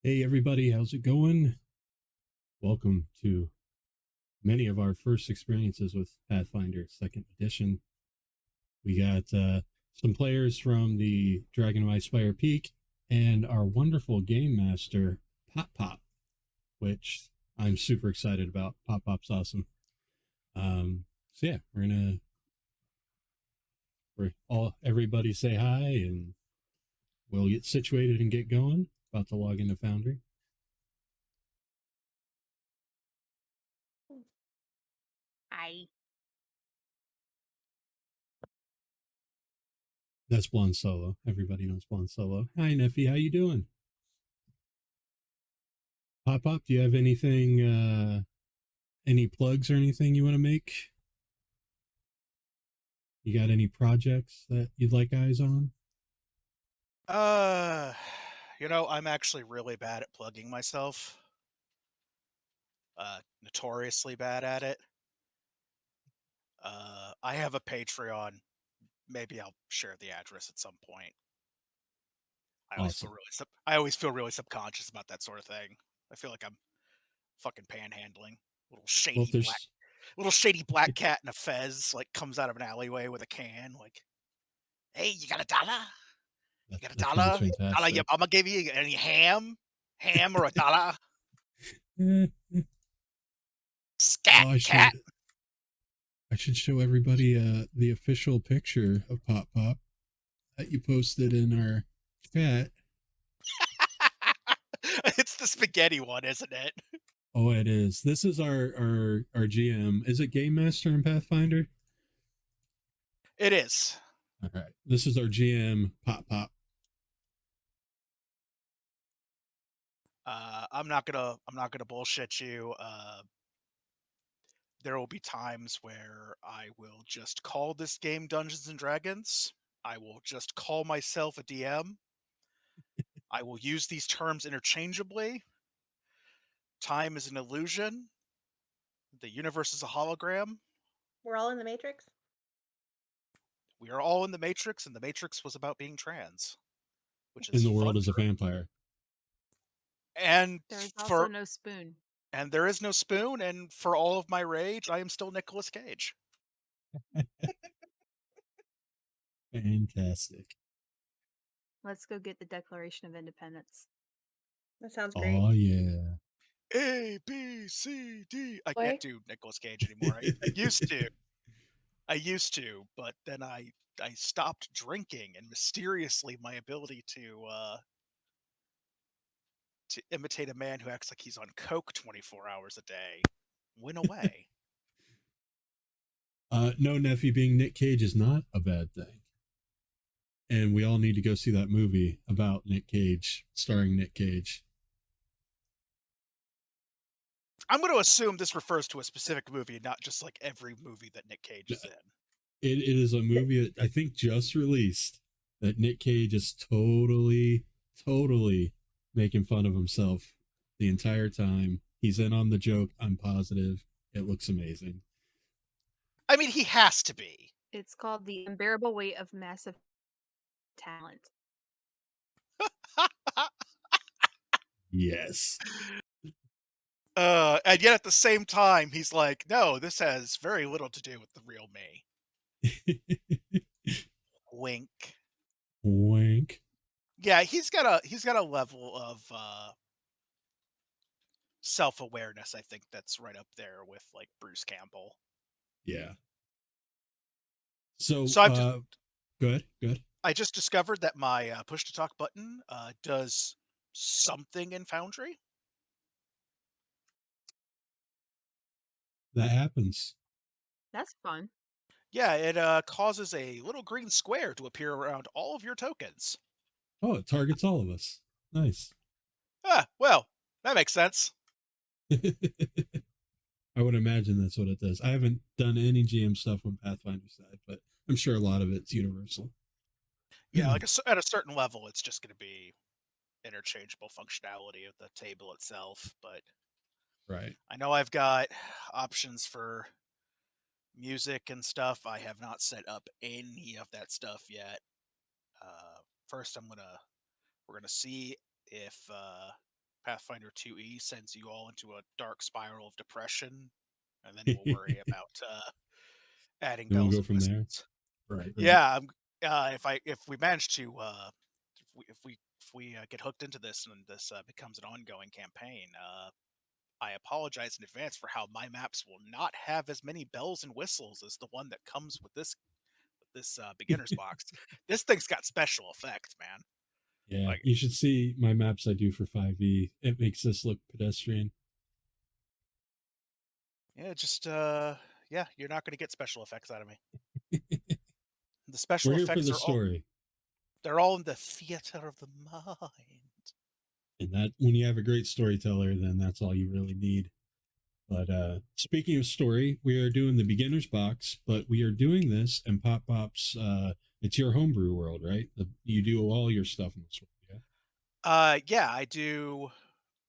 Hey everybody, how's it going? Welcome to many of our first experiences with Pathfinder Second Edition. We got some players from the Dragon of Spire Peak and our wonderful game master Pop Pop, which I'm super excited about. Pop Pop's awesome. So yeah, we're all everybody say hi and we'll get situated and get going. About to log into Foundry. Hi. That's Blonde Solo. Everybody knows Blonde Solo. Hi Neffy, how you doing? Pop up, do you have anything, any plugs or anything you want to make? You got any projects that you'd like eyes on? Uh, I'm actually really bad at plugging myself. Notoriously bad at it. I have a Patreon. Maybe I'll share the address at some point. Awesome. I always feel really subconscious about that sort of thing. I feel like I'm fucking panhandling. Little Well, if shady black, there's, little shady black cat in a fez like comes out of an alleyway with a can. Like, hey, you got a dollar? You got a that sounds dollar? Dollar? fantastic. I'm gonna give you any ham or a dollar? oh, Scat I cat. should show everybody the official picture of Pop Pop that you posted in our chat. It's the spaghetti one, isn't it? Oh, it is. This is our GM. Is it Game Master in Pathfinder? It is. All right. This is our GM, Pop Pop. I'm not gonna bullshit you. There will be times where I will just call this game Dungeons and Dragons. I will just call myself a DM. I will use these terms interchangeably. Time is an illusion. The universe is a hologram. We're all in the Matrix? We are all in the Matrix, and the Matrix was about being trans, which In is the world fun. as a vampire. And There's also for no spoon. and there is no spoon, and for all of my rage, I am still Nicolas Cage. Fantastic. Let's go get the Declaration of Independence. That sounds great. Oh yeah. A B C D. I What? can't do Nicolas Cage anymore. I used to. I used to, but then I stopped drinking, and mysteriously my ability to imitate a man who acts like he's on coke 24 hours a day went away. No, nephew, being Nick Cage is not a bad thing. And we all need to go see that movie about Nick Cage, starring Nick Cage. I'm going to assume this refers to a specific movie, not just like every movie that Nick Cage is in. It is a movie that I think just released that Nick Cage is totally making fun of himself the entire time. He's in on the joke, I'm positive. It looks amazing. I mean, he has to be. It's called The Unbearable Weight of Massive Talent. Yes. And yet at the same time, he's like, no, this has very little to do with the real me. Wink. Wink. Yeah, he's got a level of self-awareness, I think, that's right up there with like Bruce Campbell. Yeah. So, So good. I just discovered that my push to talk button does something in Foundry. That happens. That's fun. Yeah, it causes a little green square to appear around all of your tokens. Oh, it targets all of us. Nice. Ah, well, that makes sense. I would imagine that's what it does. I haven't done any GM stuff on Pathfinder side, but I'm sure a lot of it's universal. Yeah, like at a certain level, it's just going to be interchangeable functionality of the table itself. But Right. I know I've got options for music and stuff. I have not set up any of that stuff yet. First, we're gonna see if Pathfinder 2e sends you all into a dark spiral of depression, and then we'll worry about adding Then we'll bells go and from there. whistles. Right. Yeah, if we manage to if we get hooked into this and this becomes an ongoing campaign, I apologize in advance for how my maps will not have as many bells and whistles as the one that comes with this beginner's box. This thing's got special effects, man. Yeah, Like, you should see my maps I do for 5e. It makes this look pedestrian. yeah, just yeah, you're not going to get special effects out of me. The special We're here for effects the are story. they're all in the theater of the mind. And that when you have a great storyteller, then that's all you really need. But speaking of story, we are doing the beginner's box, but we are doing this and Pop Pop's it's your homebrew world, right? You do all your stuff in this world, yeah? Yeah, I do.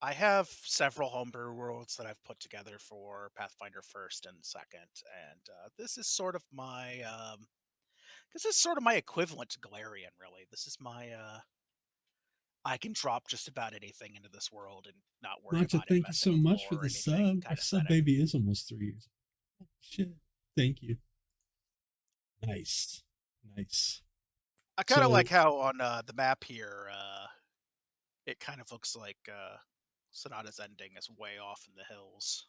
I have several homebrew worlds that I've put together for Pathfinder first and second, and this is sort of my equivalent to Galarian, really. This is my I can drop just about anything into this world and not worry Matcha, about it thank you messing so with much lore for or the anything sub. Our kind of sub setting. baby is almost 3 years. Shit. Thank you. Nice. Nice. I kind of So like how on the map here, it kind of looks like Sonata's ending is way off in the hills.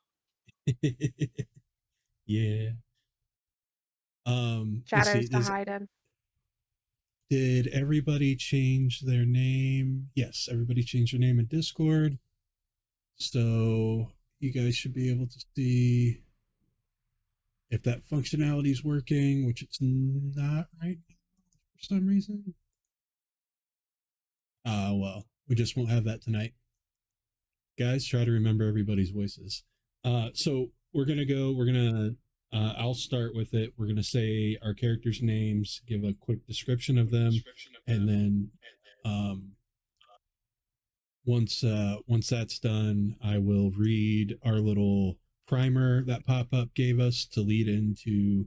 yeah. Let's see. Shadows to hide in. Did everybody change their name? Yes, everybody changed their name in Discord. So you guys should be able to see if that functionality is working, which it's not right now for some reason. Well, we just won't have that tonight. Guys, try to remember everybody's voices. So we're gonna I'll start with it. We're gonna say our characters' names, give a quick description of them, and then once that's done, I will read our little primer that Pop Up gave us to lead into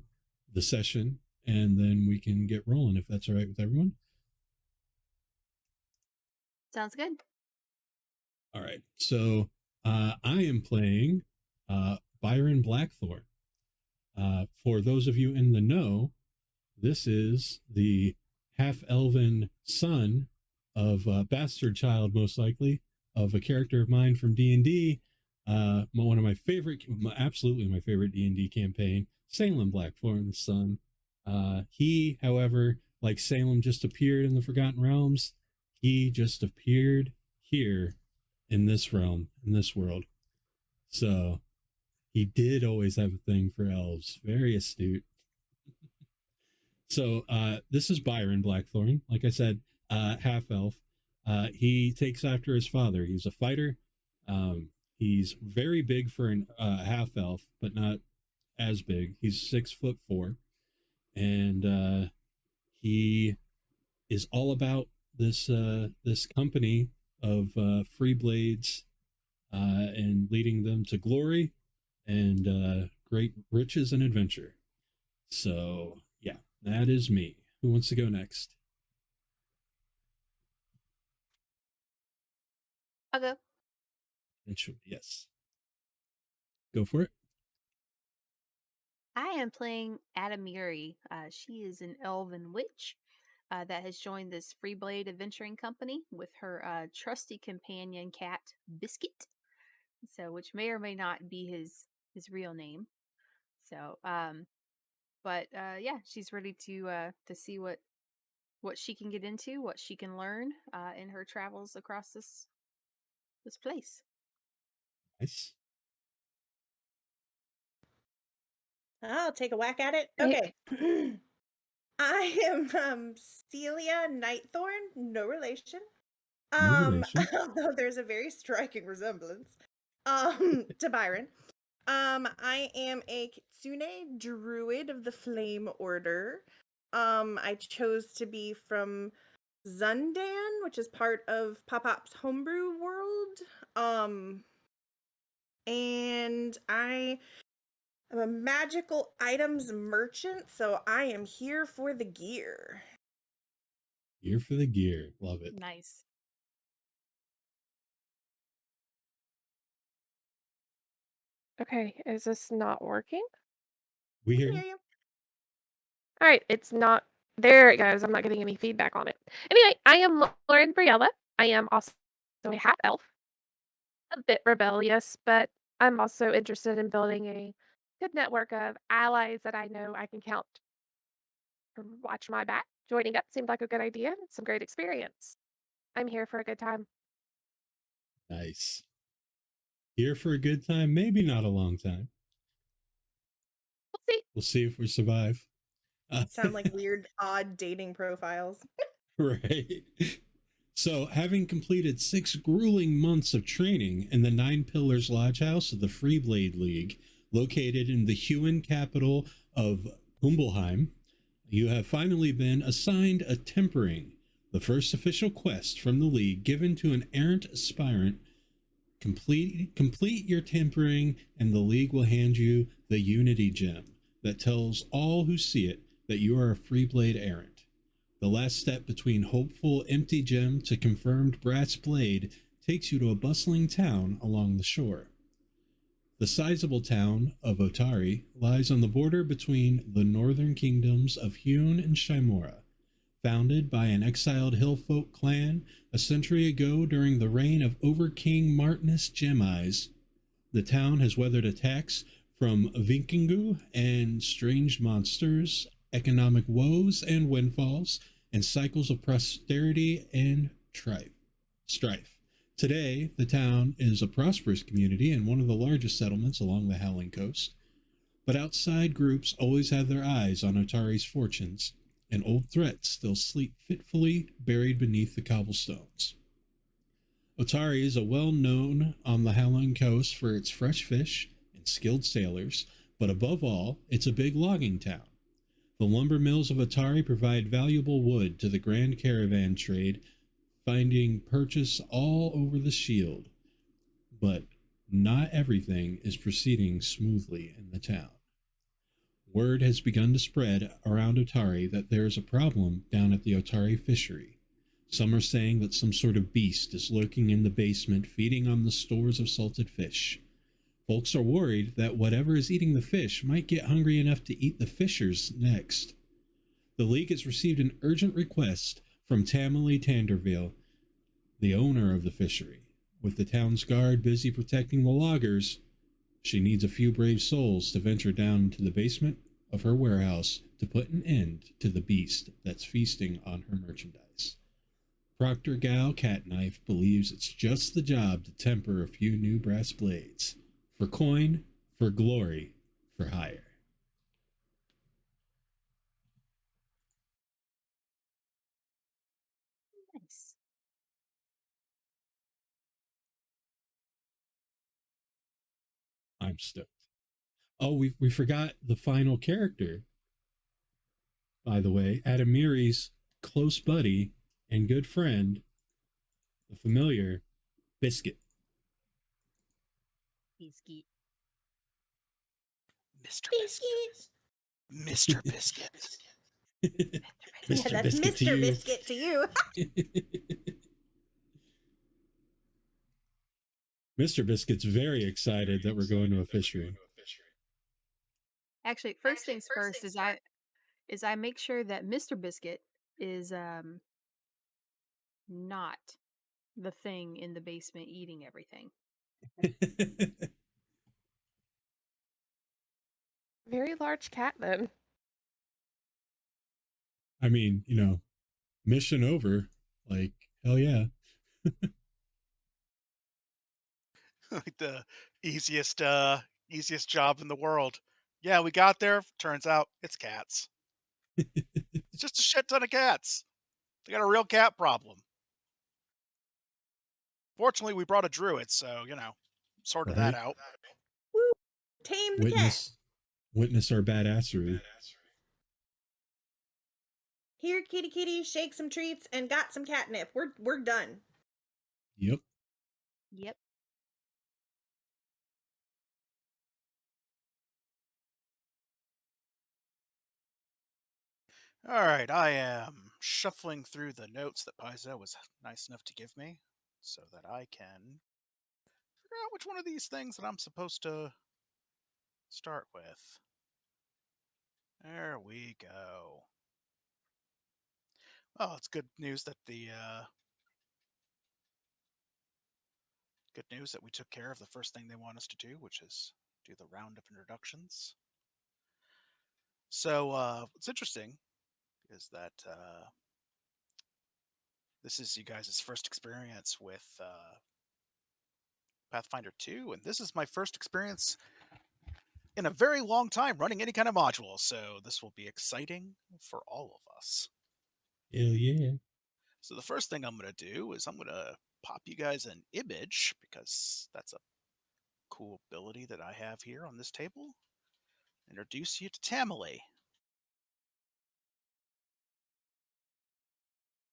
the session, and then we can get rolling if that's all right with everyone. Sounds good. All right. So I am playing Byron Blackthorn. For those of you in the know, this is the half-elven son of a bastard child, most likely, of a character of mine from D&D. One of my favorite, absolutely my favorite D&D campaign, Salem Blackthorn's son. He, however, like Salem just appeared in the Forgotten Realms, he just appeared here in this realm, in this world. So he did always have a thing for elves. Very astute. So this is Byron Blackthorn. Like I said, half elf. He takes after his father. He's a fighter. He's very big for an half elf, but not as big. He's 6'4", and he is all about this company of free blades and leading them to glory and great riches and adventure. So yeah, that is me. Who wants to go next? I'll go. Yes. Go for it. I am playing Adamiri. She is an elven witch that has joined this Freeblade adventuring company with her trusty companion cat Biscuit. So, which may or may not be his real name. So, but yeah, she's ready to see what she can get into, what she can learn in her travels across this place. Nice. I'll take a whack at it. Okay. I am Celia Nightthorn, no relation. No relation. Although there's a very striking resemblance to Byron. I am a Kitsune druid of the Flame Order. I chose to be from Zundan, which is part of Pop-Pop's homebrew world. And I am a magical items merchant, so I am here for the gear. Here for the gear. Love it. Nice. Okay, is this not working? We We hear can you. hear you. All right, it's not. There it goes. I'm not getting any feedback on it. Anyway, I am Lauren Briella. I am also a half elf, a bit rebellious, but I'm also interested in building a good network of allies that I know I can count to watch my back. Joining up seemed like a good idea. It's some great experience. I'm here for a good time. Nice. Here for a good time, maybe not a long time. We'll see. We'll see if we survive. Sound like weird, odd dating profiles. Right. So, having completed 6 grueling months of training in the Nine Pillars Lodge House of the Freeblade League, located in the Huon capital of Humbelheim, you have finally been assigned a tempering, the first official quest from the League given to an errant aspirant. Complete your tempering, and the League will hand you the Unity Gem that tells all who see it that you are a Freeblade errant. The last step between hopeful empty gem to confirmed brass blade takes you to a bustling town along the shore. The sizable town of Otari lies on the border between the northern kingdoms of Huon and Shimora. Founded by an exiled hillfolk clan a century ago during the reign of Overking Martinus Gemeyes, the town has weathered attacks from Vikingu and strange monsters, economic woes and windfalls, and cycles of prosperity and strife. Today, the town is a prosperous community and one of the largest settlements along the Howling Coast. But outside groups always have their eyes on Otari's fortunes, and old threats still sleep fitfully buried beneath the cobblestones. Otari is well known on the Howling Coast for its fresh fish and skilled sailors, but above all, it's a big logging town. The lumber mills of Otari provide valuable wood to the grand caravan trade, finding purchase all over the shield. But not everything is proceeding smoothly in the town. Word has begun to spread around Otari that there is a problem down at the Otari fishery. Some are saying that some sort of beast is lurking in the basement feeding on the stores of salted fish. Folks are worried that whatever is eating the fish might get hungry enough to eat the fishers next. The League has received an urgent request from Tamily Tanderville, the owner of the fishery. With the town's guard busy protecting the loggers, she needs a few brave souls to venture down into the basement of her warehouse to put an end to the beast that's feasting on her merchandise. Proctor Gal Catknife believes it's just the job to temper a few new brass blades. For coin, for glory, for hire. Nice. I'm stoked. Oh, we forgot the final character, by the way. Adamiri's close buddy and good friend, the familiar Biscuit. Biscuit. Mr. Biscuit. Mr. Biscuit. Yeah, Mr. that's Biscuit to Mr. you. Biscuit to you. Mr. Biscuit's very excited that we're going to a fishery. Actually, first things first is I make sure that Mr. Biscuit is not the thing in the basement eating everything. Very large cat, then. I mean, mission over. Like, hell yeah. Like the easiest job in the world. Yeah, we got there. Turns out it's cats. It's just a shit ton of cats. They got a real cat problem. Fortunately, we brought a druid, so sorted that Right? out. Woo! Tame the cat. Witness our badassery. Here, kitty kitty, shake some treats and got some catnip. We're done. Yep. Yep. All right, I am shuffling through the notes that Paizo was nice enough to give me so that I can figure out which one of these things that I'm supposed to start with. There we go. Oh, it's good news that we took care of the first thing they want us to do, which is do the round of introductions. So what's interesting is that this is you guys' first experience with Pathfinder 2, and this is my first experience in a very long time running any kind of module, so this will be exciting for all of us. Hell yeah. So the first thing I'm going to do is I'm going to pop you guys an image, because that's a cool ability that I have here on this table. Introduce you to Taming.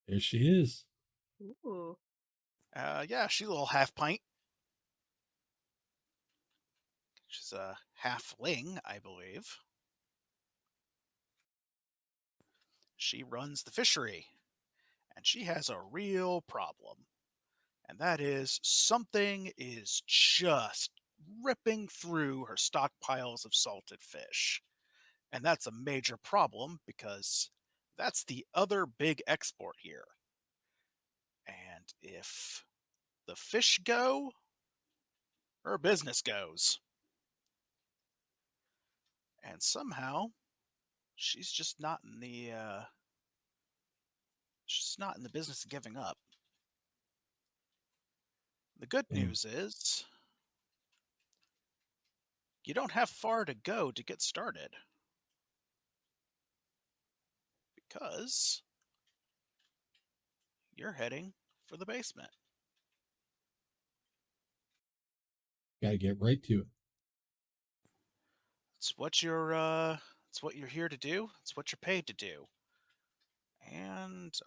There she is. Ooh. Yeah, she's a little half pint. She's a halfling, I believe. She runs the fishery, and she has a real problem. And that is something is just ripping through her stockpiles of salted fish. And that's a major problem, because that's the other big export here. And if the fish go, her business goes. And somehow she's just not in the business of giving up. The good news is you don't have far to go to get started, because you're heading for the basement. Gotta get right to it. It's what you're here to do. It's what you're paid to do. And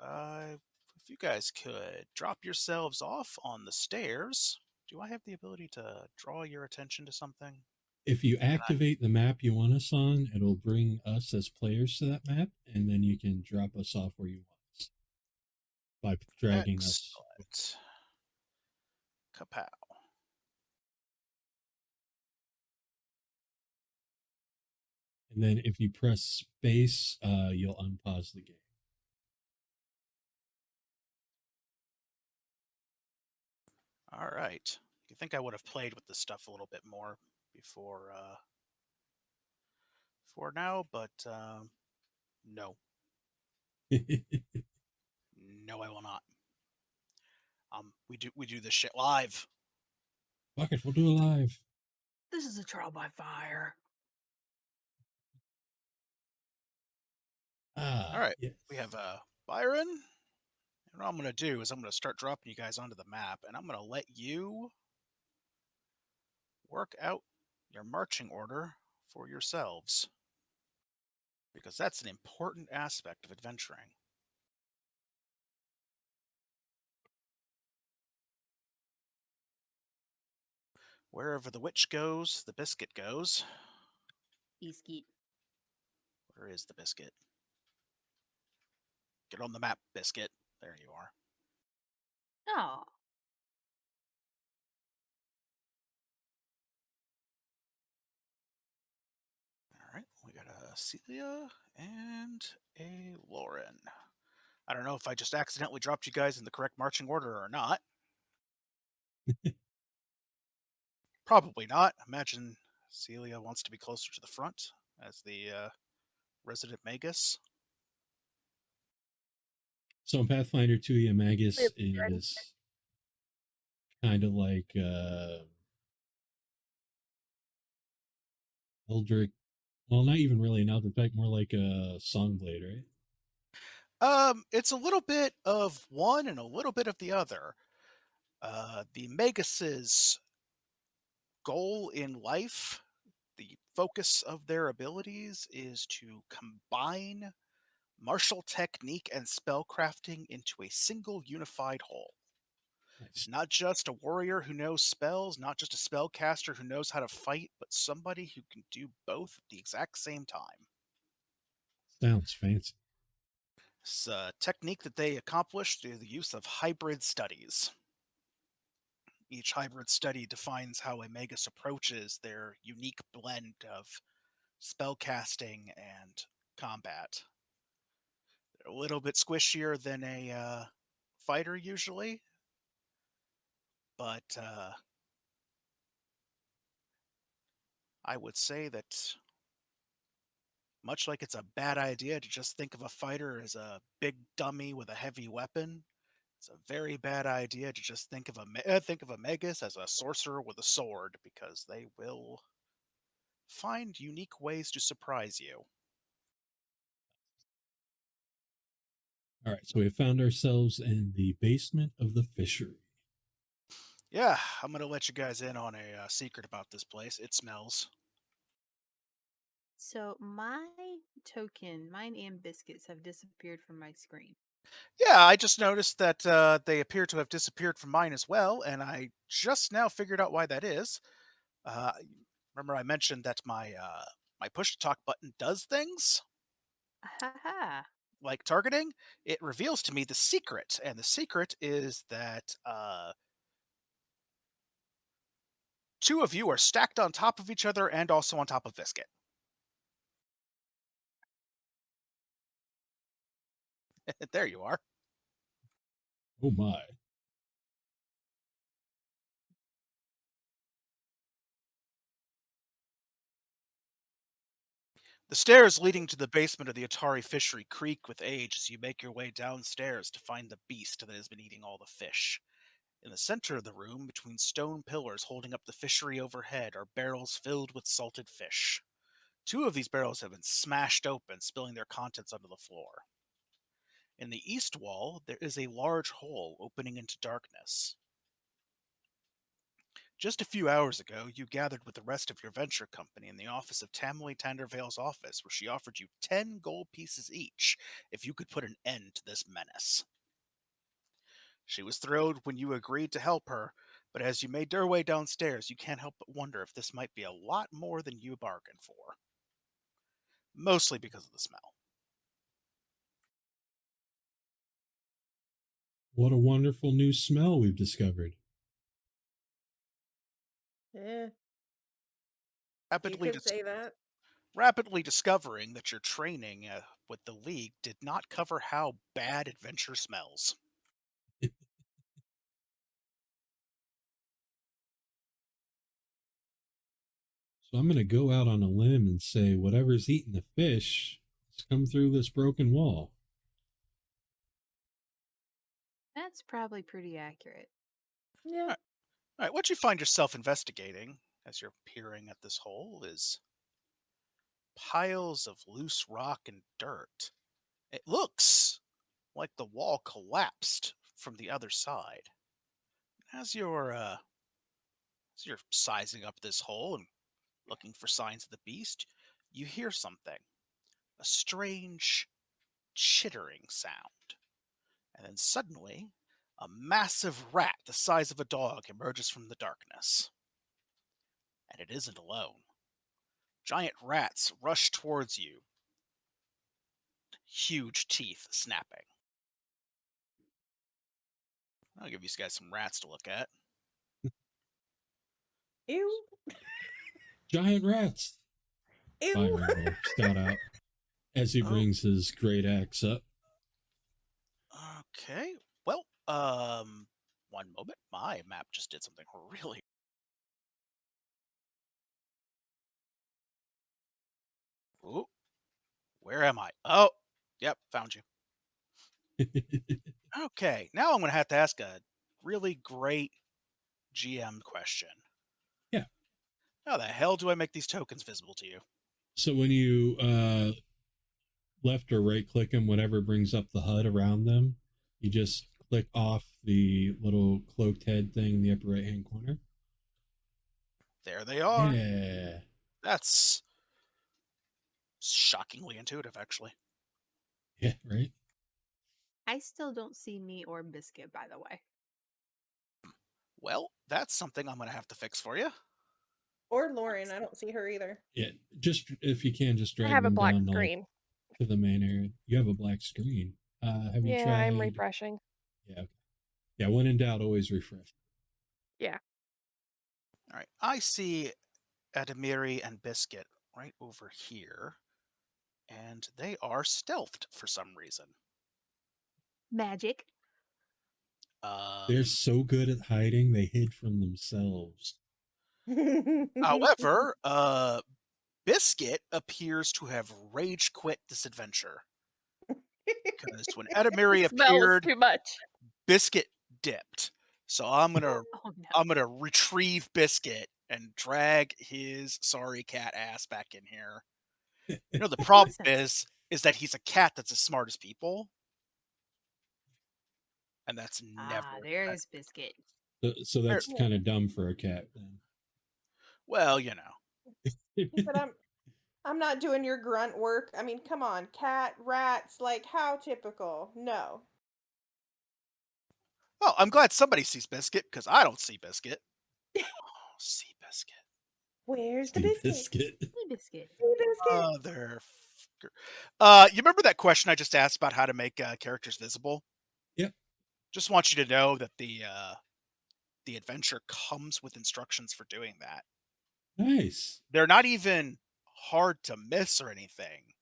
if you guys could drop yourselves off on the stairs. Do I have the ability to draw your attention to something? If you activate the map you want us on, it'll bring us as players to that map, and then you can drop us off where you want us by dragging us. Excellent. Kapow. And then if you press space, you'll unpause the game. All right. You think I would have played with this stuff a little bit more before now, but no. No, I will not. We do this shit live. Fuck it, we'll do it live. This is a trial by fire. All right. Yes. We have Byron. And what I'm going to do is I'm going to start dropping you guys onto the map, and I'm going to let you work out your marching order for yourselves, because that's an important aspect of adventuring. Wherever the witch goes, the biscuit goes. Biscuit. Where is the biscuit? Get on the map, biscuit. There you are. Oh. All right, we got a Celia and a Lauren. I don't know if I just accidentally dropped you guys in the correct marching order or not. Probably not. Imagine Celia wants to be closer to the front as the resident magus. So in Pathfinder 2, a magus is kind of like Eldrick. Well, not even really an Eldrick type, more like a Songblade, right? It's a little bit of one and a little bit of the other. The magus's goal in life, the focus of their abilities, is to combine martial technique and spellcrafting into a single unified whole. Nice. Not just a warrior who knows spells, not just a spellcaster who knows how to fight, but somebody who can do both at the exact same time. Sounds fancy. It's a technique that they accomplish through the use of hybrid studies. Each hybrid study defines how a Magus approaches their unique blend of spellcasting and combat. They're a little bit squishier than a fighter usually, but I would say that much like it's a bad idea to just think of a fighter as a big dummy with a heavy weapon, it's a very bad idea to just think of a Magus as a sorcerer with a sword, because they will find unique ways to surprise you. All right, so we have found ourselves in the basement of the fishery. Yeah, I'm gonna let you guys in on a secret about this place. It smells. So my token, mine and biscuits have disappeared from my screen. Yeah, I just noticed that they appear to have disappeared from mine as well, and I just now figured out why that is. Uh, Remember, I mentioned that my push to talk button does things Ha ha. like targeting. It reveals to me the secret, and the secret is that two of you are stacked on top of each other and also on top of Biscuit. There you are. Oh my. The stairs leading to the basement of the Otari fishery creak with age as you make your way downstairs to find the beast that has been eating all the fish. In the center of the room, between stone pillars holding up the fishery overhead, are barrels filled with salted fish. Two of these barrels have been smashed open, spilling their contents onto the floor. In the east wall, there is a large hole opening into darkness. Just a few hours ago, you gathered with the rest of your venture company in the office of Tamley Tandervale's office, where she offered you 10 gold pieces each if you could put an end to this menace. She was thrilled when you agreed to help her, but as you made your way downstairs, you can't help but wonder if this might be a lot more than you bargained for. Mostly because of the smell. What a wonderful new smell we've discovered. Yeah, you Rapidly, could say that. rapidly discovering that your training with the League did not cover how bad adventure smells. So I'm going to go out on a limb and say whatever's eating the fish has come through this broken wall. That's probably pretty accurate. Yeah. All right, what you find yourself investigating as you're peering at this hole is piles of loose rock and dirt. It looks like the wall collapsed from the other side. As you're sizing up this hole and looking for signs of the beast, you hear something. A strange chittering sound. And then suddenly, a massive rat the size of a dog emerges from the darkness. And it isn't alone. Giant rats rush towards you, huge teeth snapping. I'll give you guys some rats to look at. Ew. Giant rats. Ew. Byron will scout out as he Oh. brings his great axe up. Okay. Well, one moment. My map just did something really. Ooh, where am I? Oh, yep, found you. Okay, now I'm going to have to ask a really great GM question. Yeah. How the hell do I make these tokens visible to you? So when you left or right click them, whatever brings up the HUD around them, you just click off the little cloaked head thing in the upper right hand corner. There they are. Yeah. That's shockingly intuitive, actually. Yeah, right? I still don't see me or biscuit, by the way. Well, that's something I'm going to have to fix for you. Or Lauren. I don't see her either. Yeah. Just if you can, just I drag have a them black down to, like, screen. to the main area. You have a black screen. Have you Yeah, tried? I'm refreshing. Yeah. Okay. Yeah. When in doubt, always refresh. Yeah. All right. I see Adamiri and Biscuit right over here, and they are stealthed for some reason. Magic. They're so good at hiding, they hid from themselves. However, Biscuit appears to have rage quit this adventure. Because when Adamiri Smells appeared, too much. Biscuit dipped. So I'm gonna Oh no. I'm gonna retrieve Biscuit and drag his sorry cat ass back in here. You know, the problem Listen. is that he's a cat that's as smart as people. And that's Ah, never there's Biscuit. So that's Yeah. kind of dumb for a cat then. well, you know. He said, I'm not doing your grunt work. I mean, come on, cat, rats, like how typical. No. Oh, I'm glad somebody sees Biscuit because I don't see Biscuit. Oh, see Biscuit. Where's the Sea biscuit? biscuit. Hey, Biscuit. Sea biscuit. You remember that question I just asked about how to make characters visible? Yep. Just want you to know that the adventure comes with instructions for doing that. Nice. They're not even hard to miss or anything.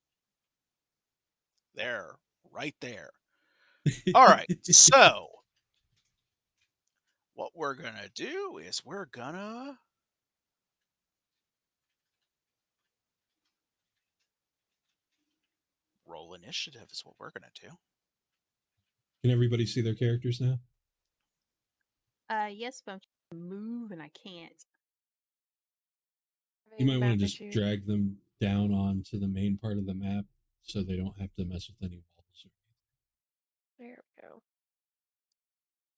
They're right there. All right. So what we're gonna do is we're gonna roll initiative is what we're gonna do. Can everybody see their characters now? Yes, but I'm trying to move and I can't. You might want Map to just issues. drag them down onto the main part of the map so they don't have to mess with any walls. There we go.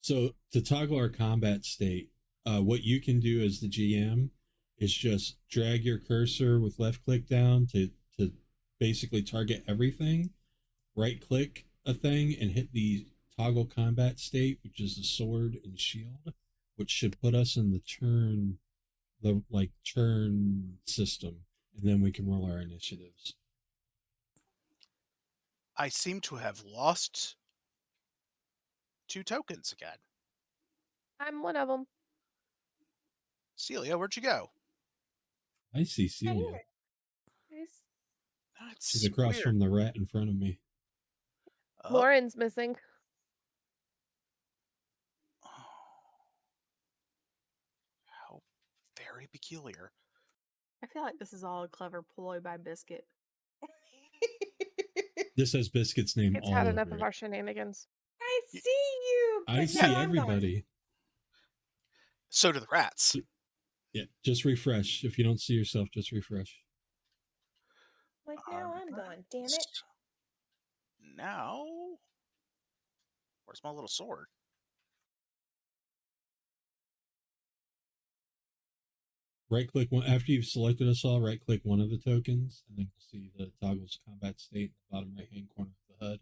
So to toggle our combat state, what you can do as the GM is just drag your cursor with left click down to basically target everything. Right click a thing and hit the toggle combat state, which is the sword and shield, which should put us in the turn system, and then we can roll our initiatives. I seem to have lost 2 tokens again. I'm one of them. Celia, where'd you go? I see Celia. Nice. That's She's across weird. from the rat in front of me. Oh, Lauren's missing. how very peculiar. I feel like this is all a clever ploy by Biscuit. This has Biscuit's name It's all had over enough of it. our shenanigans. I see you. I but see now I'm gone. everybody. So do the rats. Yeah, just refresh. If you don't see yourself, just refresh. Like now I'm gone. Damn it. Now, where's my little sword? Right click one after you've selected us all. Right click one of the tokens, and then you'll see the toggles combat state in the bottom right hand corner of the HUD.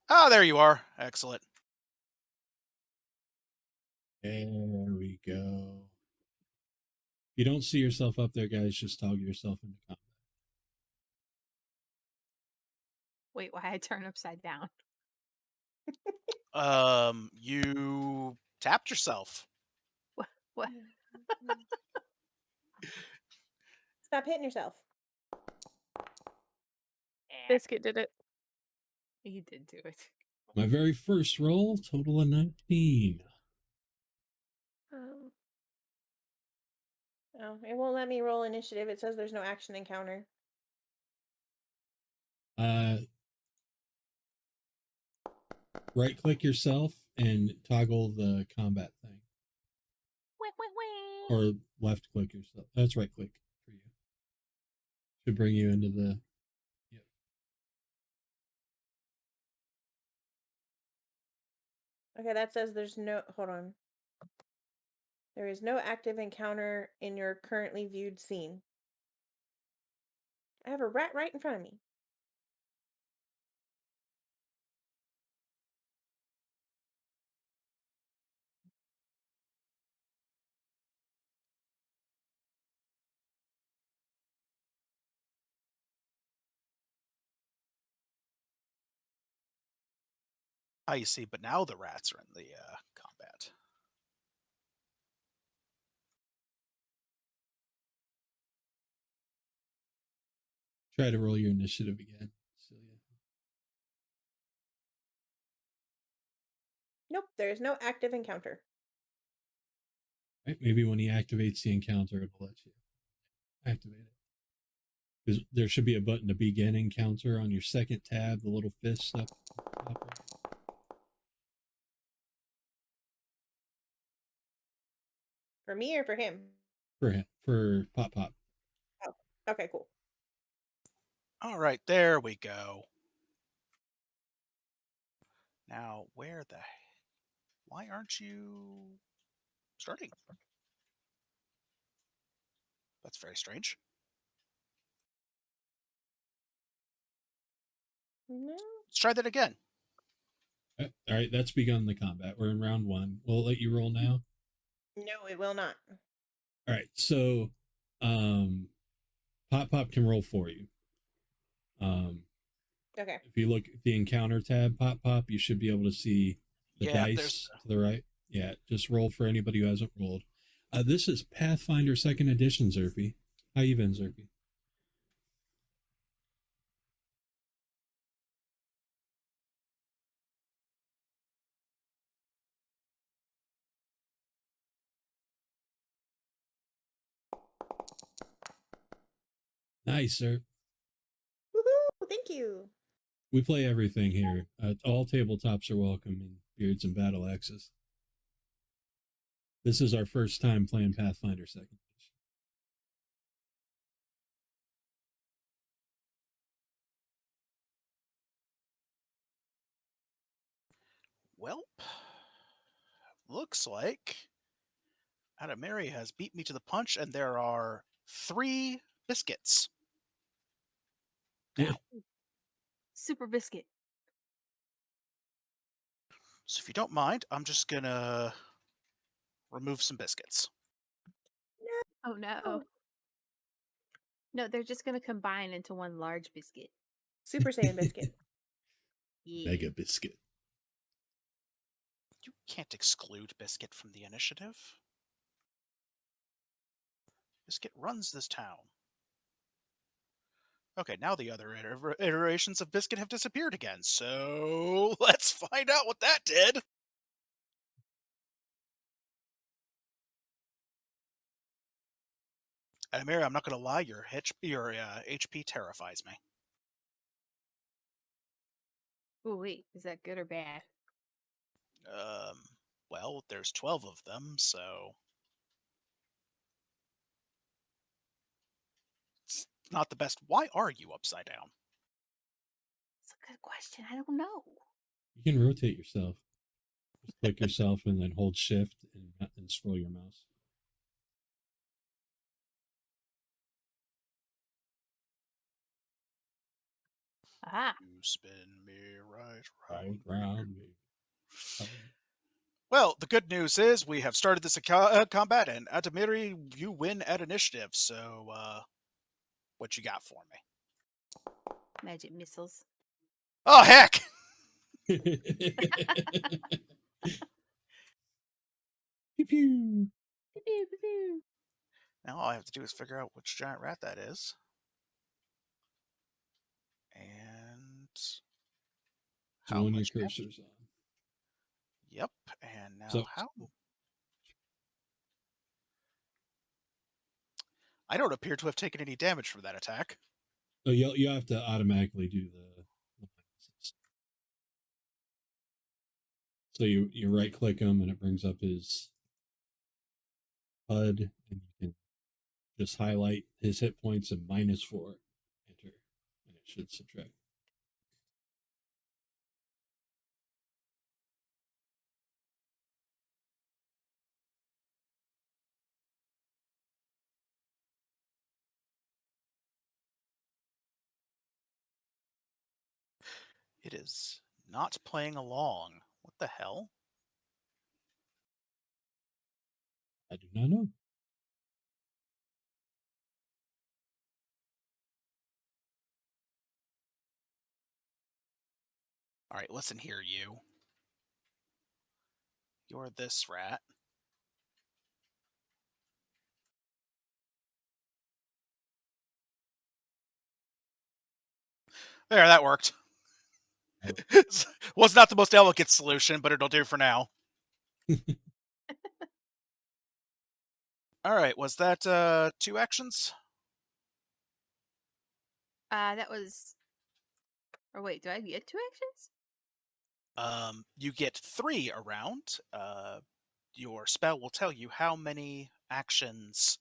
Ah, there you are. Excellent. There we go. If you don't see yourself up there, guys, just toggle yourself into combat. Wait, why I turn upside down? You tapped yourself. What? Stop hitting yourself. Biscuit did it. You did do it. My very first roll, total of 19. Um, Oh, it won't let me roll initiative. It says there's no action encounter. Right click yourself and toggle the combat thing. Or left click yourself. That's right click for you. Should bring you into the. Yep. Okay, that says there's no. Hold on. There is no active encounter in your currently viewed scene. I have a rat right in front of me. Ah, you see, but now the rats are in the combat. Try to roll your initiative again. Celia. Nope, there's no active encounter. Right? Maybe when he activates the encounter, it'll let you activate it. Because there should be a button to begin encounter on your second tab, the little fist up. For me or for him? For him, for Pop Pop. Oh, okay, cool. All right, there we go. Now, why aren't you starting? That's very strange. No. Let's try that again. All right, that's begun the combat. We're in round 1. We'll let you roll now. No, it will not. All right, so Pop Pop can roll for you. Okay. If you look at the encounter tab, Pop Pop, you should be able to see the there's dice to the right. Yeah, just roll for anybody who hasn't rolled. This is Pathfinder 2nd Edition, Zerpy. How you been, Zerpy? Nice, sir. Woohoo! Thank you. We play everything here. All tabletops are welcome in Beards and Battle Axes. This is our first time playing Pathfinder 2nd Edition. Welp. Looks like Adamari has beat me to the punch, and there are 3 biscuits. Yeah. Super biscuit. So if you don't mind, I'm just gonna remove some biscuits. Oh no. No, they're just gonna combine into one large biscuit. Super Saiyan biscuit. Yeah. Mega Biscuit. You can't exclude Biscuit from the initiative. Biscuit runs this town. Okay, now the other iterations of Biscuit have disappeared again, so let's find out what that did. And Mary, I'm not going to lie, your HP terrifies me. Oh wait, is that good or bad? Well, there's 12 of them, so it's not the best. Why are you upside down? It's a good question. I don't know. You can rotate yourself. Just click yourself and then hold shift and scroll your mouse. Ah, You spin me right round. Round me. Well, the good news is we have started this combat, and Atamiri, you win at initiative. So, what you got for me? magic missiles. Oh, heck! Pew pew. Pew, pew, pew. Now all I have to do is figure out which giant rat that is. And The how one your much damage? cursor's on. Yep. And now So- how? I don't appear to have taken any damage from that attack. Oh, you have to automatically do the minuses. So you right click him and it brings up his HUD, and you can just highlight his hit points and -4, enter, and it should subtract. It is not playing along. What the hell? I do not know. All right, listen here, you. You're this rat. There, that worked. Was not the most elegant solution, but it'll do for now. All right, was that 2 actions? That was. Or wait, do I get 2 actions? You get 3 around. Your spell will tell you how many actions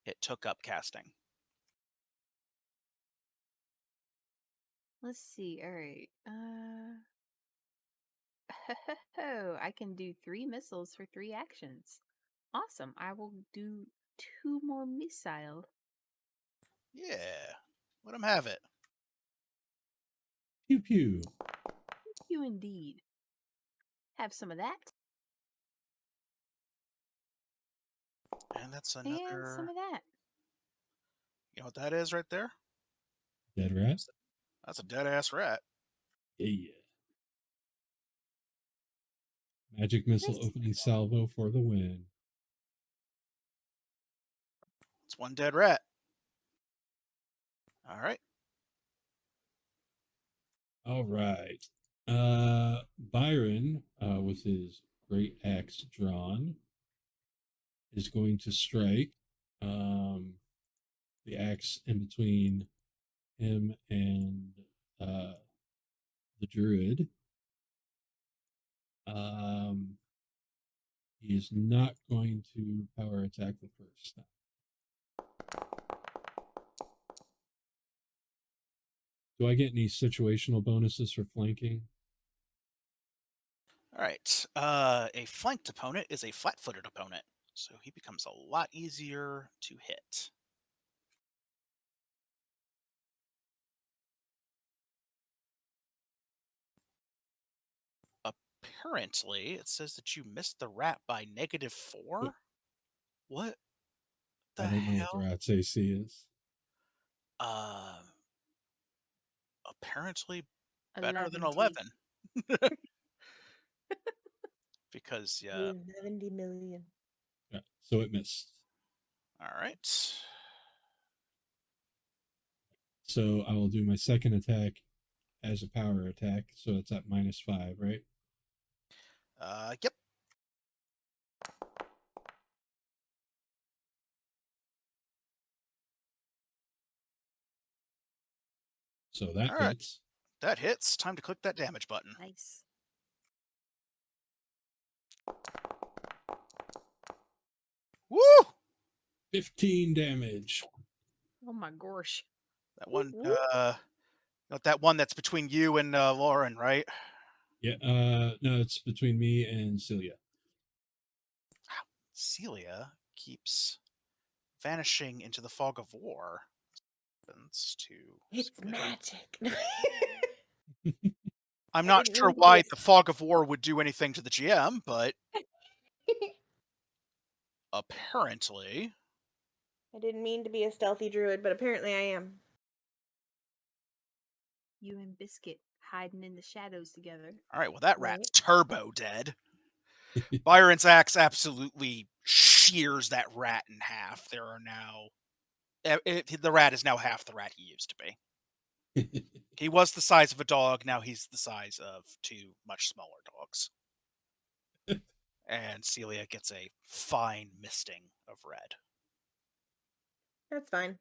it took up casting. Let's see. All right. I can do 3 missiles for 3 actions. Awesome. I will do 2 more missile. Yeah, let him have it. Pew pew. You indeed. Have some of that. And that's And some another. of that. You know what that is right there? Dead rat. That's a dead ass rat. Yeah. Magic missile Nice. opening salvo for the win. It's 1 dead rat. All right. All right. Byron, with his great axe drawn, is going to strike the axe in between him and the druid. He is not going to power attack the first time. Do I get any situational bonuses for flanking? All right. A flanked opponent is a flat-footed opponent, so he becomes a lot easier to hit. Apparently, it says that you missed the rat by -4. What the I don't know what hell? the rat's AC is. Apparently better than 11. 11. Because, yeah. 70 million. Yeah, so it missed. All right. So I will do my second attack as a power attack. So it's at -5, right? Yep. So that All right. hits. That hits. Time to click that damage button. Nice. Woo! 15 damage. Oh my gosh. That one, Whoop, whoop. not that one that's between you and Lauren, right? Yeah, no, it's between me and Celia. Celia keeps vanishing into the fog of war. It's magic. I'm I not didn't sure mean to why be the fog of war would do anything to the GM, but apparently. I didn't mean to be a stealthy druid, but apparently I am. You and Biscuit hiding in the shadows together. All right, well, that Right. rat's turbo dead. Byron's axe absolutely shears that rat in half. There are now. The rat is now half the rat he used to be. He was the size of a dog. Now he's the size of 2 much smaller dogs. And Celia gets a fine misting of red. That's fine.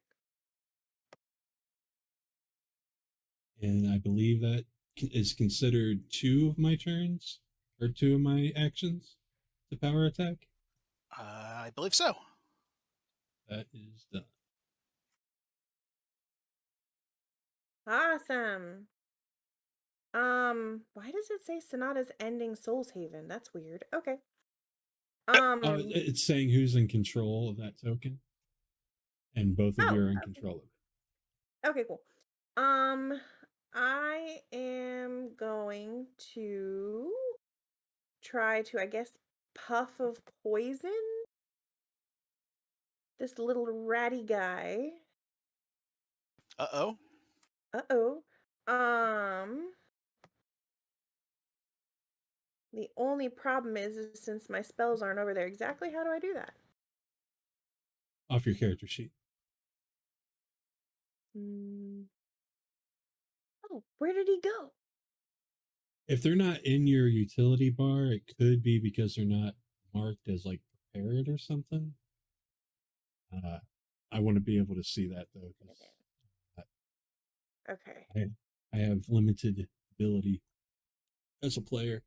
And I believe that is considered 2 of my turns or 2 of my actions to power attack. I believe so. That is done. Awesome. Why does it say Sonata's ending Soul's Haven? That's weird. Okay. It's saying who's in control of that token, and both of you are in control of it. Okay, cool. I am going to try to, I guess, puff of poison this little ratty guy. Uh-oh. Uh-oh. The only problem is since my spells aren't over there exactly, how do I do that? Off your character sheet. go? Where did he go? If they're not in your utility bar, it could be because they're not marked as like prepared or something. I want to be able to see that though, because Okay. I have limited ability as a player.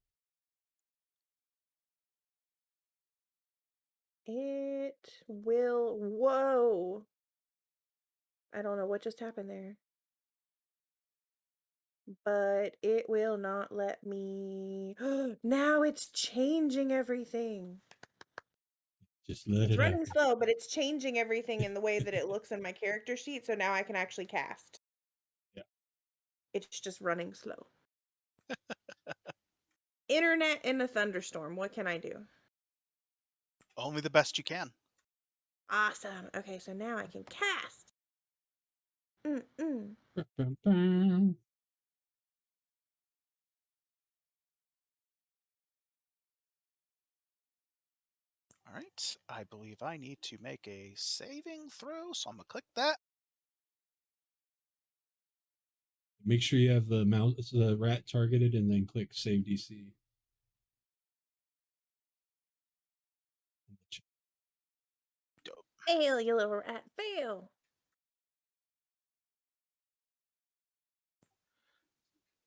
It will. Whoa. I don't know what just happened there. But it will not let me. Now it's changing everything. Just let It's it running happen. slow, but it's changing everything in the way that it looks in my character sheet, so now I can actually cast. Yeah. It's just running slow. Internet in a thunderstorm. What can I do? Only the best you can. Awesome. Okay, so now I can cast. Mm-mm. All right. I believe I need to make a saving throw, so I'm going to click that. Make sure you have the mouse, the rat targeted, and then click Save DC. Fail, you little rat. Fail.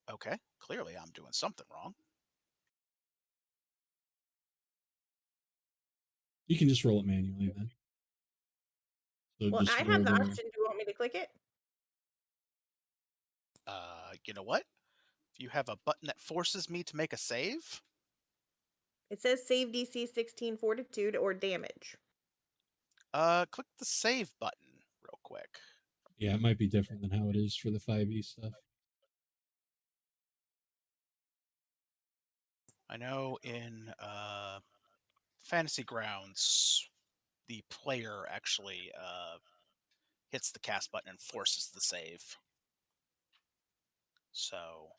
Okay. Clearly, I'm doing something wrong. You can just roll it manually then. So Well, just I have the wherever. option. Do you want me to click it? You know what? If you have a button that forces me to make a save, It says save DC 16 fortitude or damage. click the save button real quick. Yeah, it might be different than how it is for the 5e stuff. I know in Fantasy Grounds, the player actually hits the cast button and forces the save. So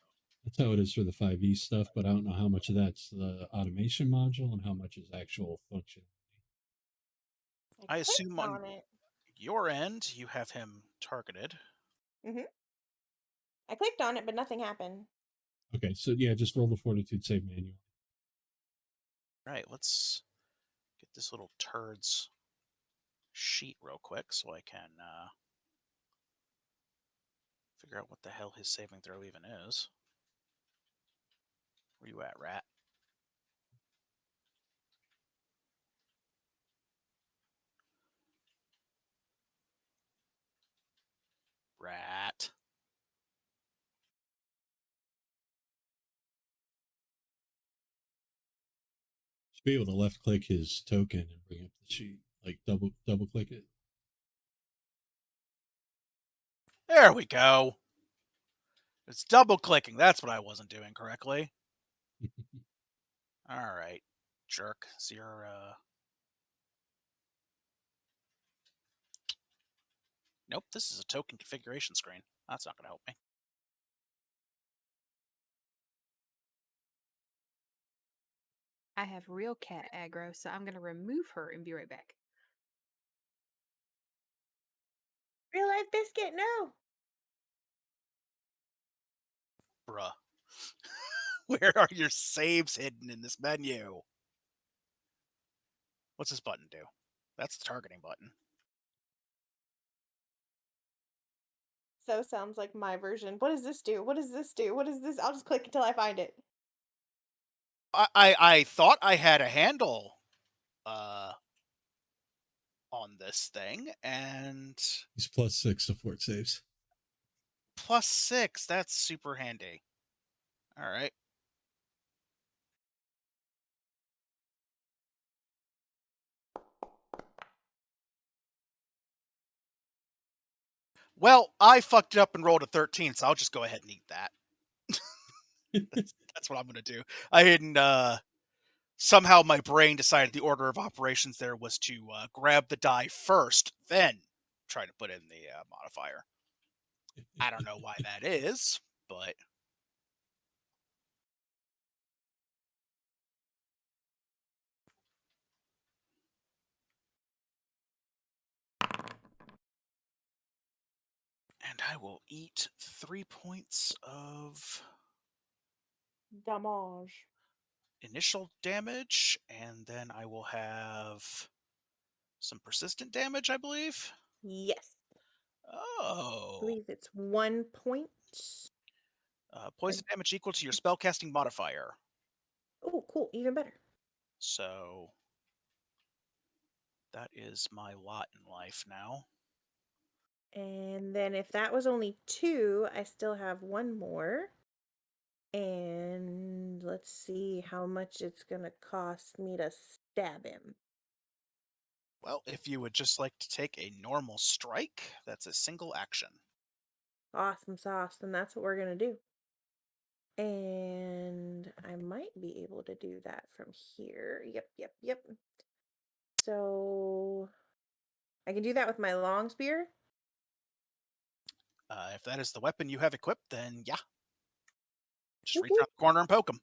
That's how it is for the 5e stuff, but I don't know how much of that's the automation module and how much is actual function. I assume clicked on it. your end, you have him targeted. I clicked on it, but nothing happened. Okay, so yeah, just roll the fortitude save manually. All right, let's get this little turd's sheet real quick so I can figure out what the hell his saving throw even is. Where you at, rat? Rat. Should be able to left click his token and bring up the sheet. Like double click it. There we go. It's double clicking. That's what I wasn't doing correctly. All right, jerk. So you're Nope, this is a token configuration screen. That's not going to help me. I have real cat aggro, so I'm going to remove her and be right back. Real life biscuit, no. Bruh. Where are your saves hidden in this menu? What's this button do? That's the targeting button. So sounds like my version. What does this do? What does this do? What is this? I'll just click until I find it. I thought I had a handle on this thing, and He's +6 to fort saves. +6. That's super handy. All right. Well, I fucked it up and rolled a 13, so I'll just go ahead and eat that. That's what I'm going to do. I didn't. Somehow my brain decided the order of operations there was to grab the die first, then try to put in the modifier. I don't know why that is, but and And I will eat 3 points of Damage. initial damage, and then I will have some persistent damage, I believe. Yes. I Oh. believe it's 1 point. Poison damage equal to your spellcasting modifier. Oh, cool. Even better. So that is my lot in life now. And then if that was only 2, I still have 1 more. And let's see how much it's going to cost me to stab him. Well, if you would just like to take a normal strike, that's a single action. Awesome sauce. And that's what we're going to do. And I might be able to do that from here. Yep. So I can do that with my long spear. If that is the weapon you have equipped, then yeah. Just reach Whoop, around the corner and poke him.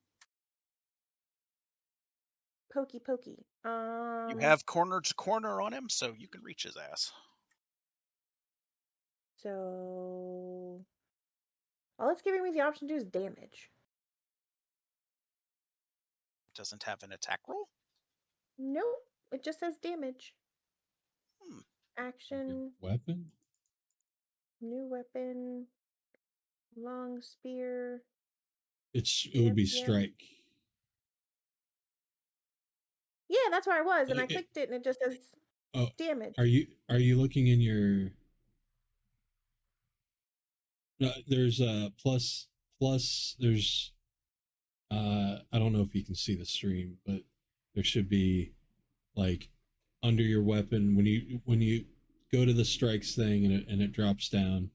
Pokey. You have corner to corner on him, so you can reach his ass. So all it's giving me the option to do is damage. Doesn't have an attack roll? Nope. It just says damage. Hmm. Action. Weapon? New weapon. Long spear. It would be Yep. strike. Yeah, that's where I was, and I It- clicked it, and it just says Oh, damage. are you looking in your? There's a plus. There's I don't know if you can see the stream, but there should be like under your weapon when you go to the strikes thing and it drops down,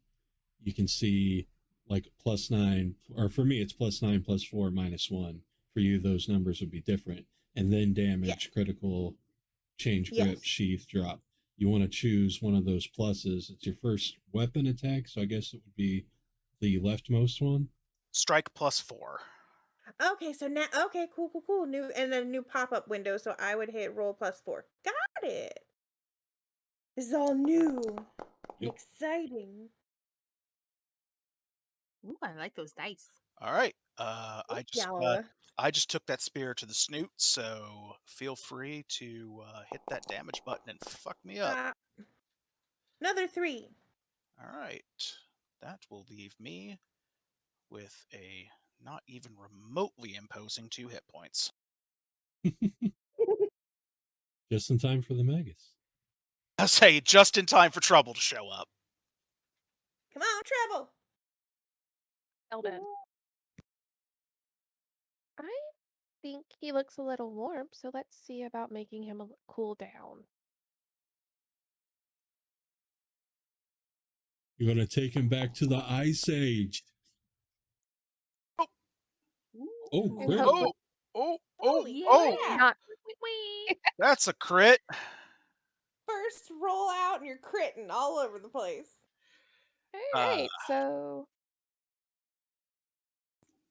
you can see like +9, or for me it's +9 +4 -1. For you those numbers would be different, and then damage, critical, change grip, Yes. sheath, drop. You want to choose one of those pluses. It's your first weapon attack, so I guess it would be the leftmost one. Strike +4. Okay, so now cool. New and a new pop-up window, so I would hit roll +4. Got it. This is all new. Yep. Exciting. Ooh, I like those dice. All right. Yalla. I just took that spear to the snoot, so feel free to hit that damage button and fuck me up. Another 3. All right. That will leave me with a not even remotely imposing 2 hit points. Just in time for the Magus. I'll say just in time for trouble to show up. Come on, Treble. Eldon. I think he looks a little warm, so let's see about making him cool down. You're gonna take him back to the Ice Age. Oh, And crit. hopefully Yeah. not. That's a crit. First roll out, and you're critting all over the place. All right, so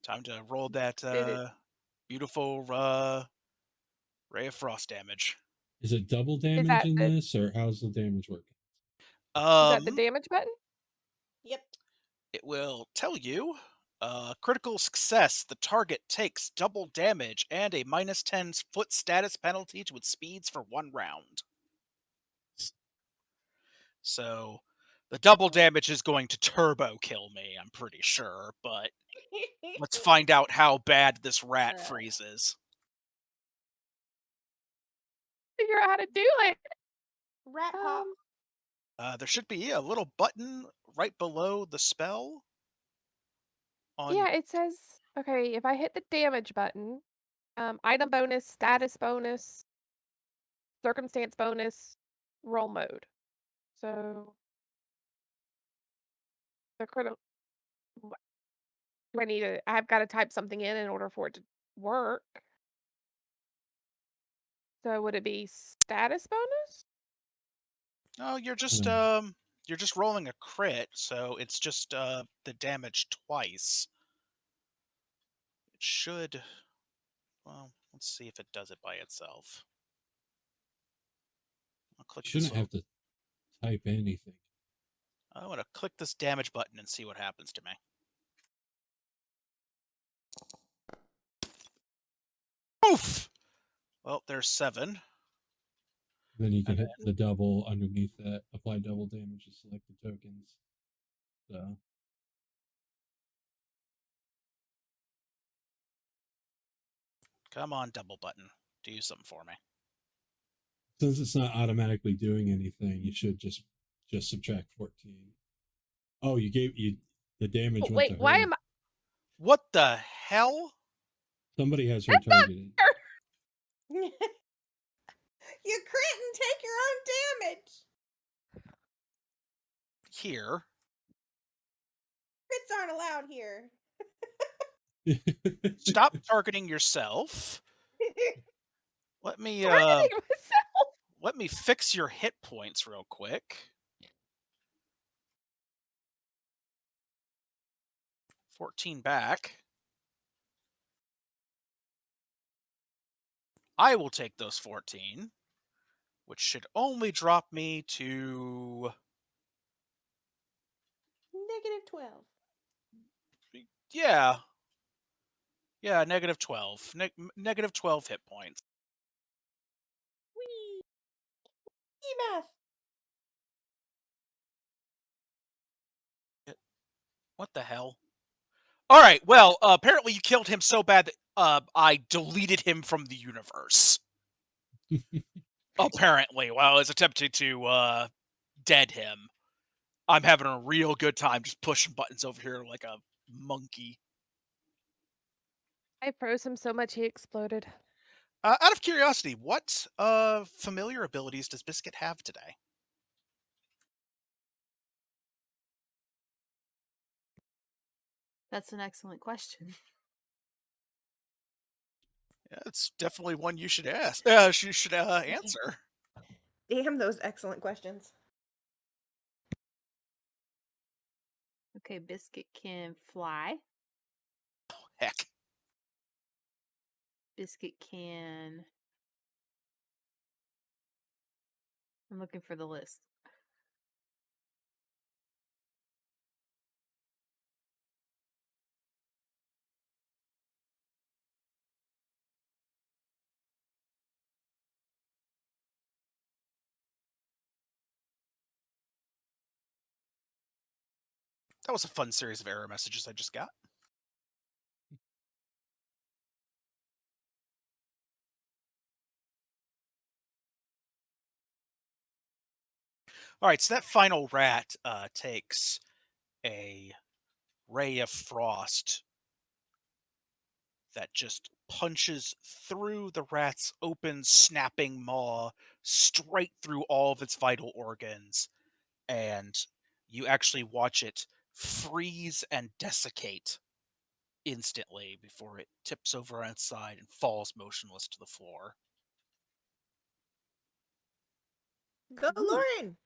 Time to roll that beautiful ray of frost damage. Is it double damage that in the- this, or how's the damage working? is that the damage button? Yep. It will tell you critical success. The target takes double damage and a -10 foot status penalty to its speeds for 1 round. So the double damage is going to turbo kill me, I'm pretty sure, but let's find out how bad this rat freezes. Figure out how to do it. Rat pop. There should be a little button right below the spell. Yeah, it says, okay, if I hit the damage button, item bonus, status bonus, circumstance bonus, roll mode. So the critical. Do I need to? I've got to type something in order for it to work. So would it be status bonus? Oh, you're just rolling a crit, so it's just the damage twice. It should. Well, let's see if it does it by itself. I'll click You shouldn't this have to type anything. I want to click this damage button and see what happens to me. Oof! Well, there's 7. Then you can hit the double underneath that, apply double damage to selected tokens. So Come on, double button. Do something for me. since it's not automatically doing anything, you should just subtract 14. Oh, you the damage Oh, went wait, to her. why am I? What the hell? Somebody has her That's not targeted. fair. You crit and take your own damage. Here. Crits aren't allowed here. Stop targeting yourself. Let me Targeting myself. let me fix your hit points real quick. 14 back. I will take those 14, which should only drop me to -12. yeah, -12. Negative 12 hit points. Whee! Math. What the hell? All right. Well, apparently you killed him so bad that I deleted him from the universe. Apparently, while I was attempting to dead him. I'm having a real good time just pushing buttons over here like a monkey. I froze him so much he exploded. Out of curiosity, what familiar abilities does Biscuit have today? That's an excellent question. Yeah, it's definitely one you should ask. You should answer. Damn those excellent questions. Okay, Biscuit can fly. Heck. Biscuit can. I'm looking for the list. That was a fun series of error messages I just got. All right, so that final rat takes a ray of frost that just punches through the rat's open, snapping maw, straight through all of its vital organs, and you actually watch it freeze and desiccate instantly before it tips over on its side and falls motionless to the floor. Go, Lauren.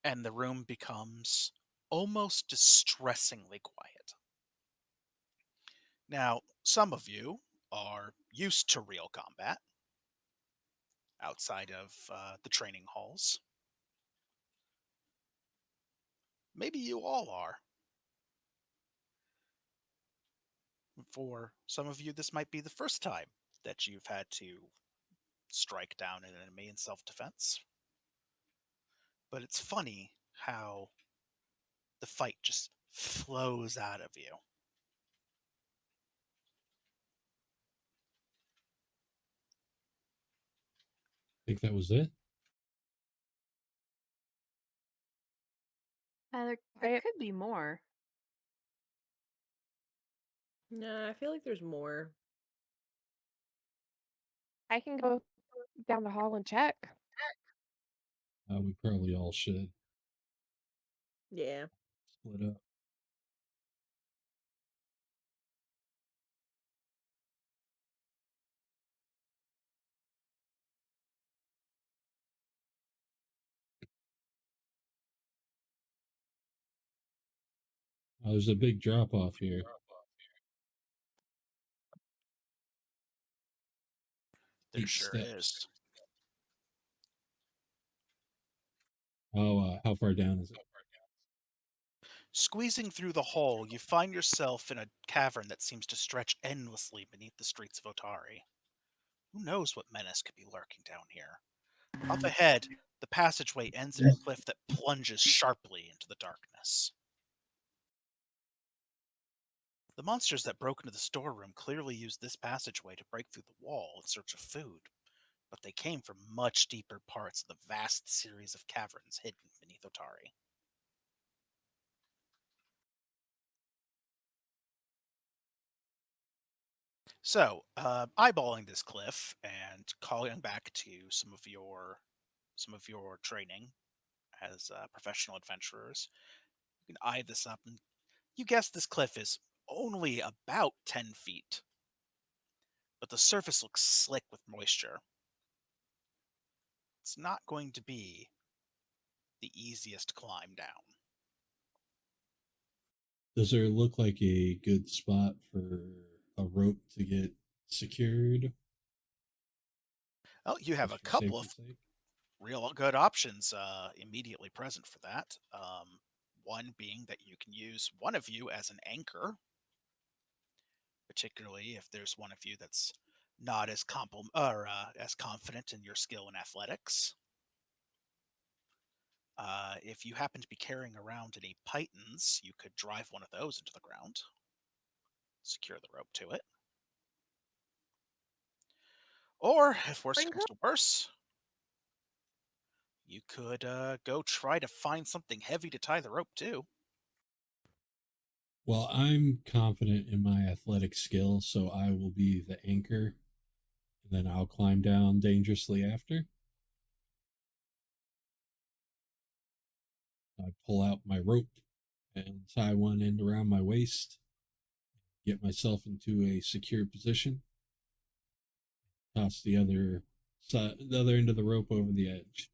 And the room becomes almost distressingly quiet. Now, some of you are used to real combat outside of the training halls. Maybe you all are. For some of you, this might be the first time that you've had to strike down an enemy in self-defense. But it's funny how the fight just flows out of you. think that was it. There could be more. No, I feel like there's more. I can go down the hall and check. We probably all should Yeah. split up. There's a big drop off here. There 8 sure steps. is. Oh, how far down is it? Squeezing through the hole, you find yourself in a cavern that seems to stretch endlessly beneath the streets of Otari. Who knows what menace could be lurking down here? Up ahead, the passageway ends in a cliff that plunges sharply into the darkness. The monsters that broke into the storeroom clearly used this passageway to break through the wall in search of food, but they came from much deeper parts of the vast series of caverns hidden beneath Otari. So, eyeballing this cliff and calling back to some of your training as professional adventurers, you can eye this up, and you guess this cliff is only about 10 feet, but the surface looks slick with moisture. It's not going to be the easiest climb down. Does there look like a good spot for a rope to get secured? Well, you have a Just for couple of safety's sake? real good options immediately present for that. One being that you can use one of you as an anchor, particularly if there's one of you that's not as as confident in your skill in athletics. If you happen to be carrying around any pythons, you could drive one of those into the ground, secure the rope to it. Or, if worse Spring comes to worse, you could go try to find something heavy to tie the rope to. Well, I'm confident in my athletic skill, so I will be the anchor, and then I'll climb down dangerously after. I pull out my rope and tie one end around my waist, get myself into a secure position, toss the other end of the rope over the edge.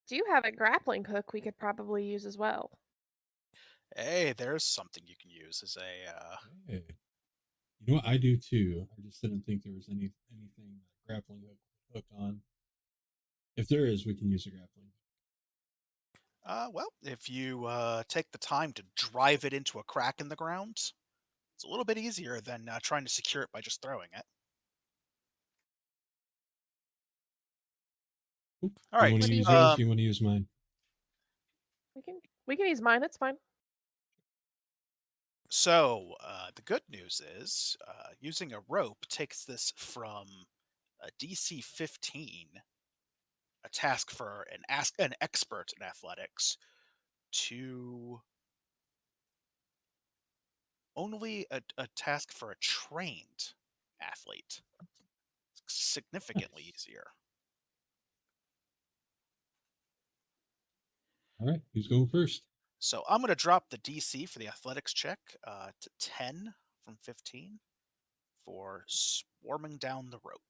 Do you have a grappling hook we could probably use as well? Hey, there's something you can use as a. Hey. You know what? I do too. I just didn't think there was anything that grappling hook on. If there is, we can use a grappling. Well, if you take the time to drive it into a crack in the ground, it's a little bit easier than trying to secure it by just throwing it. Oop. All You right. want to What do you use think? yours? You want to use mine? We can use mine. It's fine. So the good news is using a rope takes this from a DC 15, a task for an expert in athletics, to only a task for a trained athlete. Significantly Nice. easier. All right, who's going first? So I'm going to drop the DC for the athletics check to 10 from 15 for swarming down the rope.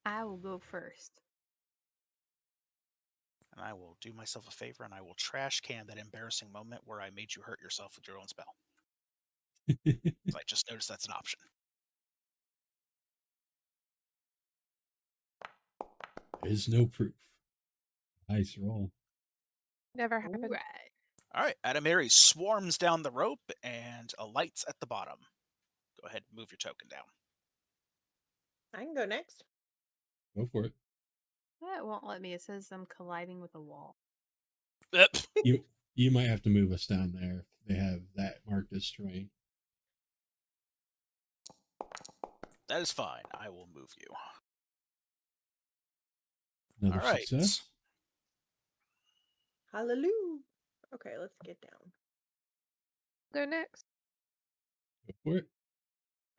I will go first. And I will do myself a favor and I will trash can that embarrassing moment where I made you hurt yourself with your own spell. I just noticed that's an option. There's no proof. Nice roll. Never happened. All right. All right, Adamari swarms down the rope and alights at the bottom. Go ahead and move your token down. I can go next. Go for it. That won't let me. It says I'm colliding with a wall. You might have to move us down there. They have that marked as terrain. That is fine. I will move you. Another All right. success. Hallelujah. Okay, let's get down. Go next. Go for it.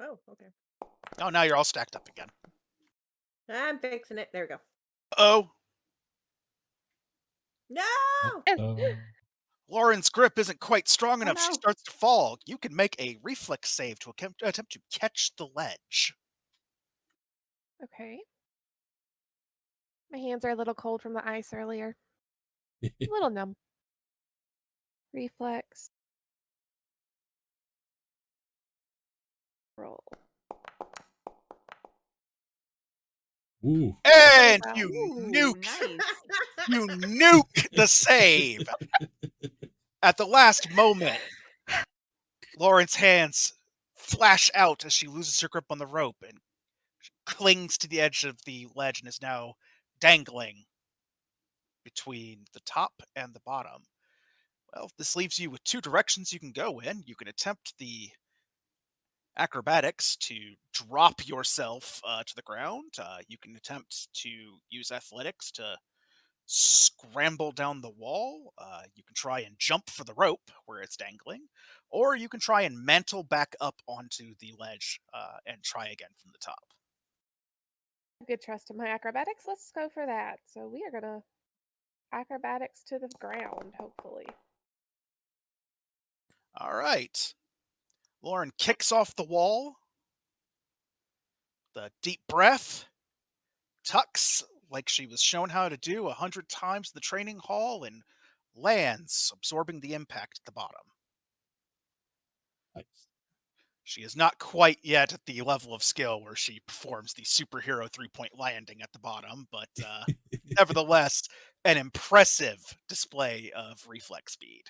Oh, okay. Oh, now you're all stacked up again. I'm fixing it. There we go. Oh, No! Lauren's grip isn't quite strong enough. She no. starts to fall. You can make a reflex save to attempt to catch the ledge. Okay. My hands are a little cold from the ice earlier. A little numb. Reflex. Roll. Ooh. And wow. you Ooh, nuke nice. you nuke the save. At the last moment, Lauren's hands flash out as she loses her grip on the rope and clings to the edge of the ledge and is now dangling between the top and the bottom. Well, this leaves you with two directions you can go in. You can attempt the acrobatics to drop yourself to the ground. You can attempt to use athletics to scramble down the wall. You can try and jump for the rope where it's dangling, or you can try and mantle back up onto the ledge and try again from the top. Good trust in my acrobatics. Let's go for that. So we are gonna acrobatics to the ground, hopefully. All right. Lauren kicks off the wall. The deep breath, tucks like she was shown how to do 100 times in the training hall, and lands, absorbing the impact at the bottom. Nice. She is not quite yet at the level of skill where she performs the superhero 3-point landing at the bottom, but nevertheless, an impressive display of reflex speed.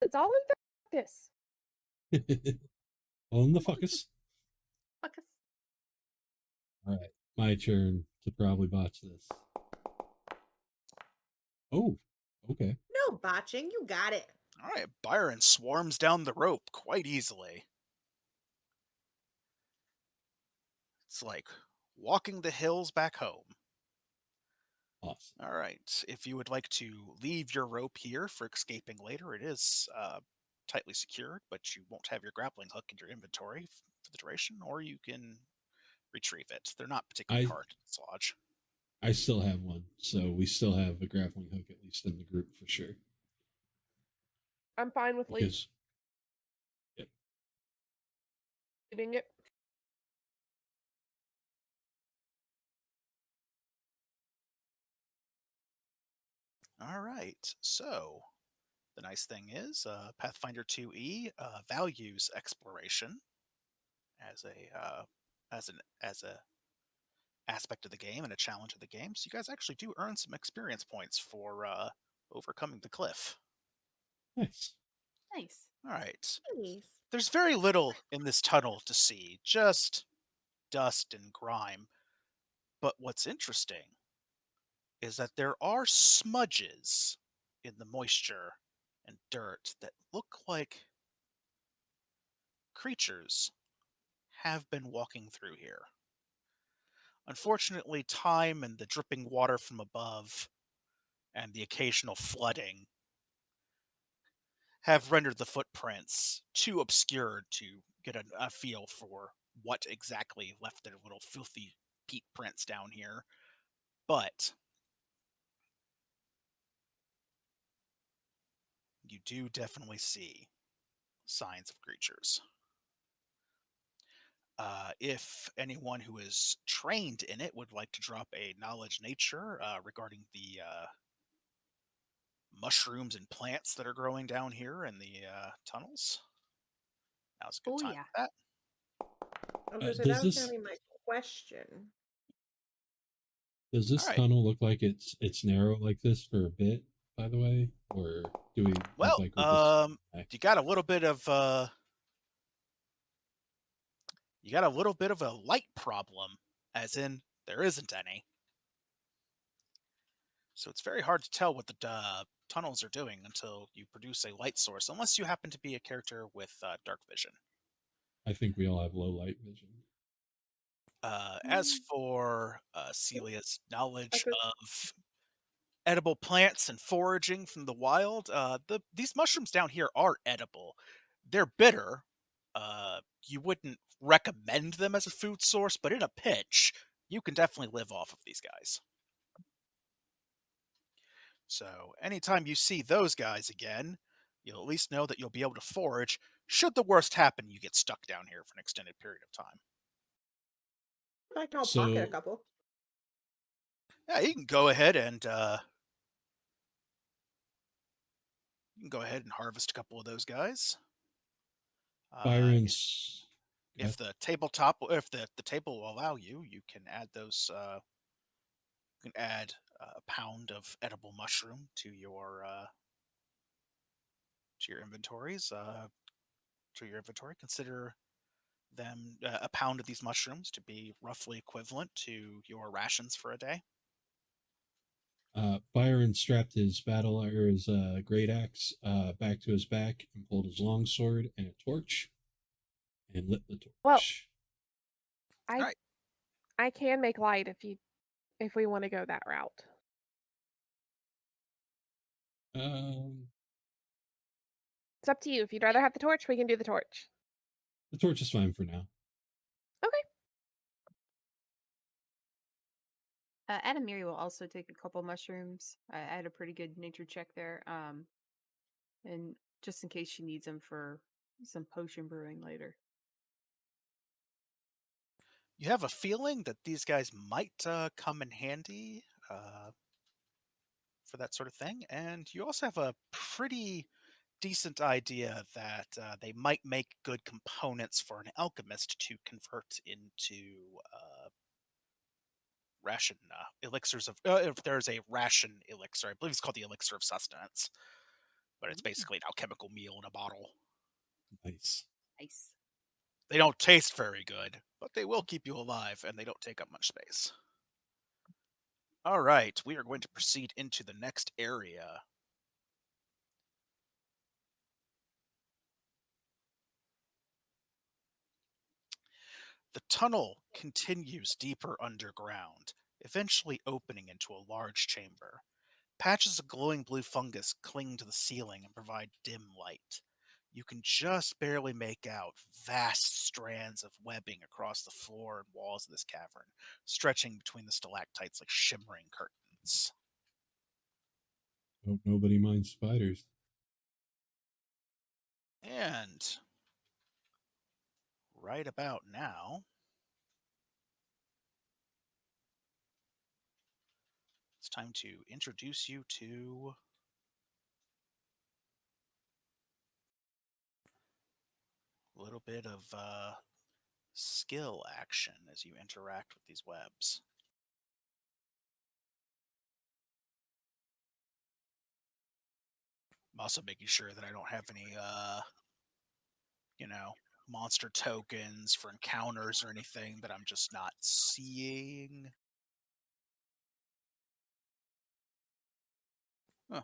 It's all in practice. On the fuckus. Fuck us. All right, my turn to probably botch this. Oh, okay. No botching, you got it. All right, Byron swarms down the rope quite easily. It's like walking the hills back home. Awesome. All right, if you would like to leave your rope here for escaping later, it is tightly secured, but you won't have your grappling hook in your inventory for the duration, or you can retrieve it. They're not particularly hard to dislodge. I still have one, so we still have a grappling hook at least in the group for sure. I'm fine with Because leaving it. All right, so the nice thing is Pathfinder 2e values exploration as a aspect of the game and a challenge of the game. So you guys actually do earn some experience points for overcoming the cliff. nice. Nice. All right. Nice. There's very little in this tunnel to see, just dust and grime. But what's interesting is that there are smudges in the moisture and dirt that look like creatures have been walking through here. Unfortunately, time and the dripping water from above and the occasional flooding have rendered the footprints too obscured to get a feel for what exactly left their little filthy peat prints down here. But you do definitely see signs of creatures. If anyone who is trained in it would like to drop a knowledge nature regarding the mushrooms and plants that are growing down here in the tunnels, now's a good Oh time yeah. for that. So Does that was going this to be my question. does this All right. tunnel look like it's narrow like this for a bit? By the way, or do we look Well, like we're just you got a little bit of a light problem, as in there isn't any. So it's very hard to tell what the tunnels are doing until you produce a light source, unless you happen to be a character with dark vision. I think we all have low light vision. As for Celia's knowledge Okay. of edible plants and foraging from the wild, these mushrooms down here are edible. They're bitter. You wouldn't recommend them as a food source, but in a pinch, you can definitely live off of these guys. So anytime you see those guys again, you'll at least know that you'll be able to forage. Should the worst happen, you get stuck down here for an extended period of time. I can pocket a So couple. Yeah, you can go ahead and harvest a couple of those guys. Byron's Okay. If the tabletop, if the table will allow you, you can add those. You can add a pound of edible mushroom to your inventories. To your inventory, consider them a pound of these mushrooms to be roughly equivalent to your rations for a day. Byron strapped his his great axe back to his back and pulled his long sword and a torch and lit the torch. Well, All right. I can make light if we want to go that route. Um, It's up to you. If you'd rather have the torch, we can do the torch. the torch is fine for now. Okay. Adamiri will also take a couple mushrooms. I had a pretty good nature check there. And just in case she needs them for some potion brewing later. You have a feeling that these guys might come in handy for that sort of thing, and you also have a pretty decent idea that they might make good components for an alchemist to convert into ration elixirs of. If there's a ration elixir, I believe it's called the elixir of sustenance, but it's basically an alchemical meal in a bottle. Nice. Nice. They don't taste very good, but they will keep you alive, and they don't take up much space. All right, we are going to proceed into the next area. The tunnel continues deeper underground, eventually opening into a large chamber. Patches of glowing blue fungus cling to the ceiling and provide dim light. You can just barely make out vast strands of webbing across the floor and walls of this cavern, stretching between the stalactites like shimmering curtains. Hope nobody minds spiders. And right about now, it's time to introduce you to a little bit of skill action as you interact with these webs. I'm also making sure that I don't have any, monster tokens for encounters or anything that I'm just not seeing. Huh.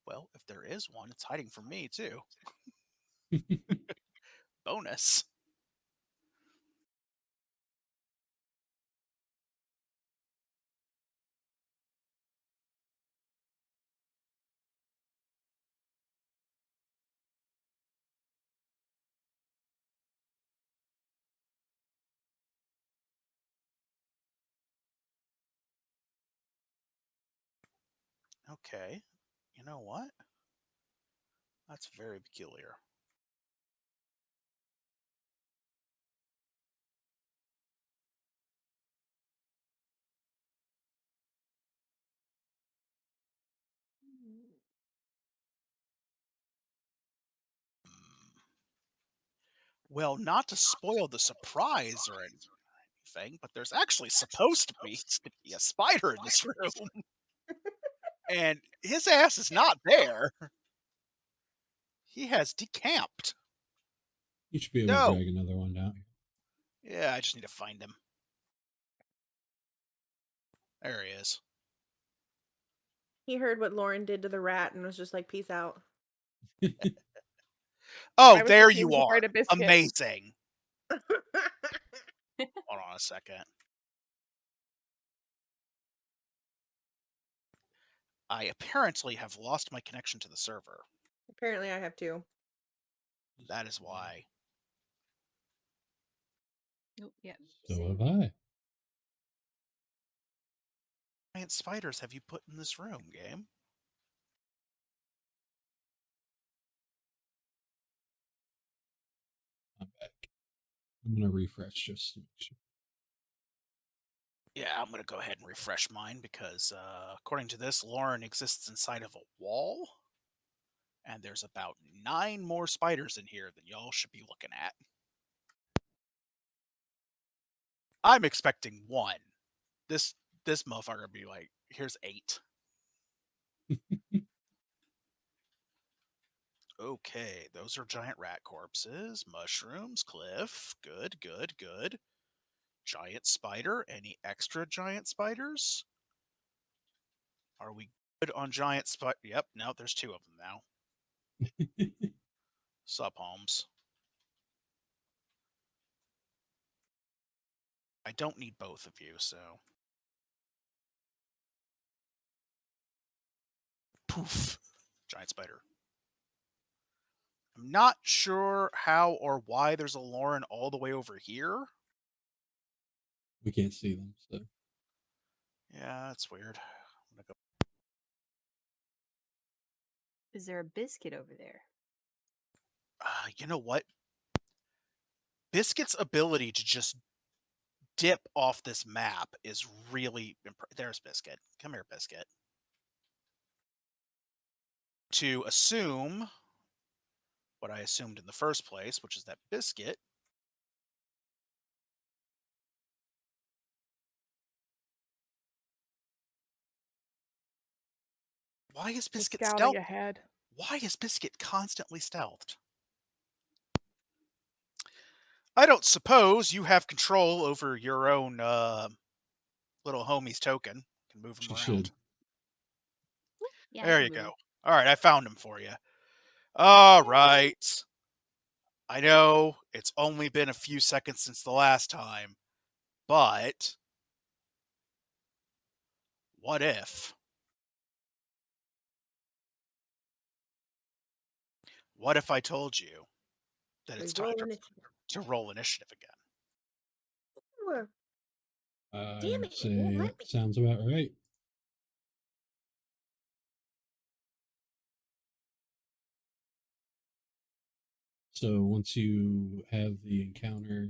Well, if there is one, it's hiding from me, too. Bonus. Okay. You know what? That's very peculiar. Well, not to spoil the surprise or anything, but there's actually supposed to be a spider in this room. And his ass is not there. He has decamped. You should be able to No. drag another one down. Yeah, I just need to find him. There he is. He heard what Lauren did to the rat and was just like, peace out. Oh, I was there thinking it you was a are. bread and biscuit. Amazing. Hold on a second. I apparently have lost my connection to the server. Apparently I have two. That is why. Nope. Yeah. So Same. have I. Giant spiders have you put in this room, game? I'm back. I'm gonna refresh just to make sure. Yeah, I'm going to go ahead and refresh mine because, according to this, Lauren exists inside of a wall. And there's about 9 more spiders in here than y'all should be looking at. I'm expecting 1. This motherfucker would be like, here's 8. Okay, those are giant rat corpses. Mushrooms, cliff. Good, good, good. Giant spider. Any extra giant spiders? Are we good on giant spider? Yep, no, there's 2 of them now. Sup, Holmes. I don't need both of you, so... Poof. Giant spider. I'm not sure how or why there's a Lauren all the way over here. We can't see them, so. Yeah, that's weird. I'm gonna go. Is there a biscuit over there? You know what? Biscuit's ability to just dip off this map is really there's Biscuit. Come here, Biscuit. To assume what I assumed in the first place, which is that Biscuit why is Biscuit Scouting stealth? ahead. Why is Biscuit constantly stealthed? I don't suppose you have control over your own little homie's token. You can move him She around. should. Yeah, There I you can go. move. All right, I found him for you. All right. I know it's only been a few seconds since the last time, but what if? What if I told you that it's time to roll initiative again? I Damn would it, it won't say let me. sounds about right. So once you have the encounter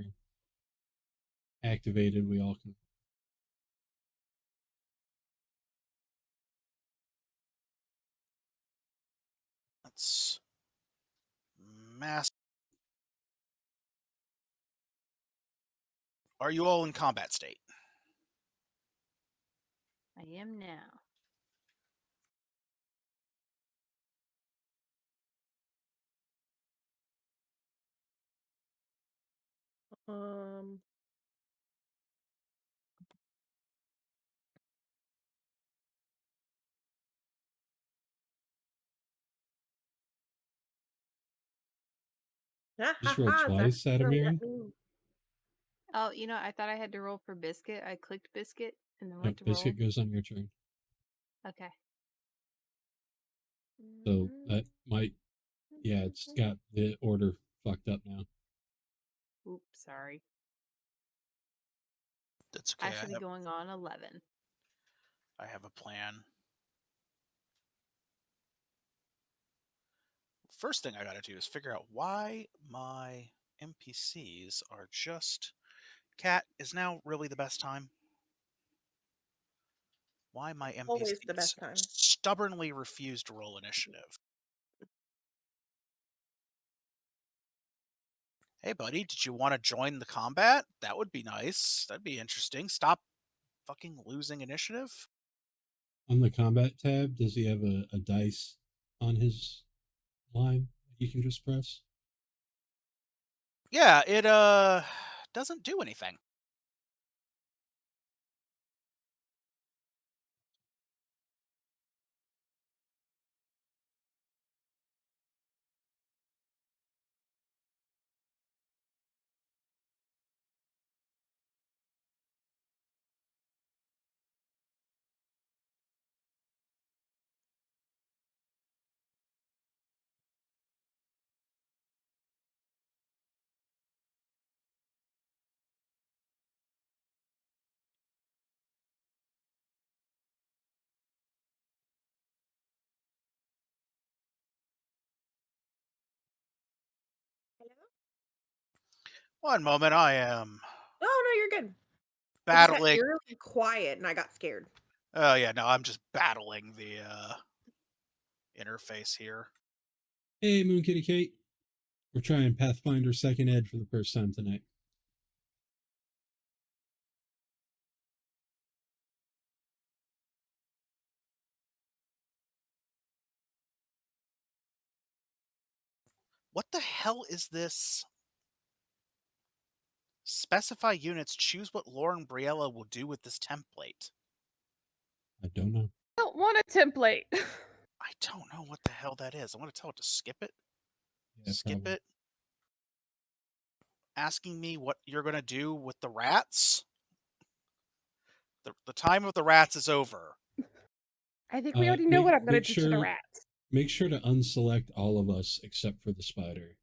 activated, we all can. Let's mass. Are you all in combat state? I am now. Um. Just roll twice, Adamir. Oh, you know, I thought I had to roll for biscuit. I clicked biscuit and then No, went to Biscuit roll. goes on your turn. Okay. So that might, yeah, it's got the order fucked up now. Oops, sorry. That's okay. I should be going on 11. I have a plan. First thing I got to do is figure out why my NPCs are just... Cat, is now really the best time? Why my NPCs Always the best time. stubbornly refuse to roll initiative. Hey, buddy, did you want to join the combat? That would be nice. That'd be interesting. Stop fucking losing initiative. On the combat tab, does he have a dice on his line that you can just press? Yeah, it doesn't do anything. One moment, I am Oh no, you're good. It just got battling. eerily quiet, and I got scared. Oh yeah, no, I'm just battling the interface here. Hey, Moon Kitty Kate. We're trying Pathfinder 2nd Ed for the first time tonight. What the hell is this? Specify units. Choose what Lauren Briella will do with this template. I don't know. I don't want a template. I don't know what the hell that is. I want to tell it to skip it. Yeah, Skip probably. it. Asking me what you're going to do with the rats? The time of the rats is over. I think we already know what I'm going to do to the rats. Make sure to unselect all of us except for the spider.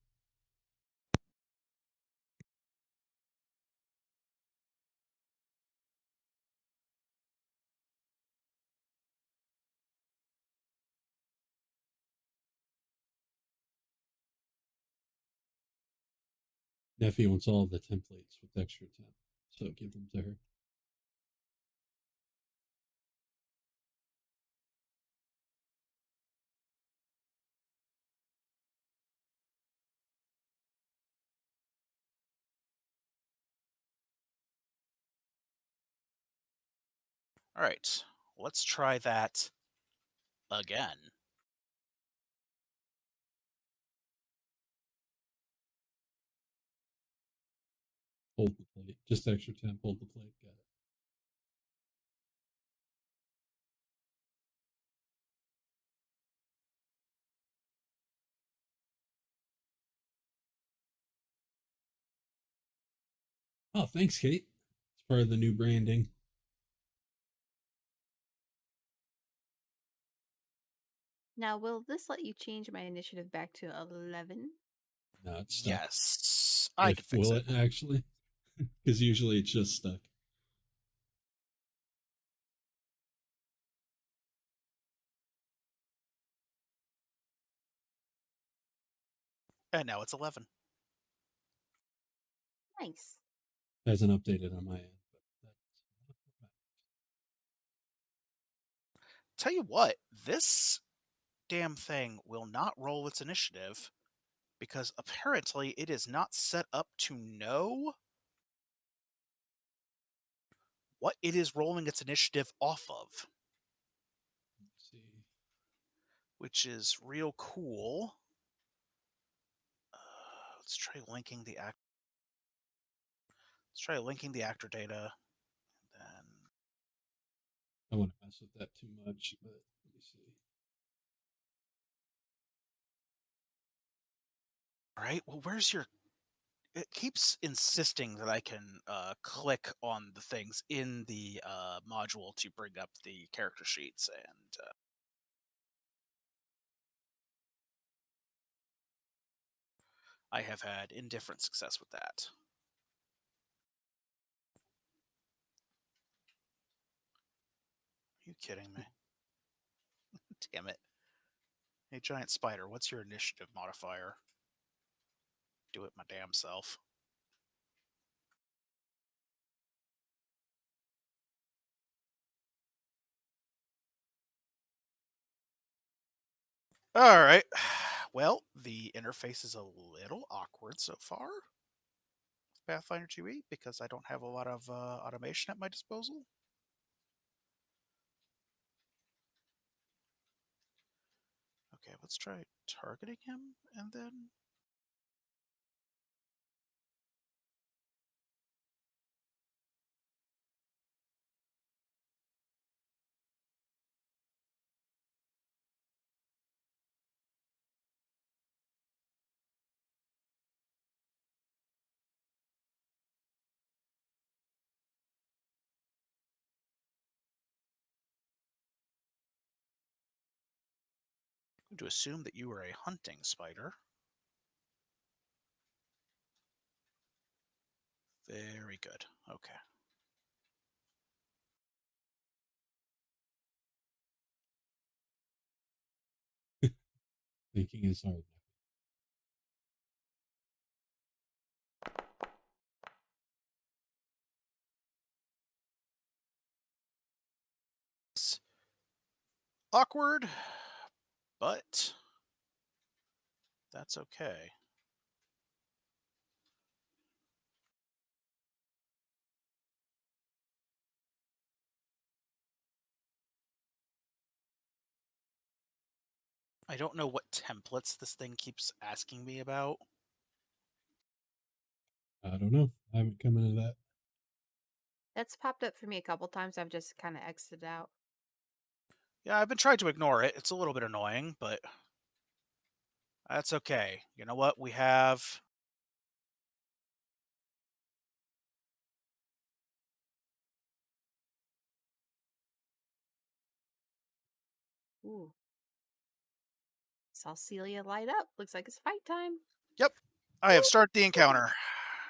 Neffy wants all the templates with extra temp, so give them to her. All right, let's try that again. Hold the plate. Just extra temp, hold the plate. Got it. Oh, thanks, Kate. It's part of the new branding. Now, will this let you change my initiative back to 11? No, it's stuck. Yes, I can fix will it. it actually? Because usually it's just stuck. And now it's 11. Nice. Hasn't updated on my end. But Tell you what, this damn thing will not roll its initiative because apparently it is not set up to know what it is rolling its initiative off of. let's see. Which is real cool. Let's try linking the actor. Let's try linking the actor data. Then I want to mess with that too much, but let me see. all right. Well, where's your? It keeps insisting that I can click on the things in the module to bring up the character sheets, and I have had indifferent success with that. Are you kidding me? Damn it. Hey, giant spider, what's your initiative modifier? Do it my damn self. All right. Well, the interface is a little awkward so far. Pathfinder 2e because I don't have a lot of automation at my disposal. Okay, let's try targeting him and then. I'm going to assume that you are a hunting spider. Very good. Okay. Thinking is hard. It's awkward, but That's okay. I don't know what templates this thing keeps asking me about. I don't know. I haven't come into that. That's popped up for me a couple times. I've just kind of exited out. Yeah, I've been trying to ignore it. It's a little bit annoying, but that's okay. You know what? We have... Ooh. Saw Celia light up. Looks like it's fight time. Yep. I have started the encounter.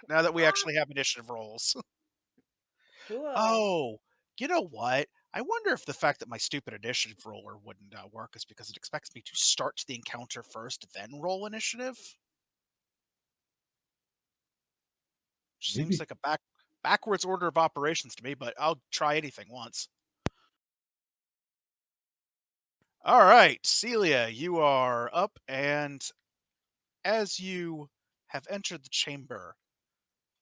Now that we actually have initiative rolls. Cool. Oh, you know what? I wonder if the fact that my stupid initiative roller wouldn't work is because it expects me to start the encounter first, then roll initiative. Which seems Maybe. like a backwards order of operations to me, but I'll try anything once. All right, Celia, you are up, and as you have entered the chamber,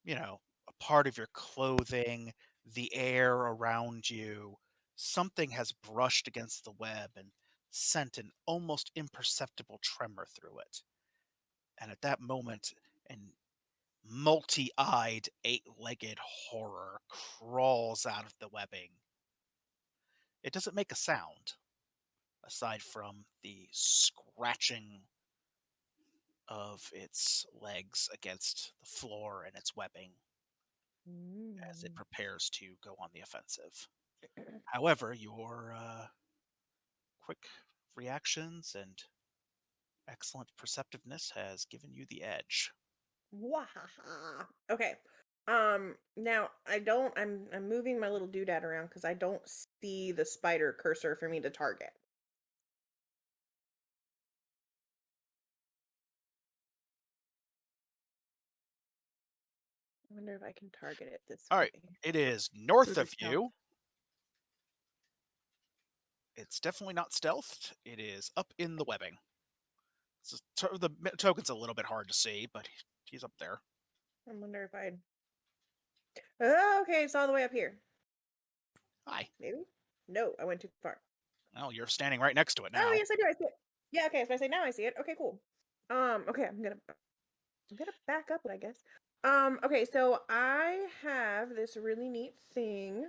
a part of your clothing, the air around you, something has brushed against the web and sent an almost imperceptible tremor through it. And at that moment, an multi-eyed, eight-legged horror crawls out of the webbing. It doesn't make a sound, aside from the scratching of its legs against the floor and its webbing as it prepares to go on the offensive. However, your quick reactions and excellent perceptiveness has given you the edge. Wahaha. Okay. Now I'm moving my little doodad around because I don't see the spider cursor for me to target. I wonder if I can target it this All way. right, it is north With a of you. It's definitely not stealthed. It is up in the webbing. The token's a little bit hard to see, but he's up there. I wonder if I'd. Oh, okay, it's all the way up here. Hi. Maybe? No, I went too far. Well, you're standing right next to it now. Oh, yes, I do. I see it. Yeah, okay, so I say now I see it. Okay, cool. Okay, I'm gonna back up, I guess. Okay, so I have this really neat thing.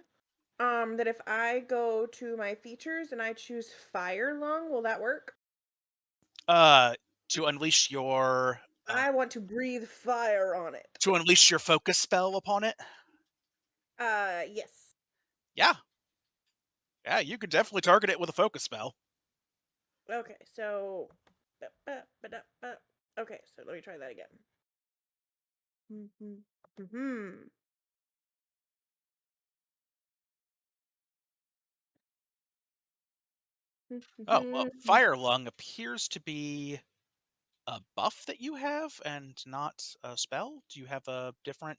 That if I go to my features and I choose fire lung, will that work? To unleash your I want to breathe fire on it. focus spell upon it. Yes. Yeah. Yeah, you could definitely target it with a focus spell. Okay, so okay, so let me try that again. Oh, well, Fire Lung appears to be a buff that you have and not a spell. Do you have a different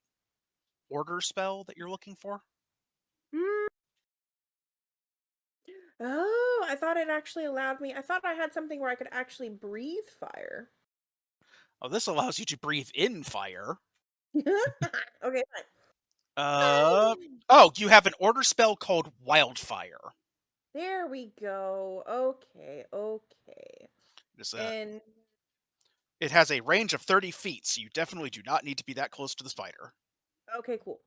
order spell that you're looking for? Oh, I thought it actually allowed me. I thought I had something where I could actually breathe fire. Oh, this allows you to breathe in fire. Okay, Oh, fine. you have an order spell called Wildfire. There we go. Okay, okay. And It has a range of 30 feet, so you definitely do not need to be that close to the spider. okay, cool.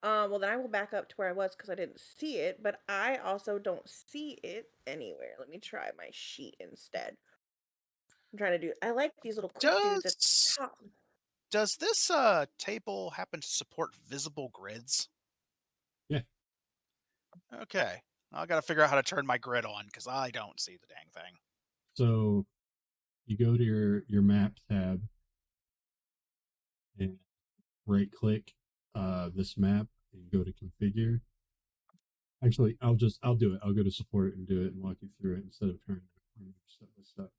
Well then I will back up to where I was because I didn't see it, but I also don't see it anywhere. Let me try my sheet instead. I'm trying to do. I like these little quick dudes at the top. Does this table happen to support visible grids? Yeah. Okay. I got to figure out how to turn my grid on because I don't see the dang thing. So you go to your map tab and right click this map and go to configure. Actually, I'll do it. I'll go to support and do it and walk you through it instead of trying to remove stuff with stuff.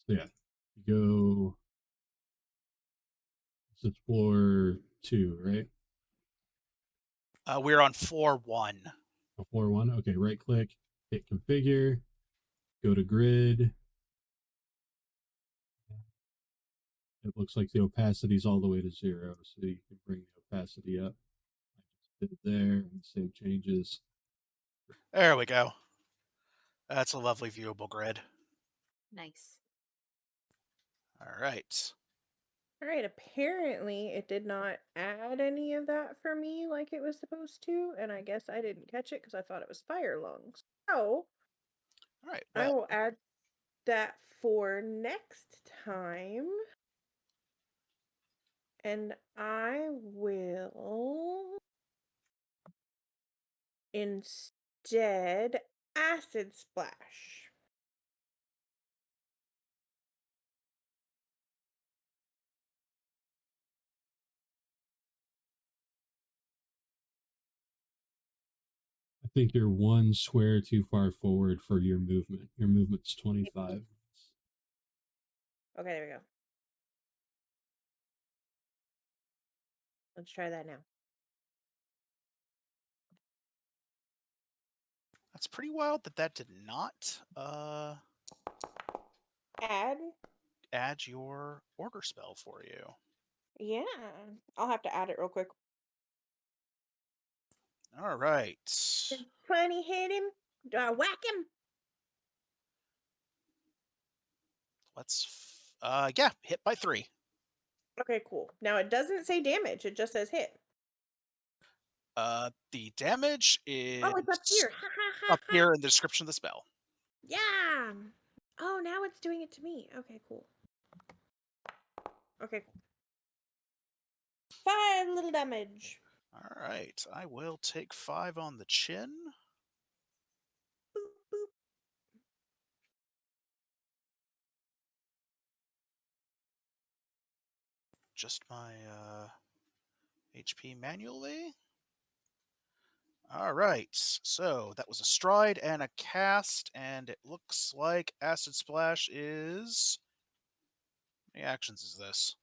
So yeah, you go. It's floor 2, right? We're on floor 1. Floor 1. Okay, right click, hit configure, go to grid. It looks like the opacity is all the way to 0, so you can bring the opacity up. I just did it there and save changes. There we go. That's a lovely viewable grid. Nice. All right. All right, apparently it did not add any of that for me like it was supposed to, and I guess I didn't catch it because I thought it was fire lungs. So All right. I Well, will add that for next time. And I will instead acid splash. I think you're 1 square too far forward for your movement. Your movement's 25. Okay, there we go. Let's try that now. that's pretty wild that did not Add? add your order spell for you. Yeah. I'll have to add it real quick. All right. 20 hit him. Do I whack him? Yeah, hit by 3. Okay, cool. Now it doesn't say damage, it just says hit. The damage is Oh, it's up here. Ha ha ha up ha. here in the description of the spell. Yeah. Oh, now it's doing it to me. Okay, cool. Okay, cool. 5 little damage. All right. I will take 5 on the chin. Boop, boop. Just my HP manually. All right. So that was a stride and a cast, and it looks like Acid Splash is. How many actions is this?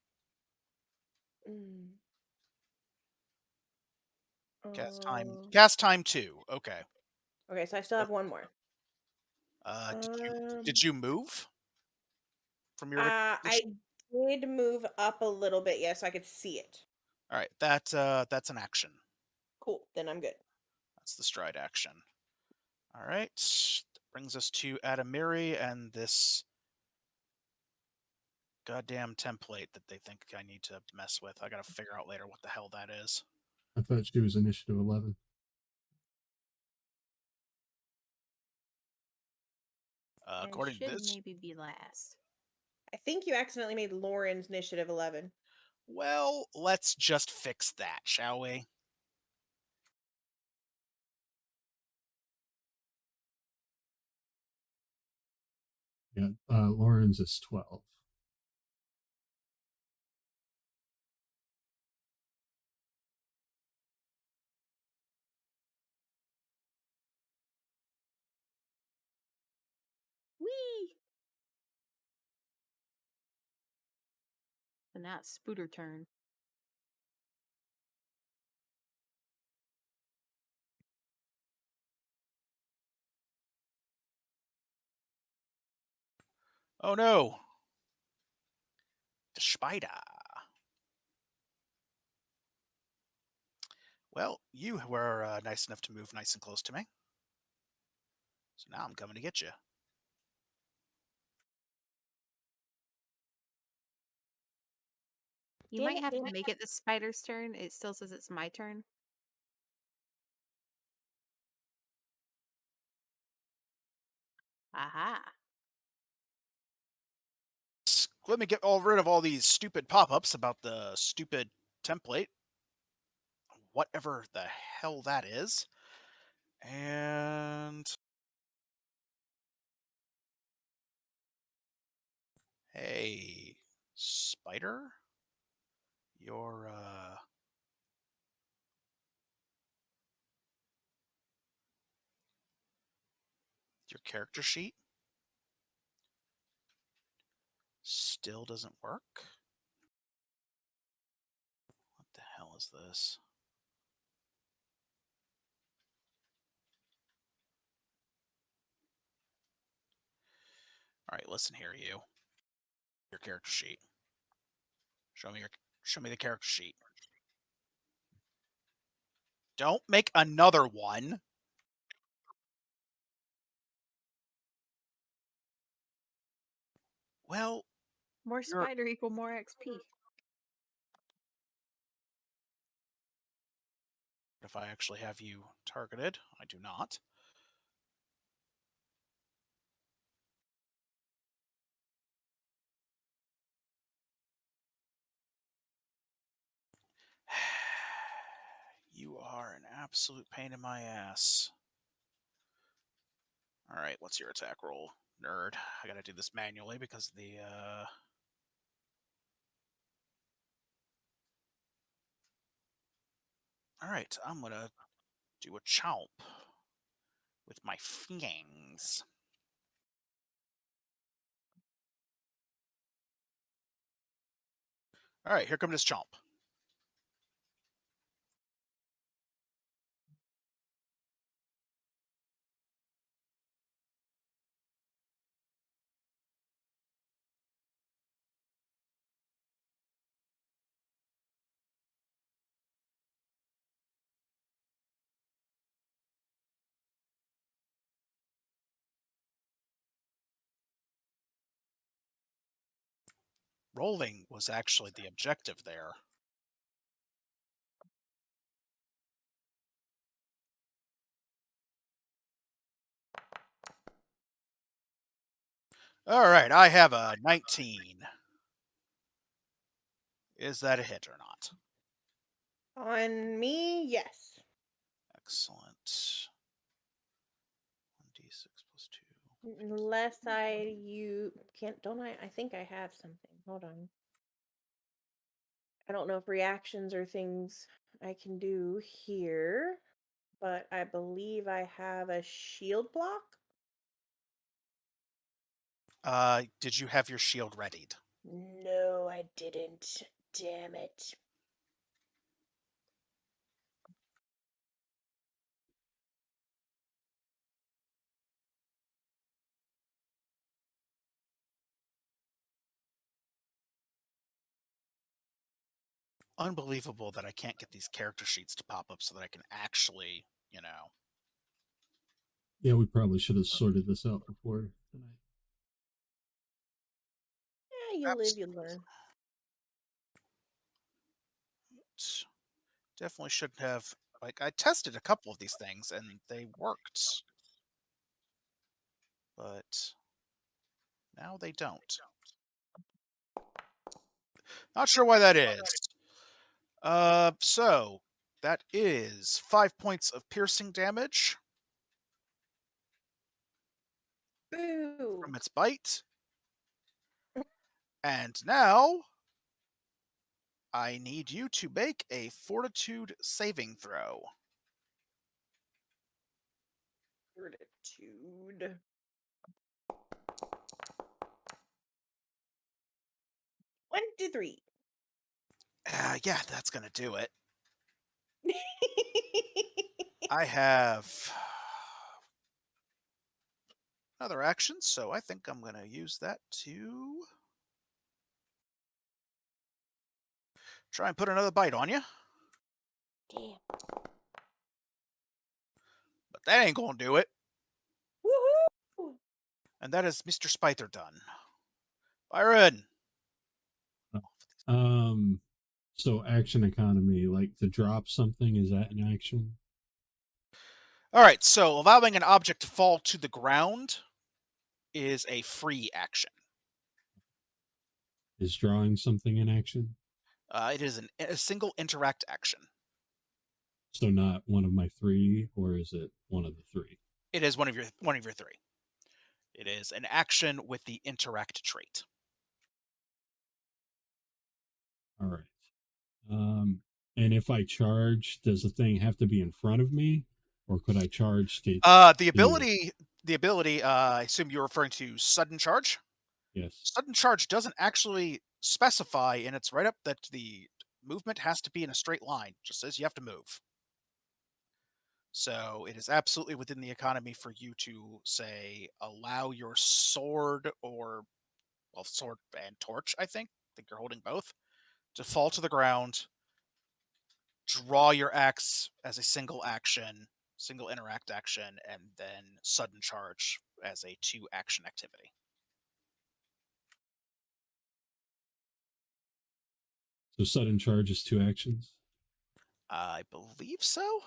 Mm. Cast time. Uh, Cast time 2. Okay. Okay, so I still have one more. Did you move from your original I position? did move up a little bit, yeah, so I could see it. All right. That's an action. Cool, then I'm good. That's the stride action. All right. That brings us to Adamiri and this goddamn template that they think I need to mess with. I gotta figure out later what the hell that is. I thought she was initiative 11. And According to should this, maybe be last. I think you accidentally made Lauren's initiative 11. well, let's just fix that, shall we? Yeah, Lauren's is 12. Whee! So now it's Spooter turn. Oh no! The spider. Well, you were nice enough to move nice and close to me. So now I'm coming to get you. You Damn might it, have damn to it. make it the spider's turn. It still says it's my turn. Aha. Let me get rid of all these stupid pop-ups about the stupid template. Whatever the hell that is. And hey, spider, your character sheet still doesn't work. What the hell is this? right, listen here, you. Your character sheet. Show me the character sheet. Don't make another one. Well, More spider equal more XP. if I actually have you targeted, I do not. You are an absolute pain in my ass. All right, what's your attack roll, nerd? I gotta do this manually because the All right, I'm gonna do a chomp with my fangs. All right, here comes this chomp. Rolling was actually the objective there. All right, I have a 19. Is that a hit or not? On me, yes. Excellent. 1d6 plus 2. Unless you can't, don't I? I think I have something. Hold on. I don't know if reactions are things I can do here, but I believe I have a shield block. Did you have your shield readied? No, I didn't. Damn it. Unbelievable that I can't get these character sheets to pop up so that I can actually, Yeah, we probably should have sorted this out before tonight. Yeah, you live, you learn. Definitely shouldn't have. Like, I tested a couple of these things and they worked. But now they don't. Not sure why that is. So that is 5 points of piercing damage Boo. from its bite. And now I need you to make a fortitude saving throw. Fortitude. 23. Yeah, that's going to do it. I have another action, so I think I'm going to use that to try and put another bite on you. Damn. But that ain't going to do it. Woohoo! And that is Mr. Spider done. Byron. So action economy, like to drop something, is that an action? All right, so allowing an object to fall to the ground is a free action. Is drawing something an action? It is a single interact action. So not one of my three, or is it one of the three? It is one of your three. It is an action with the interact trait. All right. And if I charge, does the thing have to be in front of me, or could I charge to? The ability. I assume you're referring to sudden charge. Yes. Sudden charge doesn't actually specify, and it's right up that the movement has to be in a straight line. It just says you have to move. So it is absolutely within the economy for you to, say, allow your sword or, well, sword and torch, I think you're holding both, to fall to the ground, draw your axe as a single action, single interact action, and then sudden charge as a 2-action activity. So sudden charge is 2 actions. I believe so.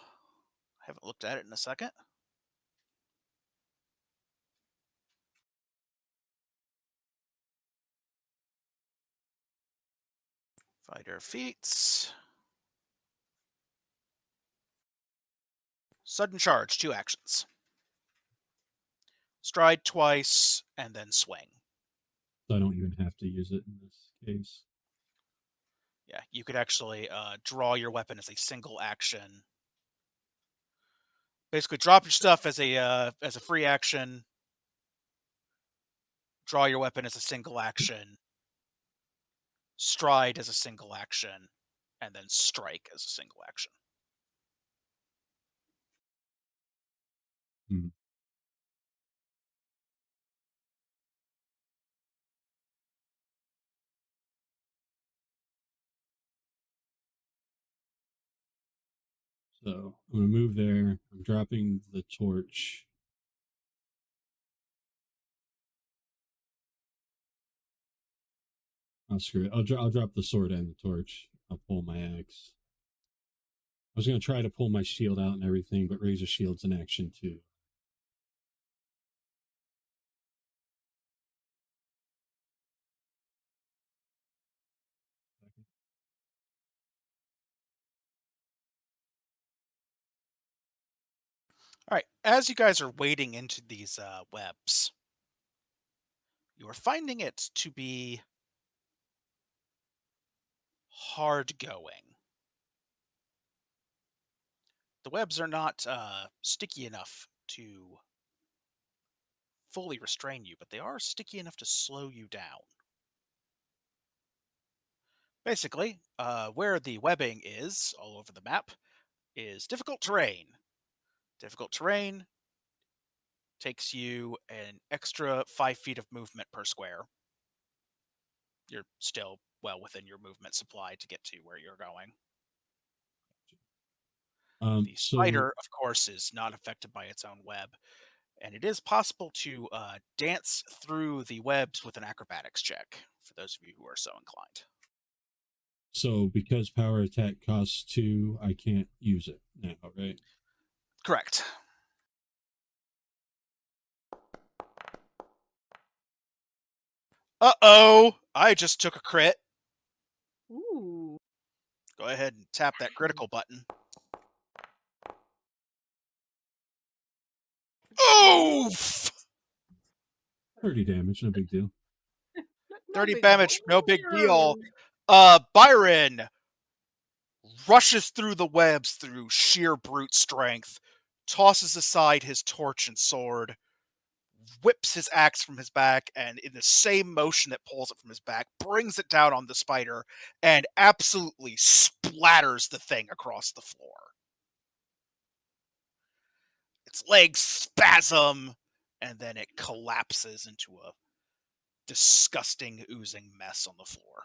I haven't looked at it in a second. Fighter feats. Sudden charge, 2 actions. Stride twice, and then swing. So I don't even have to use it in this case. Yeah, you could actually draw your weapon as a single action. Basically, drop your stuff as a free action. Draw your weapon as a single action. Stride as a single action, and then strike as a single action. Hmm. So I'm gonna move there. I'm dropping the torch. I'll screw it. I'll drop the sword and the torch. I'll pull my axe. I was gonna try to pull my shield out and everything, but Razor Shield's an action too. All right, as you guys are wading into these webs, you are finding it to be hard going. The webs are not sticky enough to fully restrain you, but they are sticky enough to slow you down. Basically, where the webbing is all over the map is difficult terrain. Difficult terrain takes you an extra 5 feet of movement per square. You're still well within your movement supply to get to where you're going. The So spider, of course, is not affected by its own web, and it is possible to dance through the webs with an acrobatics check, for those of you who are so inclined. so because power attack costs 2, I can't use it now, right? Correct. Uh-oh! I just took a crit. Ooh. Go ahead and tap that critical button. Oof! 30 damage, no big deal. 30 big damage, no big deal. deal. Byron rushes through the webs through sheer brute strength, tosses aside his torch and sword, whips his axe from his back, and in the same motion that pulls it from his back, brings it down on the spider and absolutely splatters the thing across the floor. Its legs spasm, and then it collapses into a disgusting, oozing mess on the floor.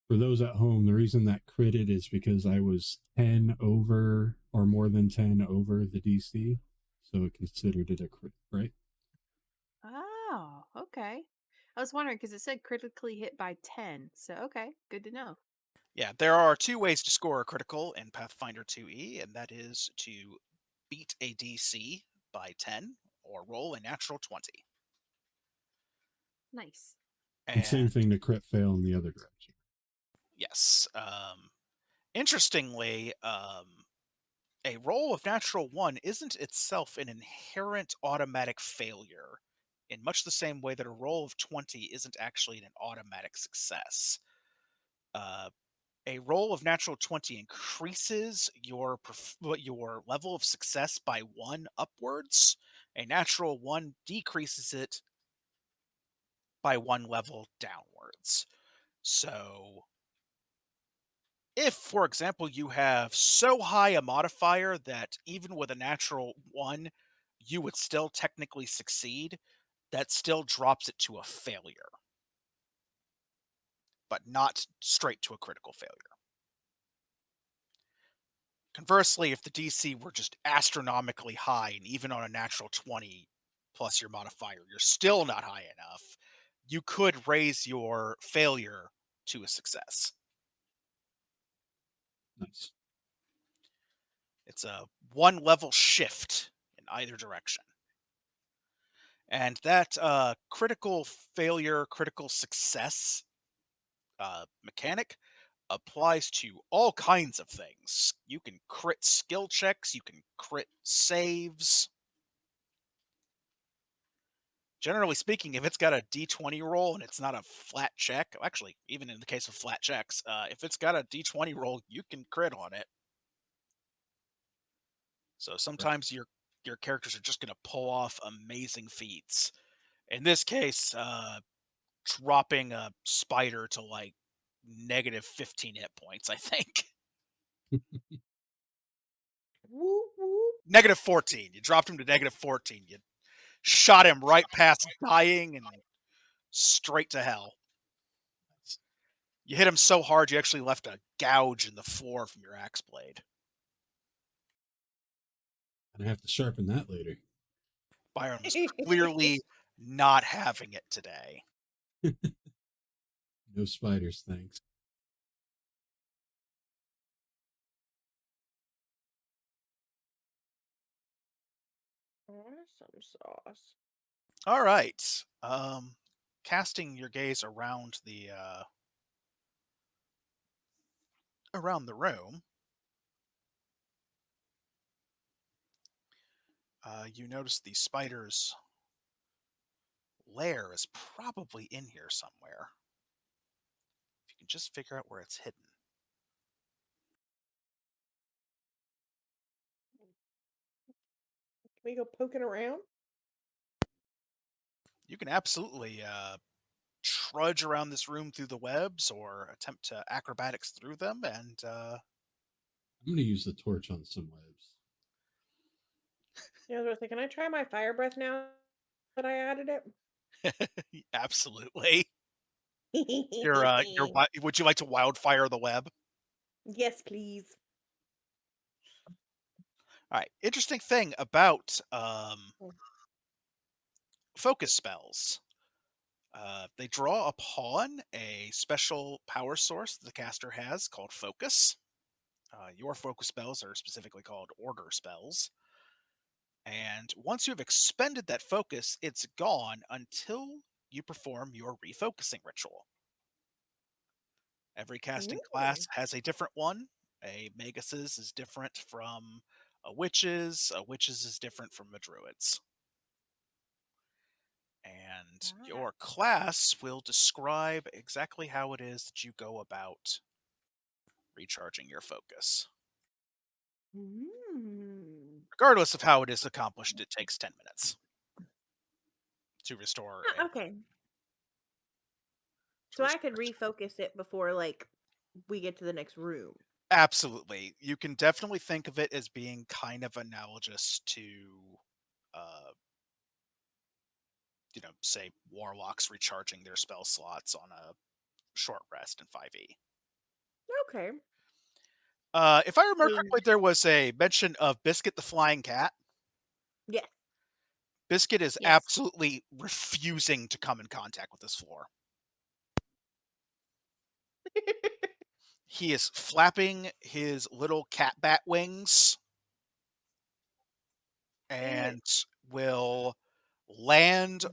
For those at home, the reason that critted is because I was 10 over or more than 10 over the DC. So it considered it a crit, right? Oh, okay. I was wondering because it said critically hit by 10. So, okay, good to know. Yeah, there are 2 ways to score a critical in Pathfinder 2e, and that is to beat a DC by 10 or roll a natural 20. Nice. And same thing to crit fail in the other direction. Yes. Interestingly, a roll of natural 1 isn't itself an inherent automatic failure, in much the same way that a roll of 20 isn't actually an automatic success. A roll of natural 20 increases your level of success by 1 upwards. A natural 1 decreases it by 1 level downwards. So If, for example, you have so high a modifier that even with a natural 1, you would still technically succeed, that still drops it to a failure, but not straight to a critical failure. Conversely, if the DC were just astronomically high, and even on a natural 20 plus your modifier, you're still not high enough, you could raise your failure to a success. Nice. It's a 1 level shift in either direction. And that critical failure, critical success mechanic applies to all kinds of things. You can crit skill checks, you can crit saves. Generally speaking, if it's got a d20 roll and it's not a flat check, actually, even in the case of flat checks, if it's got a d20 roll, you can crit on it. So sometimes your characters are just going to pull off amazing feats. In this case, dropping a spider to like negative 15 hit points, I think. Woo woo. Negative 14. You dropped him to negative 14. You shot him right past dying and straight to hell. You hit him so hard you actually left a gouge in the floor from your axe blade. I have to sharpen that later. Byron was clearly not having it today. No spiders, thanks. Awesome sauce. All right. Casting your gaze around the room, you notice the spider's lair is probably in here somewhere. If you can just figure out where it's hidden. Can we go poking around? You can absolutely trudge around this room through the webs or attempt to acrobatics through them, and I'm going to use the torch on some webs. Yeah, I was gonna say, can I try my fire breath now that I added it? absolutely. Would you like to wildfire the web? Yes, please. All right. Interesting thing about focus spells. They draw upon a special power source the caster has called focus. Your focus spells are specifically called order spells. And once you have expended that focus, it's gone until you perform your refocusing ritual. Every casting class has a different one. A Magus's is different from a witch's is different from a druid's. And your class will describe exactly how it is that you go about recharging your focus. Regardless of how it is accomplished, it takes 10 minutes to restore. Okay. So I could refocus it before, like, we get to the next room. Absolutely. You can definitely think of it as being kind of analogous to, say warlocks recharging their spell slots on a short rest in 5e. Okay. If I remember correctly, there was a mention of Biscuit the Flying Cat. Yes. Biscuit is Yes. absolutely refusing to come in contact with this floor. He is flapping his little cat bat wings and will land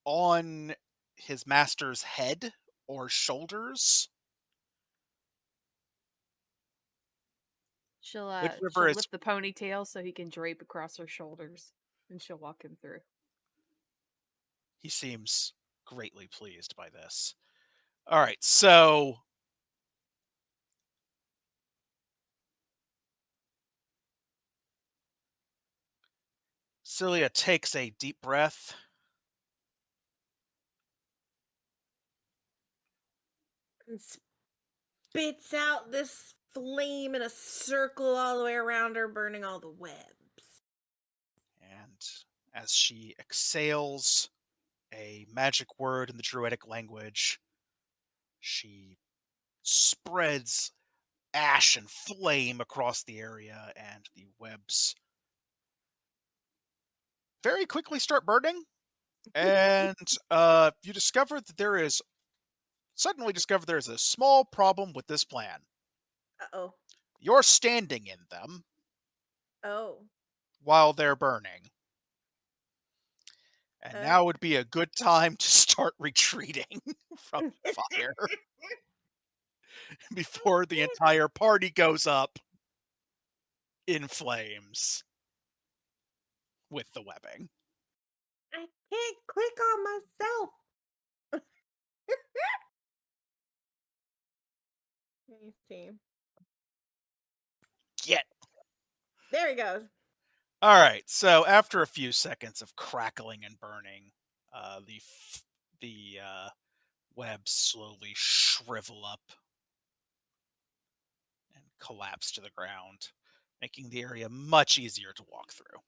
on his master's head or shoulders. She'll Whichever is, lift the ponytail so he can drape across her shoulders, and she'll walk him through. he seems greatly pleased by this. All right, so Celia takes a deep breath. spits out this flame in a circle all the way around her, burning all the webs. And as she exhales a magic word in the druidic language, she spreads ash and flame across the area, and the webs very quickly start burning. And you suddenly discover there is a small problem with this plan. Uh-oh. You're standing in them Oh. while they're burning. And now would be a good time to start retreating from the fire before the entire party goes up in flames with the webbing. I can't click on myself. Let me see. Get. There he goes. All right. So after a few seconds of crackling and burning, the webs slowly shrivel up and collapse to the ground, making the area much easier to walk through.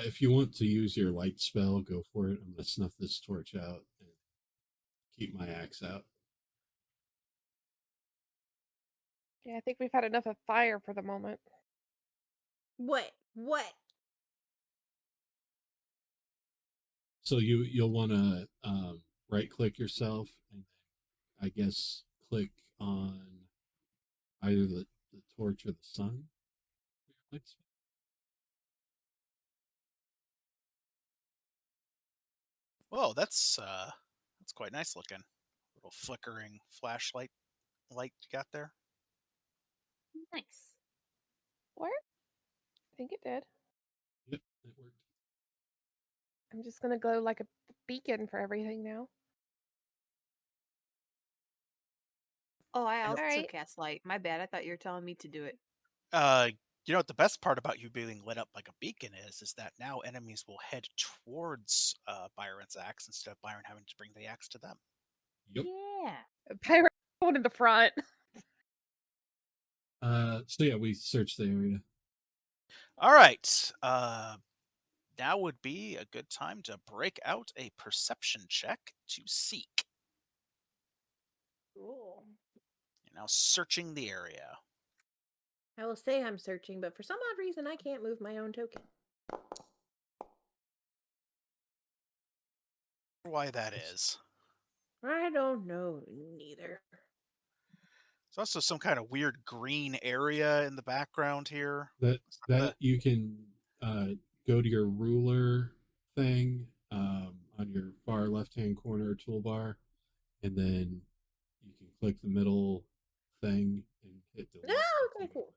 If you want to use your light spell, go for it. I'm going to snuff this torch out and keep my axe out. Yeah, I think we've had enough of fire for the moment. What? So you'll want to right click yourself and I guess click on either the torch or the sun. Whoa, that's quite nice looking. Little flickering flashlight light you got there. Nice. Work? I think it did. Yep, that worked. I'm just gonna glow like a beacon for everything now. Oh, I also Alright. cast light. My bad. I thought you were telling me to do it. You know what the best part about you being lit up like a beacon is that now enemies will head towards Byron's axe instead of Byron having to bring the axe to them. Yep. Yeah. Pirate going in the front. So yeah, we searched the area. All right. Now would be a good time to break out a perception check to seek. Cool. You're now searching the area. I will say I'm searching, but for some odd reason I can't move my own token. Why that is. I don't know neither. There's also some kind of weird green area in the background here. That you can go to your ruler thing on your far left hand corner toolbar, and then you can click the middle thing and hit delete. Oh, okay, cool.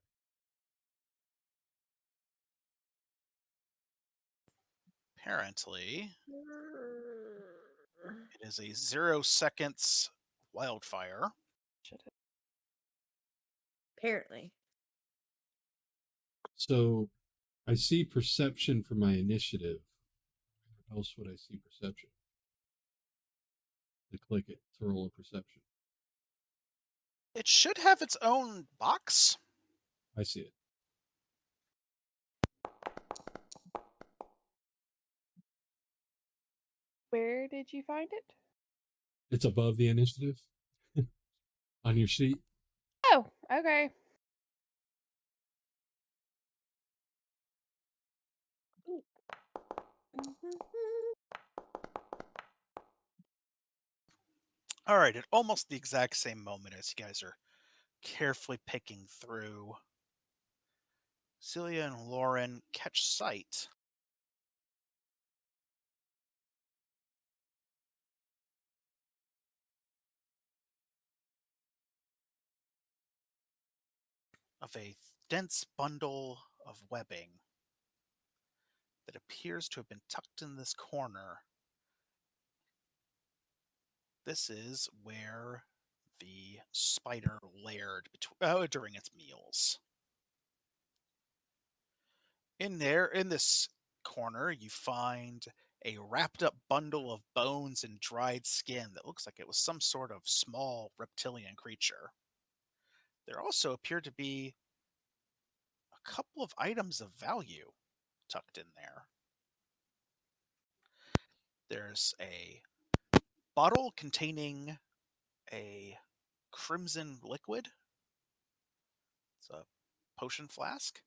Apparently, it is a 0 seconds wildfire. Apparently. So I see perception for my initiative. Where else would I see perception? To click it to roll a perception. It should have its own box. I see it. Where did you find it? It's above the initiative on your sheet. Oh, okay. All right, at almost the exact same moment as you guys are carefully picking through, Celia and Lauren catch sight of a dense bundle of webbing that appears to have been tucked in this corner. This is where the spider laired during its meals. In this corner, you find a wrapped up bundle of bones and dried skin that looks like it was some sort of small reptilian creature. There also appear to be a couple of items of value tucked in there. There's a bottle containing a crimson liquid. It's a potion flask.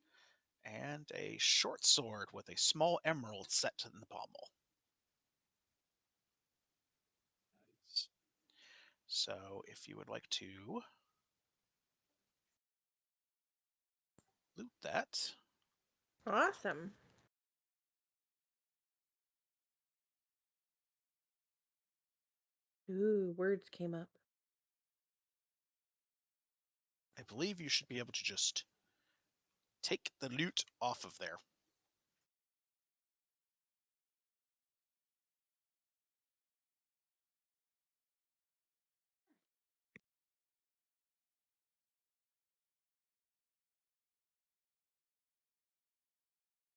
And a short sword with a small emerald set in the pommel. So if you would like to loot that. Awesome. Ooh, words came up. I believe you should be able to just take the loot off of there.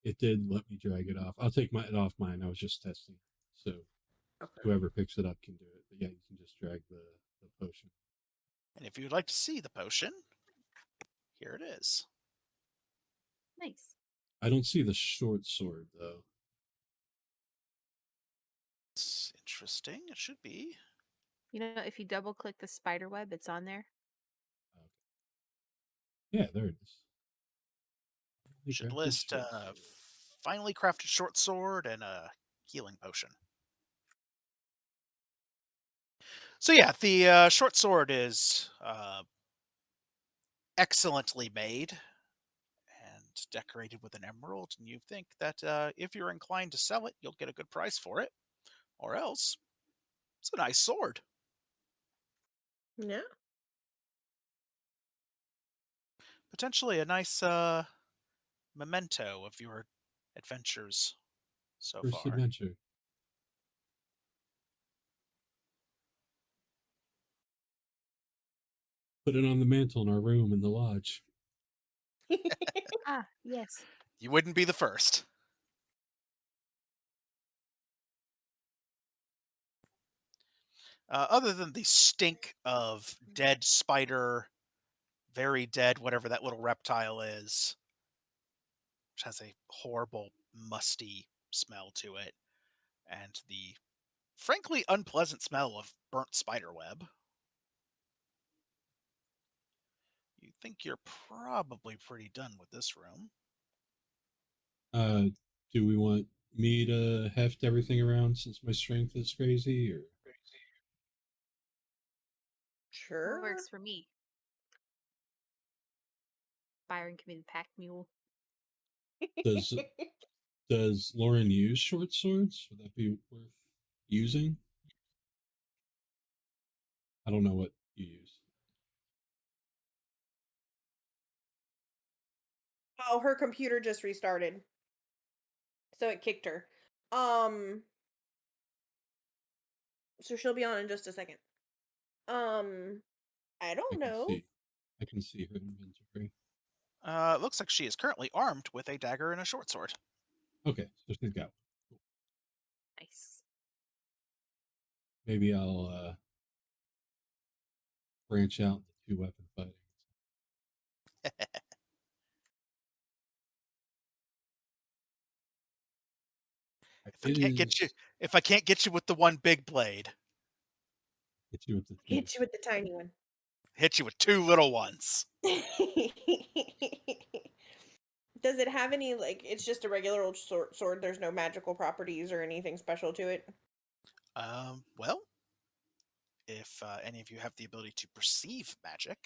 It did let me drag it off. I'll take it off mine. I was just testing. So Okay. whoever picks it up can do it. But yeah, you can just drag the potion. And if you'd like to see the potion, here it is. Nice. I don't see the short sword though. It's interesting. It should be. You know, if you double click the spider web, it's on there. Yeah, there it is. Should list finely crafted short sword and a healing potion. So yeah, the short sword is excellently made and decorated with an emerald, and you think that if you're inclined to sell it, you'll get a good price for it, or else it's a nice sword. Yeah. Potentially a nice memento of your adventures so First far. adventure. Put it on the mantle in our room in the lodge. Ah, yes. You wouldn't be the first. Other than the stink of dead spider, very dead, whatever that little reptile is, which has a horrible, musty smell to it, and the frankly unpleasant smell of burnt spider web, you think you're probably pretty done with this room. Do we want me to heft everything around since my strength is crazy, or Sure. Works for me. Byron can be the pack mule. does does Lauren use short swords? Would that be worth using? I don't know what you use. Oh, her computer just restarted. So it kicked her. So she'll be on in just a second. I I don't can know. see. I can see her inventory. It looks like she is currently armed with a dagger and a short sword. Okay, so she's got. Nice. Maybe I'll branch out into 2-weapon fighting. If I can't get you with the one big blade, Hit you with the two. Hit you with the tiny one. hit you with two little ones. Does it have any, like, it's just a regular old sword, there's no magical properties or anything special to it? Well, if any of you have the ability to perceive magic,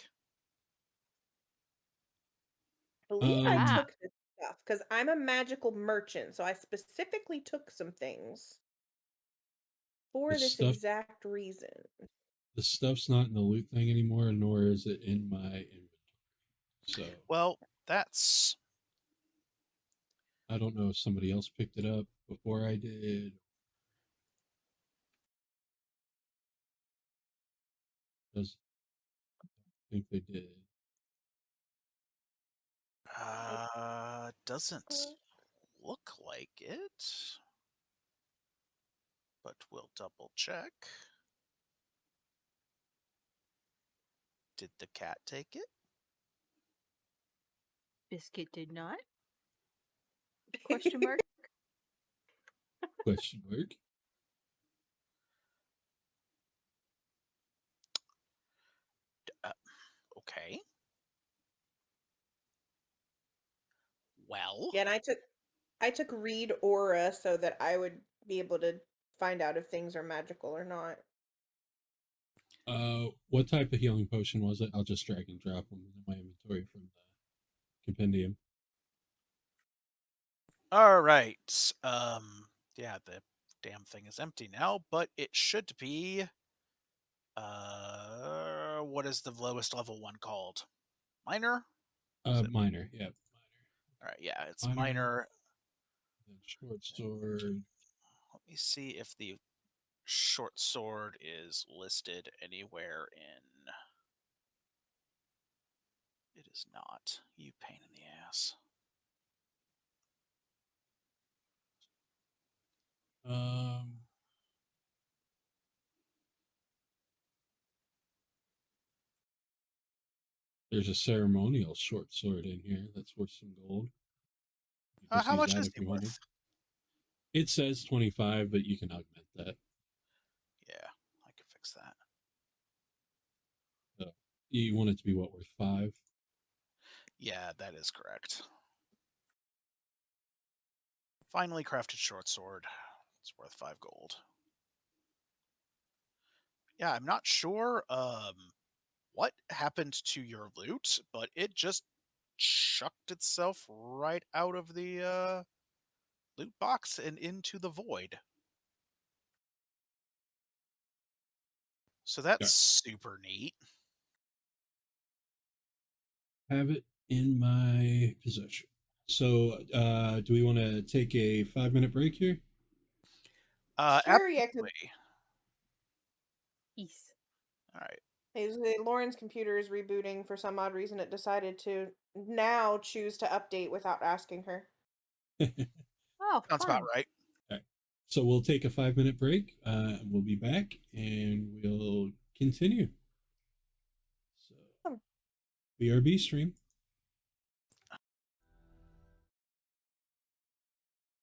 I believe I Um, took this stuff because I'm a magical merchant, so I specifically took some things for the this stuff exact reason. the stuff's not in the loot thing anymore, nor is it in my inventory. So well, that's I don't know if somebody else picked it up before I did. Does think they did. doesn't look like it. but we'll double check. Did the cat take it? Biscuit did not. Question mark. Question mark. Okay. Well. Yeah, and I took read aura so that I would be able to find out if things are magical or not. What type of healing potion was it? I'll just drag and drop them in my inventory from the compendium. All right. Yeah, the damn thing is empty now, but it should be. What is the lowest level one called? Minor? Minor, yeah. Minor. All right, yeah, it's Minor. minor. Then short sword. Let me see if the short sword is listed anywhere in. It is not. You pain in the ass. There's a ceremonial short sword in here that's worth some gold. How much is it worth? It says 25, but you can augment that. Yeah, I can fix that. So you want it to be what, worth 5? Yeah, that is correct. Finally crafted short sword. It's worth 5 gold. Yeah, I'm not sure what happened to your loot, but it just chucked itself right out of the loot box and into the void. So that's super neat. Have it in my possession. So, do we want to take a 5-minute break here? Sure, yeah. Absolutely. Yes. All right. Lauren's computer is rebooting for some odd reason. It decided to now choose to update without asking her. Oh, Sounds fun. about right. All right. So we'll take a 5-minute break. We'll be back and we'll continue. So, BRB stream.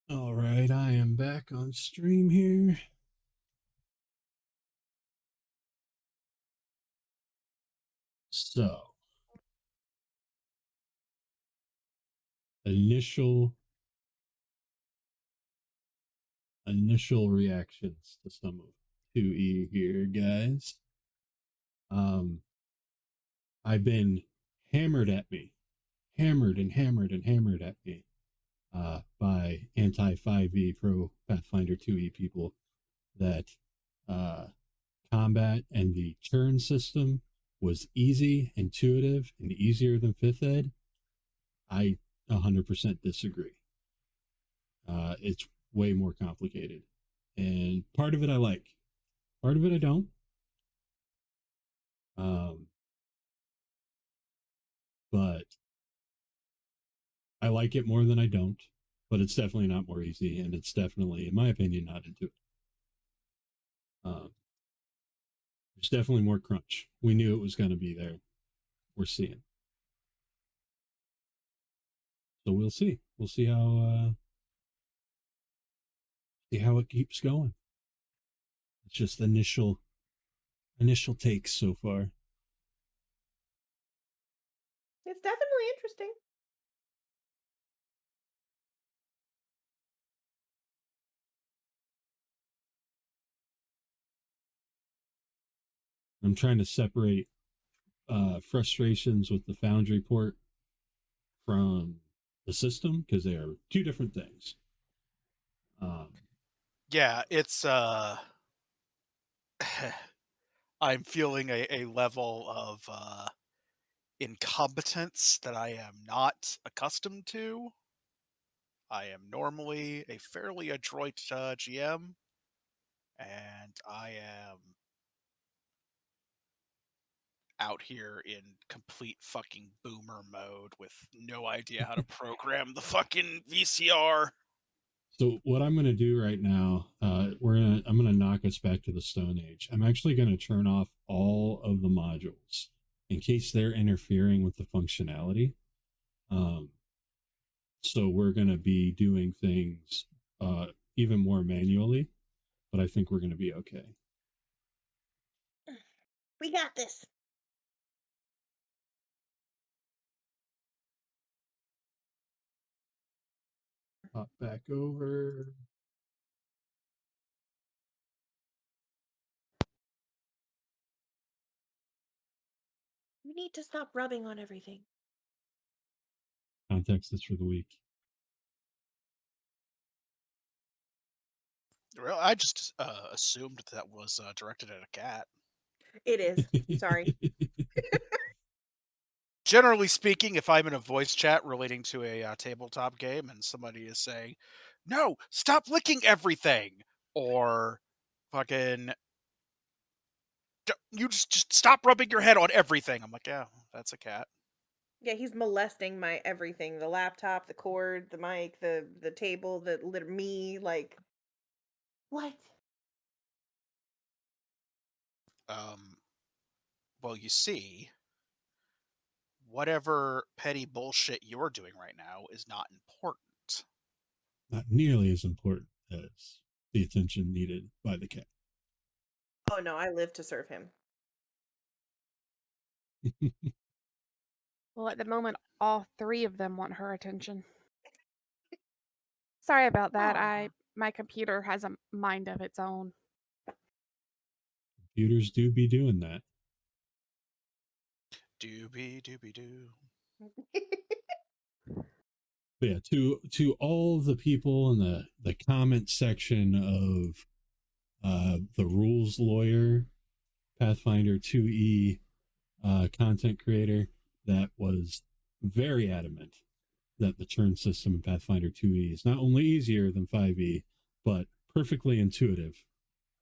All right, I am back on stream here. So, initial reactions to some of 2E here, guys. I've been hammered at me by anti 5e pro Pathfinder 2e people that combat and the turn system was easy, intuitive, and easier than 5th ed. I 100% disagree. It's way more complicated. And part of it I like, part of it I don't. But I like it more than I don't. But it's definitely not more easy, and it's definitely, in my opinion, not intuitive. There's definitely more crunch. We knew it was going to be there. We're seeing. So we'll see. We'll see how it keeps going. It's just initial takes so far. It's definitely interesting. I'm trying to separate frustrations with the Foundry port from the system because they are two different things. Yeah, it's I'm feeling a level of incompetence that I am not accustomed to. I am normally a fairly adroit GM, and I am out here in complete fucking boomer mode with no idea how to program the fucking VCR. So what I'm going to do right now, I'm going to knock us back to the Stone Age. I'm actually going to turn off all of the modules in case they're interfering with the functionality. Um, so we're going to be doing things even more manually, but I think we're going to be okay. We got this. Pop back over. You need to stop rubbing on everything. Context is for the week. Well, I just assumed that was directed at a cat. It is. Sorry. Generally speaking, if I'm in a voice chat relating to a tabletop game and somebody is saying, "No, stop licking everything," or fucking, "You just stop rubbing your head on everything," I'm like, "Yeah, that's a cat." Yeah, he's molesting my everything. The laptop, the cord, the mic, the table, me, like what? Well, you see, whatever petty bullshit you're doing right now is not important. Not nearly as important as the attention needed by the cat. Oh no, I live to serve him. Well, at the moment, all three of them want her attention. Sorry about that. Aw. My computer has a mind of its own. Computers do be doing that. Doobie doobie doo. But yeah, to all the people in the comment section of the rules lawyer Pathfinder 2e content creator that was very adamant that the turn system in Pathfinder 2e is not only easier than 5e but perfectly intuitive.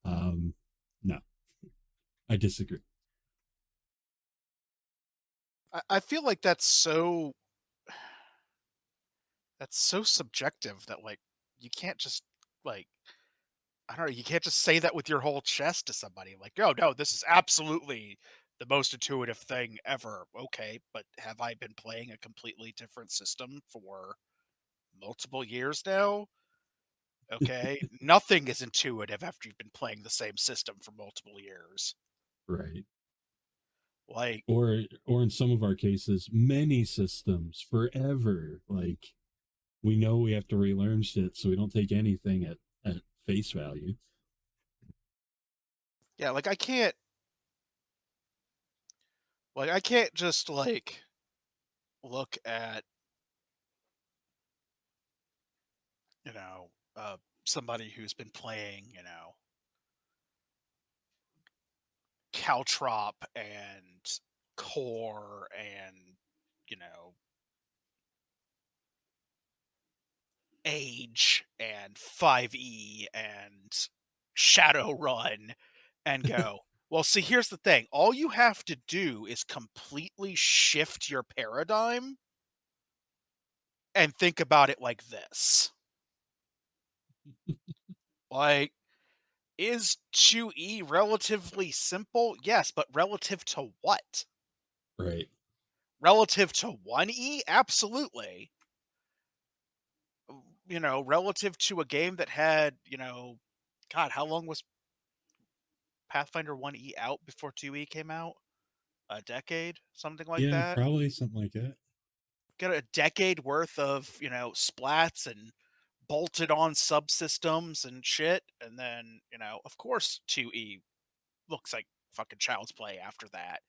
No, I disagree. I feel like that's so subjective that like you can't just like I don't know, you can't just say that with your whole chest to somebody like, "Oh no, this is absolutely the most intuitive thing ever." Okay, but have I been playing a completely different system for multiple years now? Okay, nothing is intuitive after you've been playing the same system for multiple years. Right. Like, Or in some of our cases many systems forever. Like we know we have to relearn shit, so we don't take anything at face value. yeah, I can't just like look at, you know, somebody who's been playing, Caltrop and Core and, you know, Age and 5e and Shadowrun and go, well, see, here's the thing. All you have to do is completely shift your paradigm and think about it like this. Like, is 2e relatively simple? Yes, but relative to what? Right. Relative to 1e? Absolutely. Relative to a game that had, God, how long was Pathfinder 1e out before 2e came out? A decade? Something like Yeah, that? probably something like that. Got a decade worth of, splats and bolted on subsystems and shit. And then, of course 2e looks like fucking child's play after that.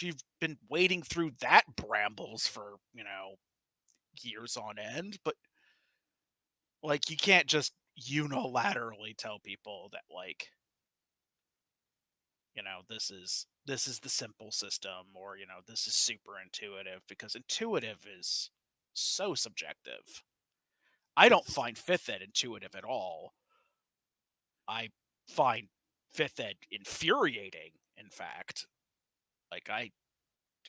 You've been wading through that brambles for, years on end, but like you can't just unilaterally tell people that like, this is the simple system, or this is super intuitive, because intuitive is so subjective. I don't Yes. find 5th ed intuitive at all. I find 5th ed infuriating, in fact. Like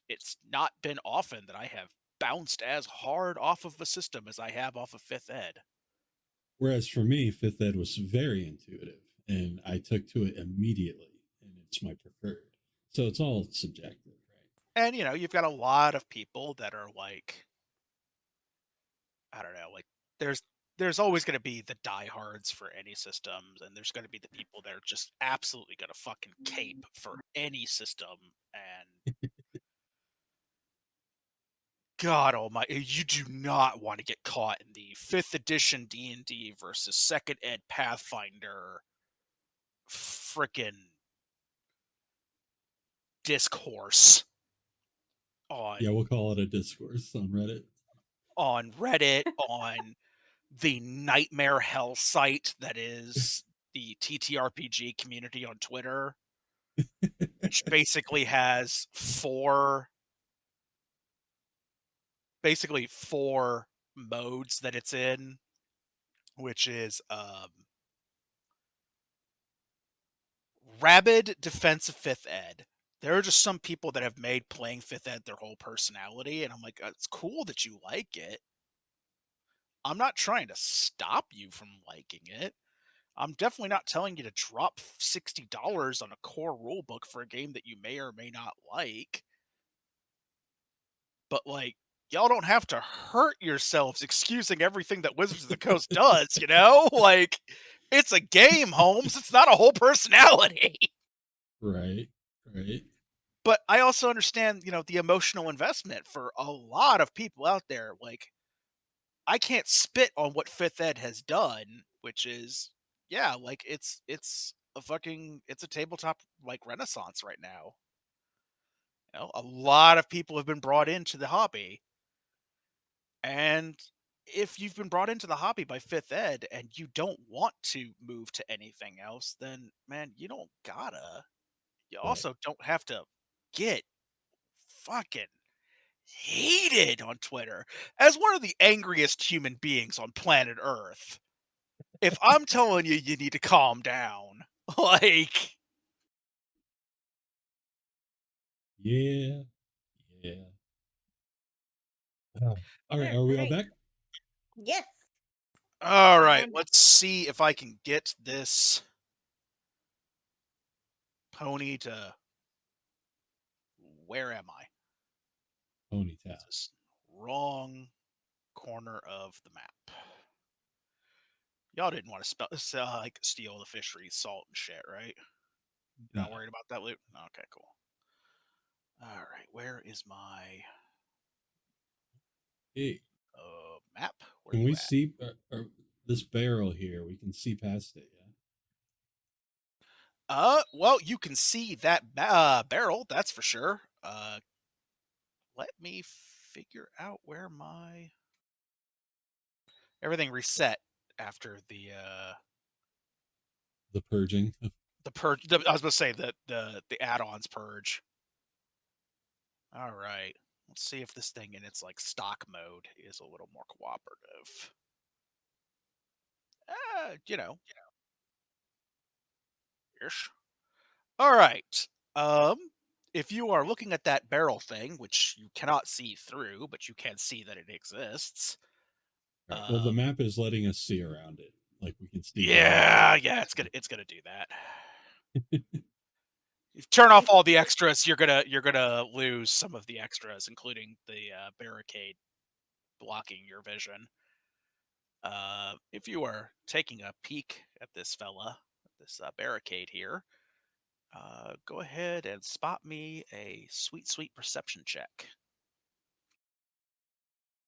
it's not been often that I have bounced as hard off of a system as I have off of 5th ed. Whereas for me, fifth ed was very intuitive, and I took to it immediately, and it's my preferred. So it's all subjective, right? And you've got a lot of people that are like, I don't know, like there's always going to be the diehards for any systems, and there's going to be the people that are just absolutely going to fucking cape for any system. And God almighty, you do not want to get caught in the 5th edition D&D versus 2nd ed Pathfinder frickin' discourse on Yeah, we'll call it a discourse on Reddit. On the nightmare hell site that is the TTRPG community on Twitter, which basically has four modes that it's in, which is rabid defense of 5th ed. There are just some people that have made playing 5th ed their whole personality, and I'm like, it's cool that you like it. I'm not trying to stop you from liking it. I'm definitely not telling you to drop $60 on a core rulebook for a game that you may or may not like. But, like, y'all don't have to hurt yourselves excusing everything that Wizards of the Coast does, you know? Like, it's a game, Holmes. It's not a whole personality. Right. But I also understand, the emotional investment for a lot of people out there. Like, I can't spit on what 5th ed has done, which is, yeah, like it's a tabletop like renaissance right now. A lot of people have been brought into the hobby. And if you've been brought into the hobby by 5th ed and you don't want to move to anything else, then man, you don't gotta. You also don't have to get fucking heated on Twitter. As one of the angriest human beings on planet Earth, if I'm telling you you need to calm down, like... Yeah. All right, are we all back? Yes. All right, let's see if I can get this pony to... Where am I? Pony tab. This is wrong corner of the map. Y'all didn't want to steal the fisheries salt and shit, right? You're not worried about that loot? Okay, cool. All right, where is my map? Where Can you we at? see this barrel here? We can see past it, yeah? Well, you can see that barrel, that's for sure. Let me figure out where my... Everything reset after the purging. purge. I was going to say the add-ons purge. All right, let's see if this thing in its like stock mode is a little more cooperative. Ish. All right. If you are looking at that barrel thing, which you cannot see through, but you can see that it exists. Right. Well, the map is letting us see around it, like we can see. Yeah, it's gonna do that. If you turn off all the extras, you're gonna lose some of the extras, including the barricade blocking your vision. If you are taking a peek at this fella, this barricade here, go ahead and spot me a sweet perception check.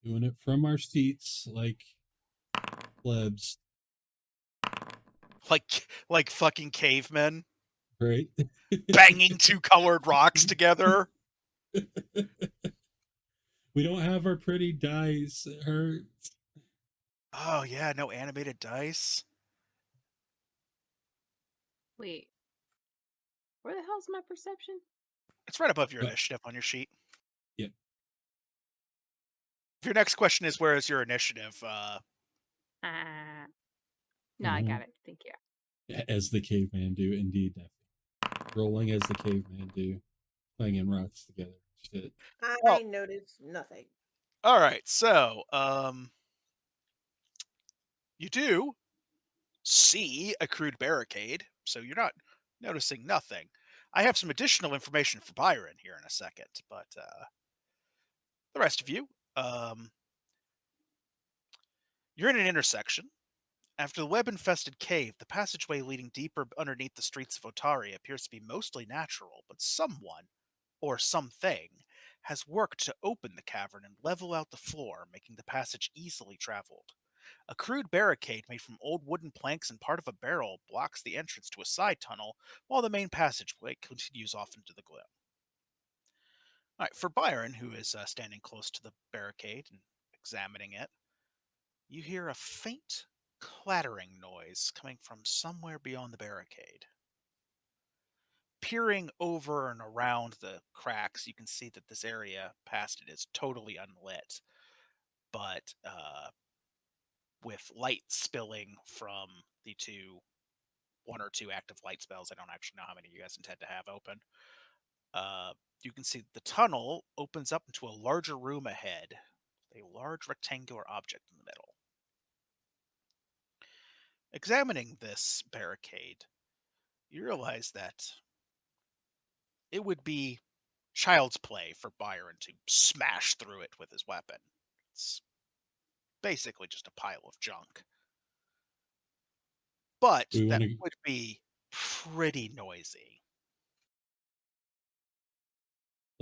Doing it from our seats, like plebs. Like fucking cavemen. Right? Banging two colored rocks together. We don't have our pretty dice. It hurts. Oh, yeah, no animated dice. Wait. Where the hell's my perception? It's right above your initiative on your sheet. Yep. If your next question is where is your initiative, no, I got it. Thank you. As the caveman do, indeed. Rolling as the caveman do. Banging rocks together. Shit. I noticed nothing. All right, so you do see a crude barricade, so you're not noticing nothing. I have some additional information for Byron here in a second, but the rest of you, you're in an intersection. After the web-infested cave, the passageway leading deeper underneath the streets of Otari appears to be mostly natural, but someone, or something, has worked to open the cavern and level out the floor, making the passage easily traveled. A crude barricade made from old wooden planks and part of a barrel blocks the entrance to a side tunnel, while the main passageway continues off into the gloom. All right, for Byron, who is standing close to the barricade and examining it, you hear a faint clattering noise coming from somewhere beyond the barricade. Peering over and around the cracks, you can see that this area past it is totally unlit, but with light spilling from the one or two active light spells. I don't actually know how many you guys intend to have open. You can see the tunnel opens up into a larger room ahead, with a large rectangular object in the middle. Examining this barricade, you realize that it would be child's play for Byron to smash through it with his weapon. It's basically just a pile of junk. But Do we that want to would be pretty noisy.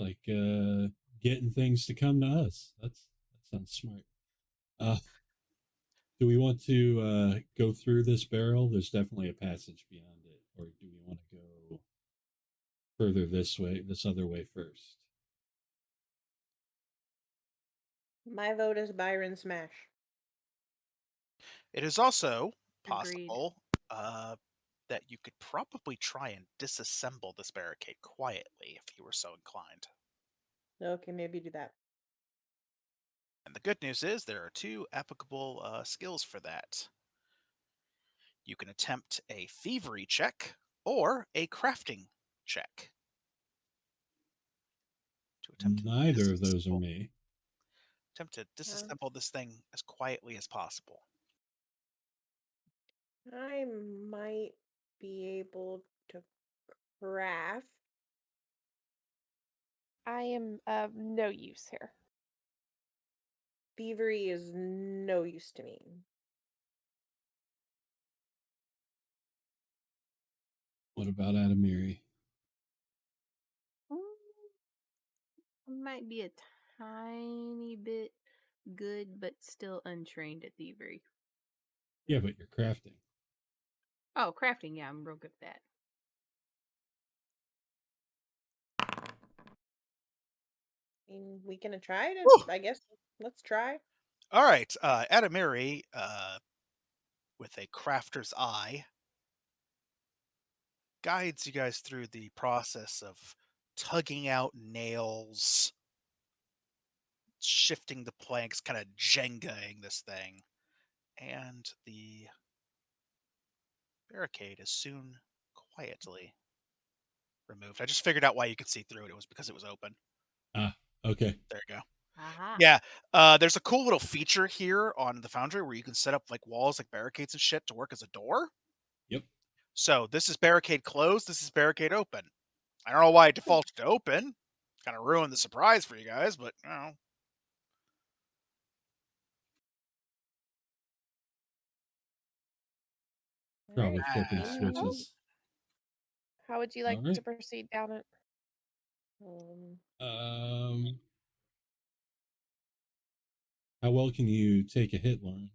like getting things to come to us? That sounds smart. Do we want to go through this barrel? There's definitely a passage beyond it, or do we want to go further this way, this other way first? My vote is Byron Smash. It is also Agreed. possible that you could probably try and disassemble this barricade quietly if you were so inclined. Okay, maybe do that. And the good news is there are two applicable skills for that. You can attempt a thievery check or a crafting check. To attempt Neither of those are me. Attempt to disassemble this thing as quietly as possible. I might be able to craft. I am of no use here. Thievery is no use to me. What about Adamiri? Might be a tiny bit good, but still untrained at thievery. Yeah, but you're crafting. Oh, crafting, yeah, I'm real good at that. We can try to, Whew. I guess, let's try. All right, Adamiri, with a crafter's eye, guides you guys through the process of tugging out nails, shifting the planks, kind of Jengaing this thing, and the barricade is soon quietly removed. I just figured out why you could see through it. It was because it was open. Ah, okay. There you go. Aha. Yeah, there's a cool little feature here on the Foundry where you can set up like walls, like barricades and shit, to work as a door. Yep. So this is barricade closed. This is barricade open. I don't know why it defaulted to open. Kind of ruined the surprise for you guys, but you know. Probably Alright, flipping switches. How would you like Alright. to proceed down it? How well can you take a hit, Lauren?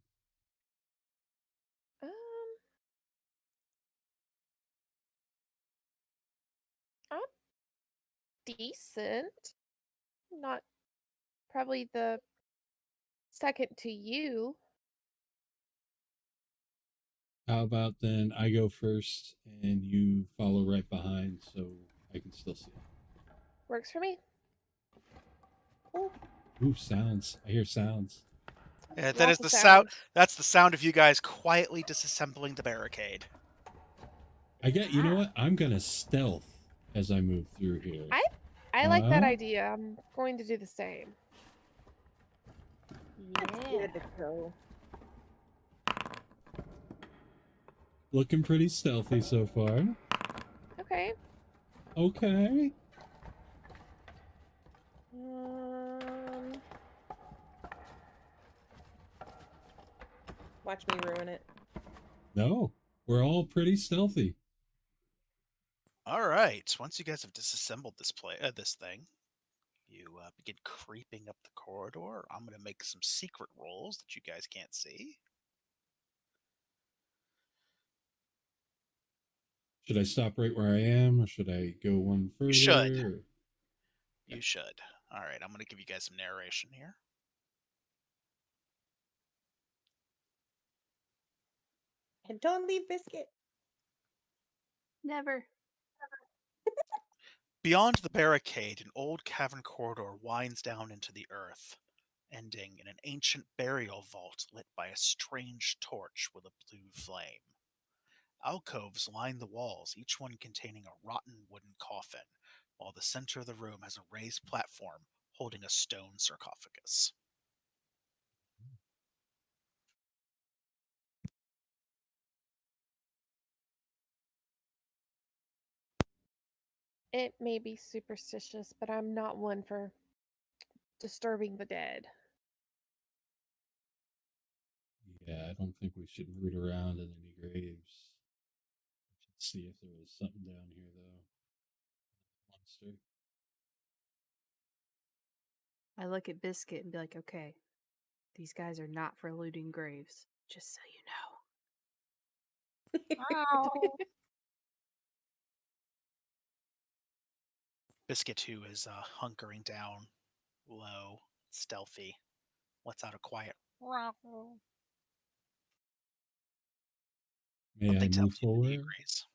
Um, I'm decent. Not probably the second to you. How about then I go first and you follow right behind so I can still see. Works for me. Ooh, sounds. I hear sounds. Yeah, that Lots is of the sound. sounds. That's the sound of you guys quietly disassembling the barricade. You know what? I'm gonna stealth as I move through here. I like that idea. I'm going to do the same. Yeah. Good to go. Looking pretty stealthy so far. Okay. Okay. Watch me ruin it. No, we're all pretty stealthy. All right. Once you guys have disassembled this thing, you begin creeping up the corridor. I'm going to make some secret rolls that you guys can't see. Should I stop right where I am, or should I go one further? You should. Or... You should. All right. I'm going to give you guys some narration here. And don't leave Biscuit. Never. Beyond the barricade, an old cavern corridor winds down into the earth, ending in an ancient burial vault lit by a strange torch with a blue flame. Alcoves line the walls, each one containing a rotten wooden coffin, while the center of the room has a raised platform holding a stone sarcophagus. It may be superstitious, but I'm not one for disturbing the dead. Yeah, I don't think we should root around in any graves. Let's see if there was something down here, though. Monster. I look at Biscuit and be like, okay, these guys are not for looting graves, just so you know. Ow. Biscuit, who is hunkering down, low, stealthy, lets out a quiet May I something tells move you that he forward? agrees.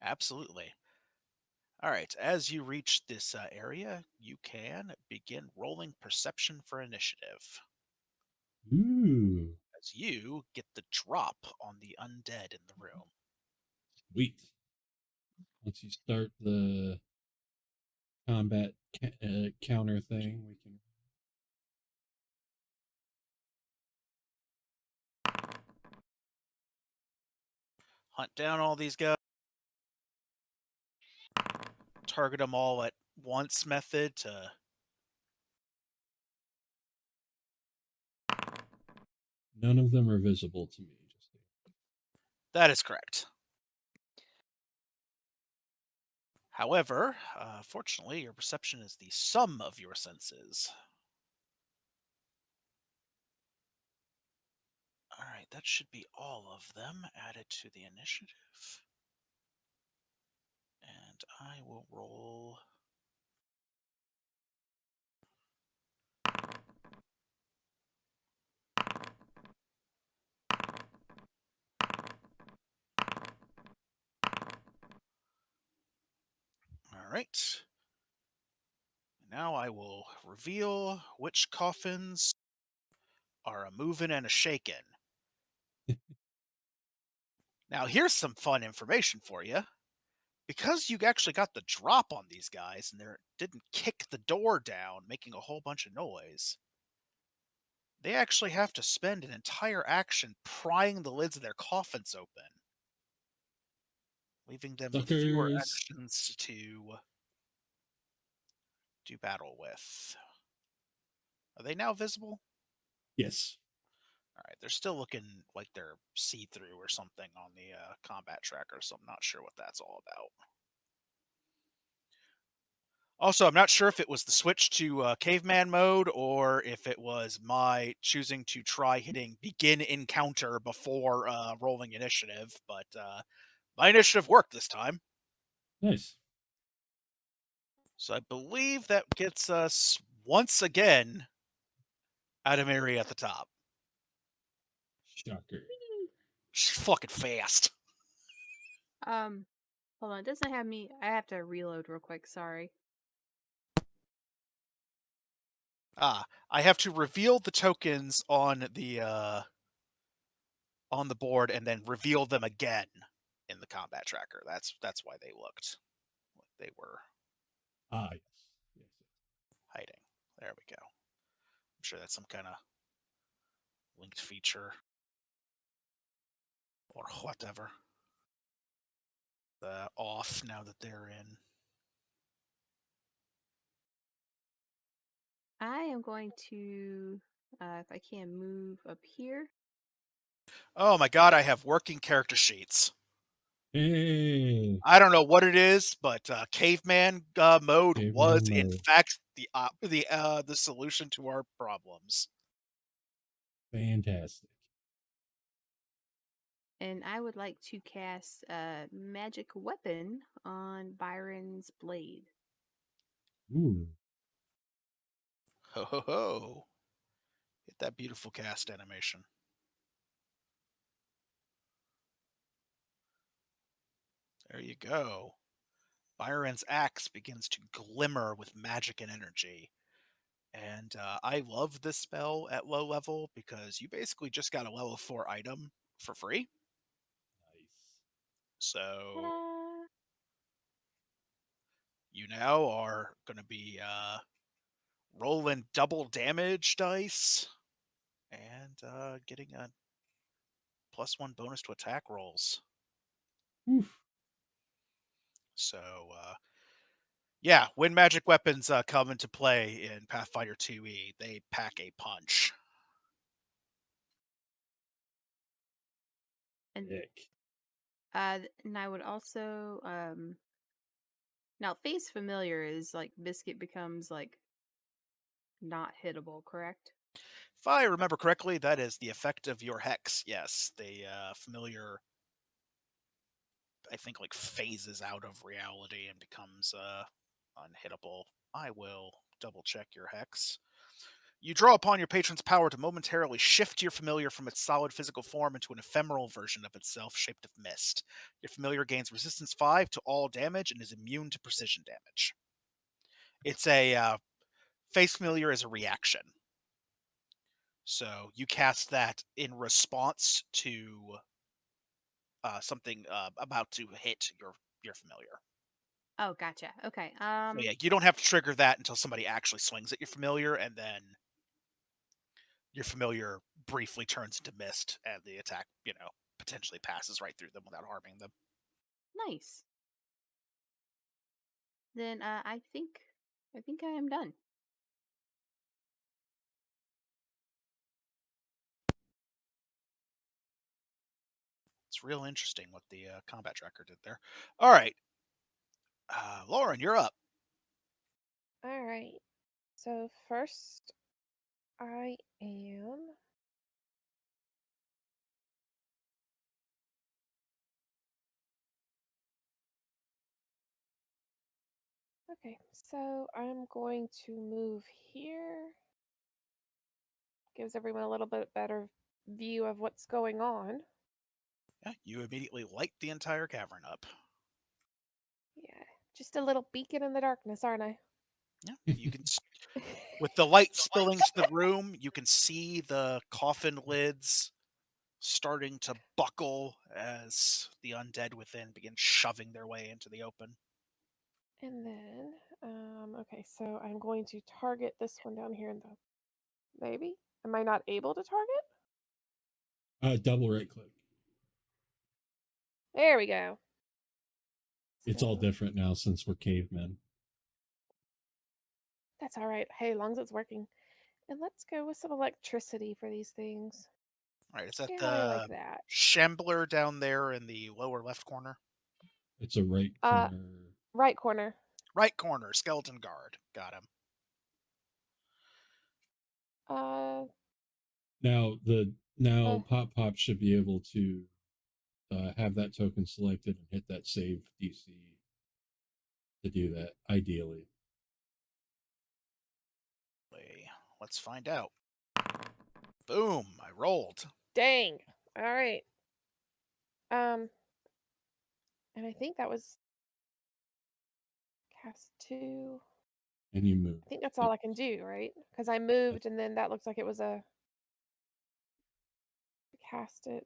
Absolutely. All right, as you reach this area, you can begin rolling perception for initiative. Ooh, As you get the drop on the undead in the room. sweet. Once you start the combat counter thing, we can. Hunt down all these guys. Target them all at once method to... None of them are visible to me. That is correct. However, fortunately, your perception is the sum of your senses. All right, that should be all of them added to the initiative. And I will roll... All right. Now I will reveal which coffins are a moving and a shaking. Now, here's some fun information for you. Because you actually got the drop on these guys and they didn't kick the door down, making a whole bunch of noise, they actually have to spend an entire action prying the lids of their coffins open, leaving them with fewer Suckers. actions to do battle with. Are they now visible? Yes. All right, they're still looking like they're see-through or something on the combat tracker, so I'm not sure what that's all about. Also, I'm not sure if it was the switch to caveman mode or if it was my choosing to try hitting begin encounter before rolling initiative, but my initiative worked this time. Nice. So I believe that gets us once again Adamiri at the top. Shocker. She's fucking fast. Hold on, it doesn't have me. I have to reload real quick. Sorry. I have to reveal the tokens on the board and then reveal them again in the combat tracker. That's why they looked like they were Yes. Yes. hiding. There we go. I'm sure that's some kind of linked feature or whatever. off now that they're in. I am going to, if I can, move up here. Oh my god, I have working character sheets. Hey, I don't know what it is, but caveman mode Caveman was in mode. fact the solution to our problems. Fantastic. And I would like to cast a magic weapon on Byron's blade. Ooh. Ho ho ho. Hit that beautiful cast animation. There you go. Byron's axe begins to glimmer with magic and energy. And I love this spell at low level because you basically just got a level 4 item for free. Nice. So Ta-da! you now are going to be rolling double damage dice and getting a +1 bonus to attack rolls. Oof. So yeah, when magic weapons come into play in Pathfinder 2e, they pack a punch. And Dick. and I would also now face familiar is like Biscuit becomes like not hittable, correct? If I remember correctly, that is the effect of your hex. Yes, the familiar, I think, like phases out of reality and becomes unhittable. I will double check your hex. You draw upon your patron's power to momentarily shift your familiar from its solid physical form into an ephemeral version of itself shaped of mist. Your familiar gains resistance 5 to all damage and is immune to precision damage. It's a face familiar as a reaction. So you cast that in response to something about to hit your familiar. Oh, gotcha. Okay. So yeah, you don't have to trigger that until somebody actually swings at your familiar, and then your familiar briefly turns into mist, and the attack, potentially passes right through them without harming them. Nice. Then I think I am done. It's real interesting what the combat tracker did there. All right, Lauren, you're up. All right. So first, I am. Okay, so I'm going to move here. Gives everyone a little bit better view of what's going on. Yeah, you immediately light the entire cavern up. Yeah, just a little beacon in the darkness, aren't I? Yeah, you can with the light spilling to the room, you can see the coffin lids starting to buckle as the undead within begin shoving their way into the open. And then, okay, so I'm going to target this one down here in the. Maybe? Am I not able to target? Double right click. There we go. It's all So, different now since we're cavemen. that's all right. Hey, as long as it's working. And let's go with some electricity for these things. All right, is that See how I like the that. shambler down there in the lower left corner? It's a right corner. Right corner. Right corner, skeleton guard. Got him. Now Pop Pop should be able to have that token selected and hit that save DC to do that, ideally. Let's find out. Boom, I rolled. Dang. All right. And I think that was cast 2. And you move. I think that's all I can do, right? Because I moved and then that looks like it was a cast it.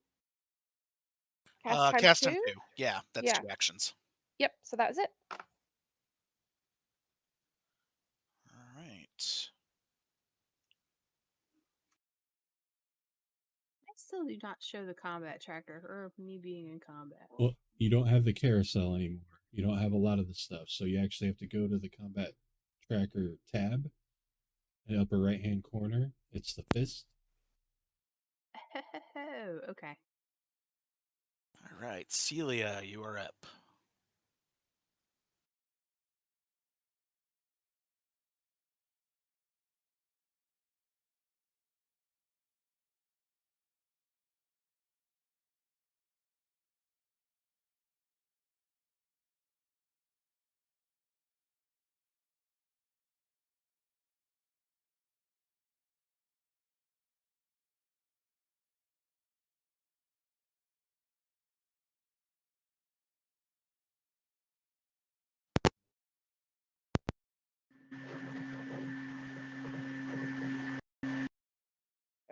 Cast times Cast 2? him 2. Yeah, that's Yeah. 2 actions. Yep, so that was it. All right. I still do not show the combat tracker or me being in combat. Well, you don't have the carousel anymore. You don't have a lot of the stuff, so you actually have to go to the combat tracker tab in the upper right hand corner. It's the fist. Okay. All right, Celia, you are up.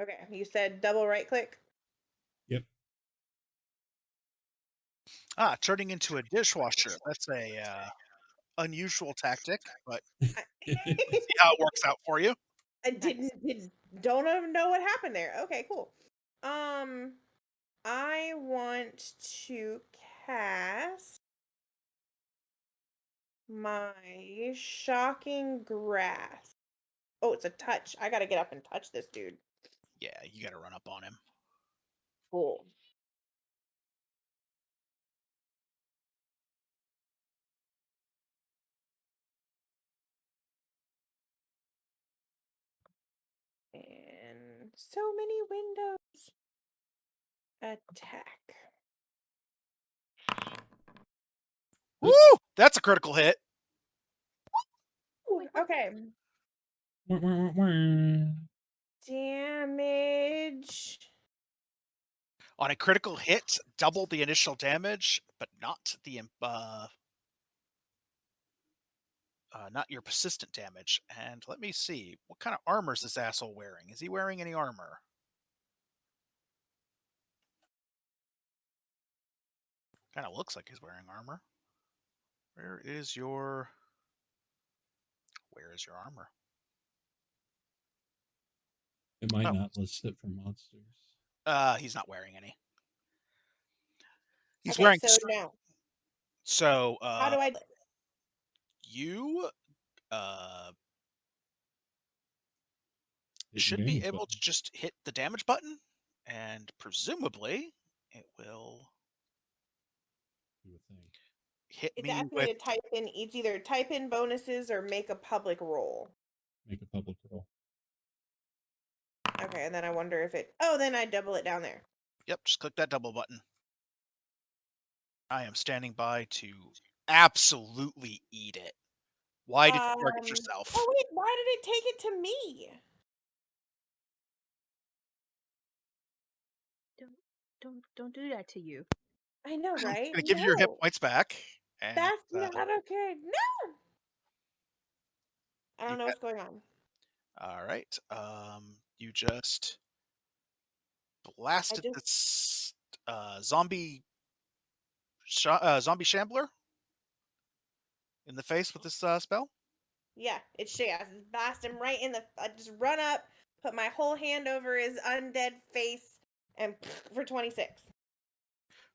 Okay, you said double right click. Yep. Turning into a dishwasher. That's a unusual tactic, but I, see how it works out for you. I Nice. don't even know what happened there. Okay, cool. I want to cast my shocking grass. Oh, it's a touch. I gotta get up and touch this dude. Yeah, you got to run up on him. Cool. And so many windows. Attack. Woo! That's a critical hit. Ooh, okay. Damage. On a critical hit, double the initial damage, but not the not your persistent damage. And let me see, what kind of armor is this asshole wearing? Is he wearing any armor? Kind of looks like he's wearing armor. Where is your armor? It might Oh. not list it for monsters. He's not wearing any. He's Okay, wearing so now so how do I? you Hit your should be damage able button. to just hit the damage button, and presumably it will You would think. hit It's me asking me with to type in. It's either type in bonuses or make a public roll. Make a public roll. Okay, and then I wonder if it. Oh, then I double it down there. Yep, just click that double button. I am standing by to absolutely eat it. Why did you target yourself? Oh wait, why did it take it to me? Don't do that to you. I know, right? Gonna give you your hit No, points back. And that's not okay. No, I you don't know got, what's going on. all right. You just blasted this zombie shambler in the face with this spell. Yeah, it's shit. I just blast him right in the. I just run up, put my whole hand over his undead face, and for 26.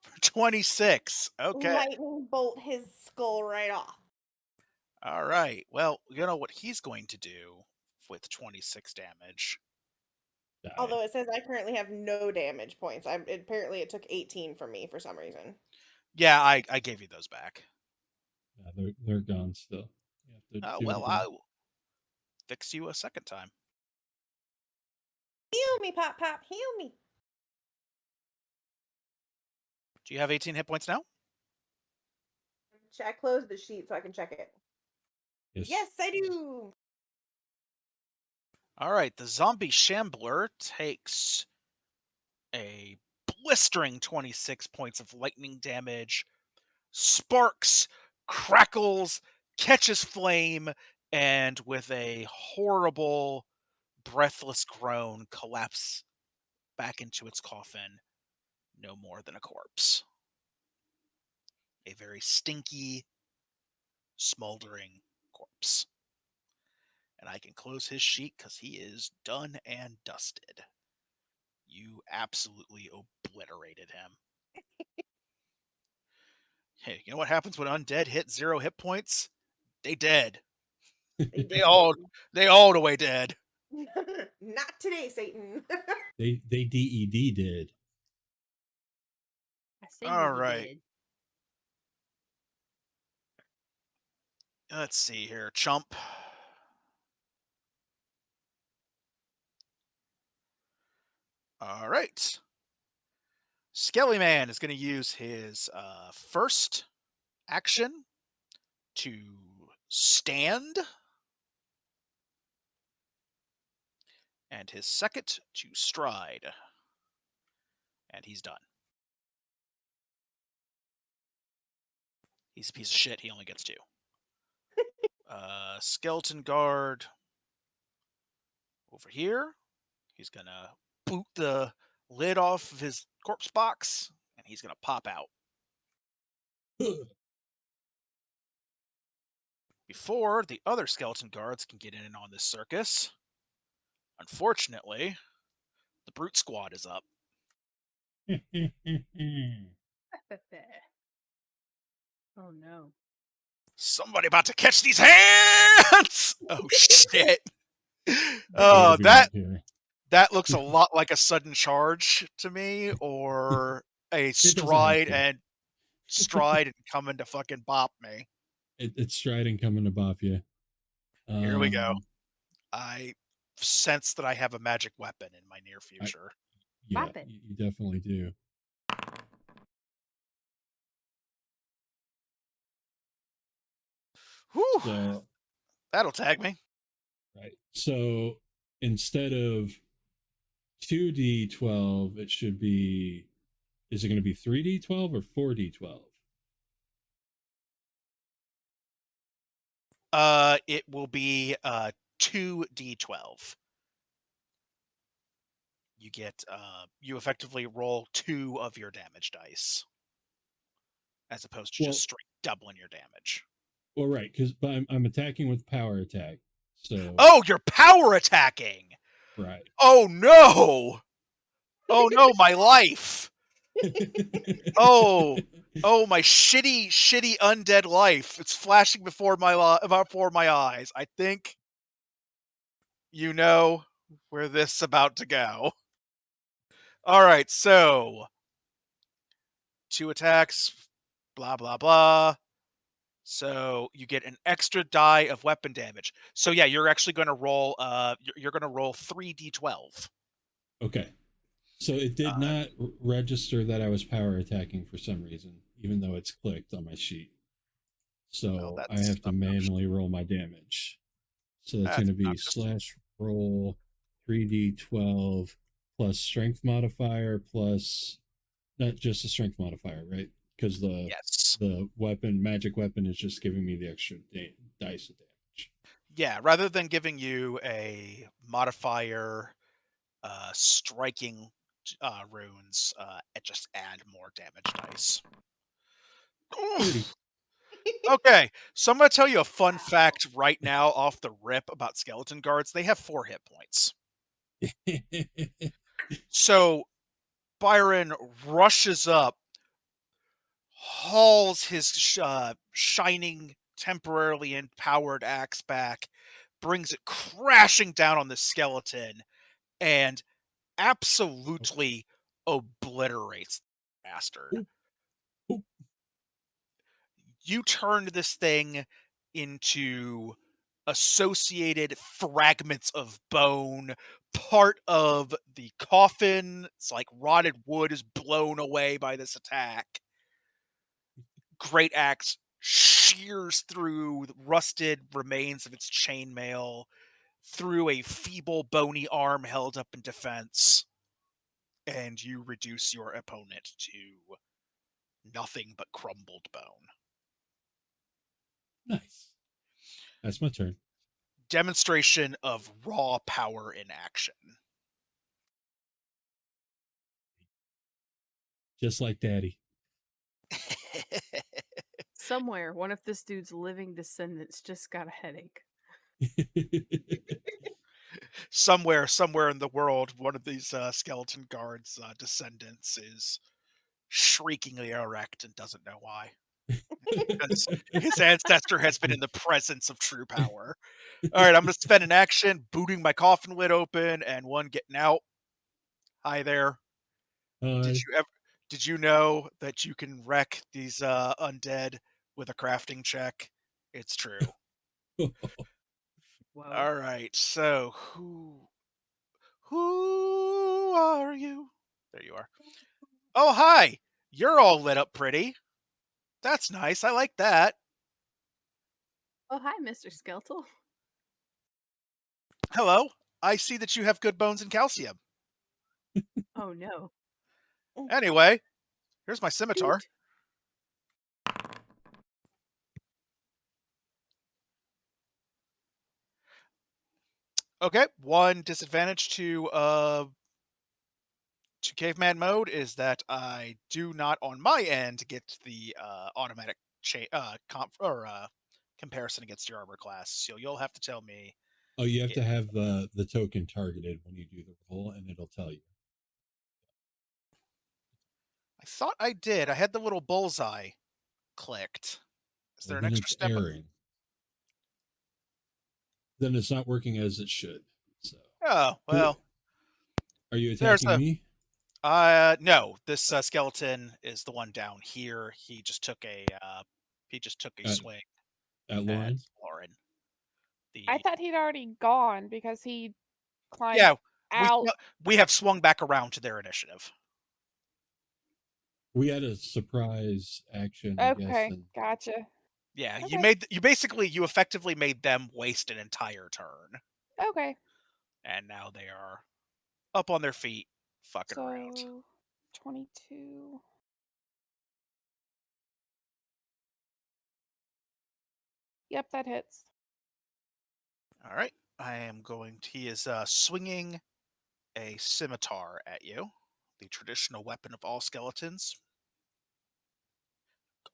For 26. Okay. Lightning bolt his skull right off. All right. Well, you know what he's going to do with 26 damage. Die. Although it says I currently have no damage points. Apparently it took 18 from me for some reason. Yeah, I gave you those back. Yeah, they're gone still. You have to do it Well, again. I will fix you a second time. Heal me, Pop Pop. Heal me. Do you have 18 hit points now? I closed the sheet so I can check it. Yes, I do. All right. The zombie shambler takes a blistering 26 points of lightning damage, sparks, crackles, catches flame, and with a horrible, breathless groan, collapse back into its coffin, no more than a corpse. A very stinky, smoldering corpse. And I can close his sheet because he is done and dusted. You absolutely obliterated him. Hey, you know what happens when undead hit 0 hit points? They dead. They They all the way dead. Not today, Satan. They DED did. I see All what you right. did. Let's see here. Chump. All right. Skelly Man is going to use his first action to stand, and his second to stride. And he's done. He's a piece of shit. He only gets 2. Skeleton Guard over here. He's going to boot the lid off of his corpse box, and he's going to pop out. Before the other skeleton guards can get in on this circus, unfortunately, the brute squad is up. Oh no. Somebody about to catch these hands! Oh shit! Gotta be That here. that looks a lot like a sudden charge to me, or a doesn't have stride to. and coming to fucking bop me. It's striding coming to bop you. Here we go. I sense that I have a magic weapon in my near future. Yeah, Bop it. you definitely do. Whew, So, that'll tag me. right. So instead of 2d12, it should be. Is it going to be 3d12 or 4d12? It will be 2d12. You get you effectively roll 2 of your damage dice, as opposed to just straight doubling your damage. Well, right, because I'm attacking with power attack. So Oh, you're power attacking. right. Oh no! Oh no, my life! Oh, my shitty undead life! It's flashing before my eyes. I think you know where this is about to go. All right, so 2 attacks, blah blah blah. So you get an extra die of weapon damage. So yeah, you're actually going to roll. You're going to roll 3d12. Okay. So it did not register that I was power attacking for some reason, even though it's clicked on my sheet. So I have to manually roll my damage. So that's going to be /roll 3d12 plus strength modifier plus not just a strength modifier, right? Because the magic weapon is just giving me the extra dice of damage. Yeah, rather than giving you a modifier, striking runes, it just add more damage dice. 30. Okay, so I'm going to tell you a fun fact right now off the rip about skeleton guards. They have 4 hit points. So Byron rushes up, hauls his shining, temporarily empowered axe back, brings it crashing down on the skeleton, and absolutely obliterates the bastard. You turned this thing into associated fragments of bone. Part of the coffin, it's like rotted wood, is blown away by this attack. Great axe shears through the rusted remains of its chainmail, through a feeble, bony arm held up in defense, and you reduce your opponent to nothing but crumbled bone. Nice. That's my turn. Demonstration of raw power in action. Just like Daddy. Somewhere, one of this dude's living descendants just got a headache. Somewhere in the world, one of these skeleton guards' descendants is shriekingly erect and doesn't know why. Because his ancestor has been in the presence of true power. All right, I'm going to spend an action booting my coffin lid open and one getting out. Hi there. Did you know that you can wreck these undead with a crafting check? It's true. Whoa. All right, so who are you? There you are. Oh, hi. You're all lit up pretty. That's nice. I like that. Oh, hi, Mr. Skeletal. Hello. I see that you have good bones and calcium. Oh, no. Anyway, here's my scimitar. Shoot. Okay, one disadvantage to caveman mode is that I do not on my end get the automatic comparison against your armor class. So you'll have to tell me. Oh, you have to have the token targeted when you do the roll, and it'll tell you. I thought I did. I had the little bullseye clicked. Is there Well, an then extra it's step? erring. Then it's not working as it should. So. Oh well. Are you There's attacking me? No. This skeleton is the one down here. He just took a swing At Lauren? Lauren. I thought he'd already gone because he climbed Yeah, out. we have swung back around to their initiative. We had a surprise action, I guess. Okay, And gotcha. Yeah, Okay. you effectively made them waste an entire turn, Okay. and now they are up on their feet, fucking around. So 22. Yep, that hits. All right, he is swinging a scimitar at you, the traditional weapon of all skeletons.